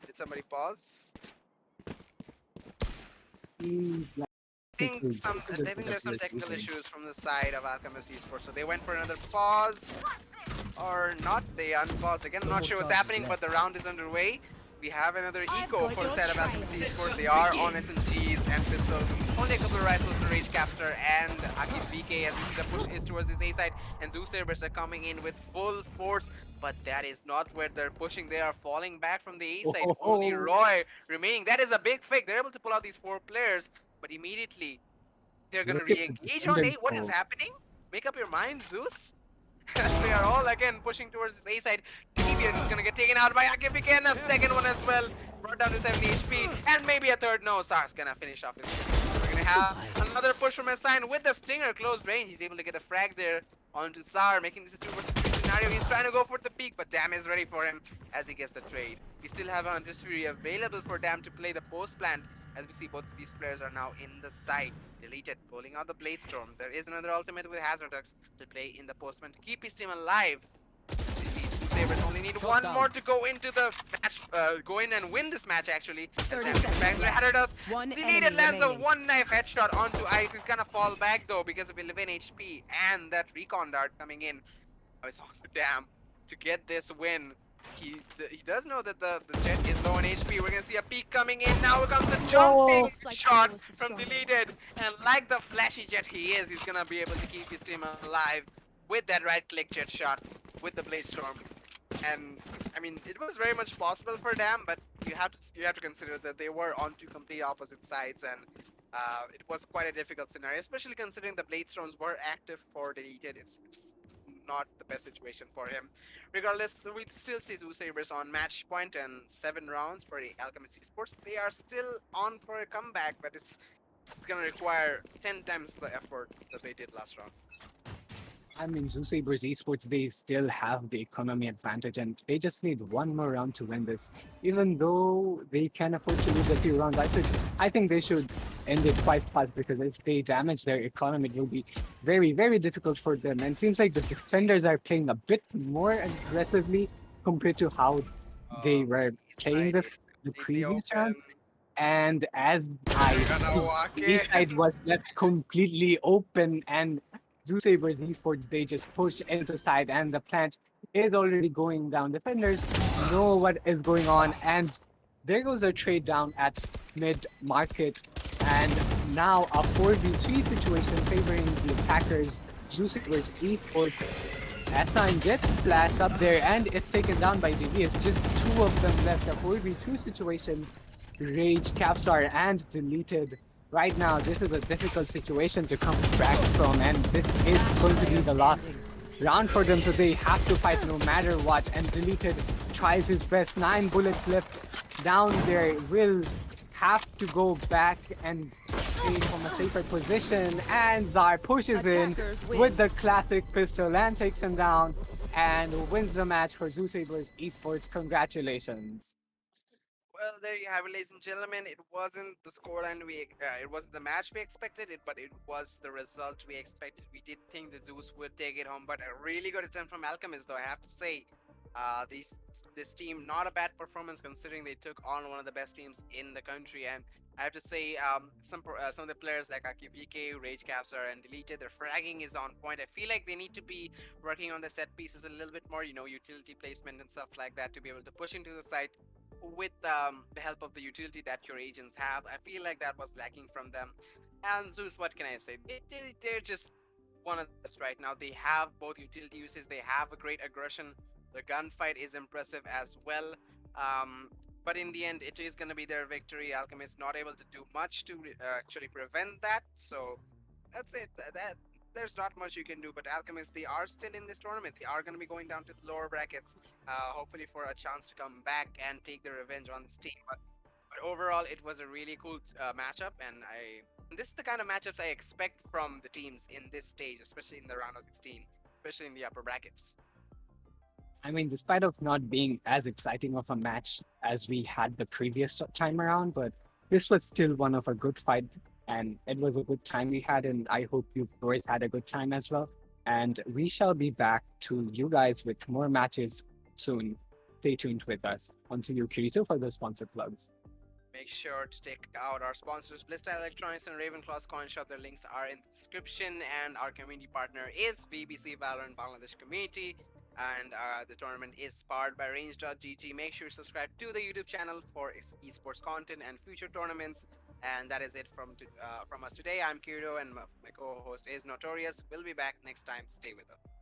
Did somebody pause? I think there's some technical issues from the side of Alchemist Esports, so they went for another pause, or not. They unpaused again. I'm not sure what's happening, but the round is underway. We have another eco for the side of Alchemist Esports. They are on SMGs and pistols. Only a couple of rifles for Rage Capster and Akif VK, as we see the push is towards this A side, and Viperz are coming in with full force, but that is not where they're pushing. They are falling back from the A side. Only Roy remaining. That is a big fake. They're able to pull out these 4 players, but immediately they're gonna re-engage on A. What is happening? Make up your mind, Zeus. They are all again pushing towards this A side. Devious is gonna get taken out by Akif VK, and a second one as well. Brought down to 70 HP, and maybe a third. No, Sar's gonna finish off his. We're gonna have another push from Assign with the Stinger close range. He's able to get a frag there onto Sar, making this a 2 versus 3 scenario. He's trying to go for the peak, but Dam is ready for him as he gets the trade. We still have an Andrisfury available for Dam to play the post plant. As we see, both of these players are now in the side. Deleted, pulling out the Blade Storm. There is another ultimate with Hazardux to play in the postman to keep his team alive. Viperz only need one more to go into the match, go in and win this match actually. Hazardux deleted, lands a 1-knife headshot onto Ice. He's gonna fall back though because of 11 HP and that recon dart coming in. Oh, it's on to Dam to get this win. He does know that the jet is low on HP. We're gonna see a peek coming in. Now comes the jumping shot from Deleted, and like the flashy jet he is, he's gonna be able to keep his team alive with that right click jet shot with the Blade Storm. And I mean, it was very much possible for them, but you have to consider that they were on 2 complete opposite sides, and it was quite a difficult scenario, especially considering the Blade Storms were active for Deleted. It's not the best situation for him. Regardless, we still see Viperz on match point and 7 rounds for Alchemist Esports. They are still on for a comeback, but it's gonna require 10 times the effort that they did last round. I mean, Viperz eSports, they still have the economy advantage, and they just need one more round to win this. Even though they can afford to lose a few rounds, I think they should end it quite fast, because if they damage their economy, it will be very, very difficult for them. And it seems like the defenders are playing a bit more aggressively compared to how they were playing the previous rounds. And as I see, each side was left completely open, and Viperz eSports, they just push into side, and the plant is already going down. Defenders know what is going on, and there goes a trade down at mid market, and now a 4v3 situation favoring the attackers. Viperz eSports. Assign gets flash up there and is taken down by Devious. Just 2 of them left. A 4v2 situation. Rage, Capsar, and Deleted. Right now, this is a difficult situation to come back from, and this is going to be the last round for them, so they have to fight no matter what. And Deleted tries his best. 9 bullets left down there. Will have to go back and play from a safer position, and Zar pushes in Attackers win. with the classic pistol and takes him down and wins the match for Zoo Sabers Esports. Congratulations. Well, there you have it, ladies and gentlemen. It wasn't the scoreline it wasn't the match we expected it, but it was the result we expected. We did think the Zeus would take it home, but a really good attempt from Alchemist, though I have to say. This team, not a bad performance considering they took on one of the best teams in the country. And I have to say, some of the players like AkiVK, Rage Capsar, and Deleted, their fragging is on point. I feel like they need to be working on the set pieces a little bit more, utility placement and stuff like that to be able to push into the site with the help of the utility that your agents have. I feel like that was lacking from them. And Zeus, what can I say? They're just one of the best right now. They have both utility uses, they have a great aggression. The gunfight is impressive as well. But in the end, it is going to be their victory. Alchemist not able to do much to actually prevent that. So that's it. There's not much you can do. But Alchemist, they are still in this tournament. They are going to be going down to the lower brackets, hopefully for a chance to come back and take their revenge on this team. But overall, it was a really cool matchup, and this is the kind of matchups I expect from the teams in this stage, especially in the round of 16, especially in the upper brackets. I mean, despite of not being as exciting of a match as we had the previous time around, but this was still one of a good fight, and it was a good time we had, and I hope you boys had a good time as well. And we shall be back to you guys with more matches soon. Stay tuned with us. On to you, Kirito, for the sponsor plugs. Make sure to check out our sponsors, Blisstyle Electronics and Ravenclaws Coin Shop. Their links are in the description, and our community partner is VBC Valorant Bangladesh Community. And the tournament is powered by Range.gg. Make sure to subscribe to the YouTube channel for esports content and future tournaments. And that is it from us today. I'm Kirito, and my co-host is Notorious. We'll be back next time. Stay with us.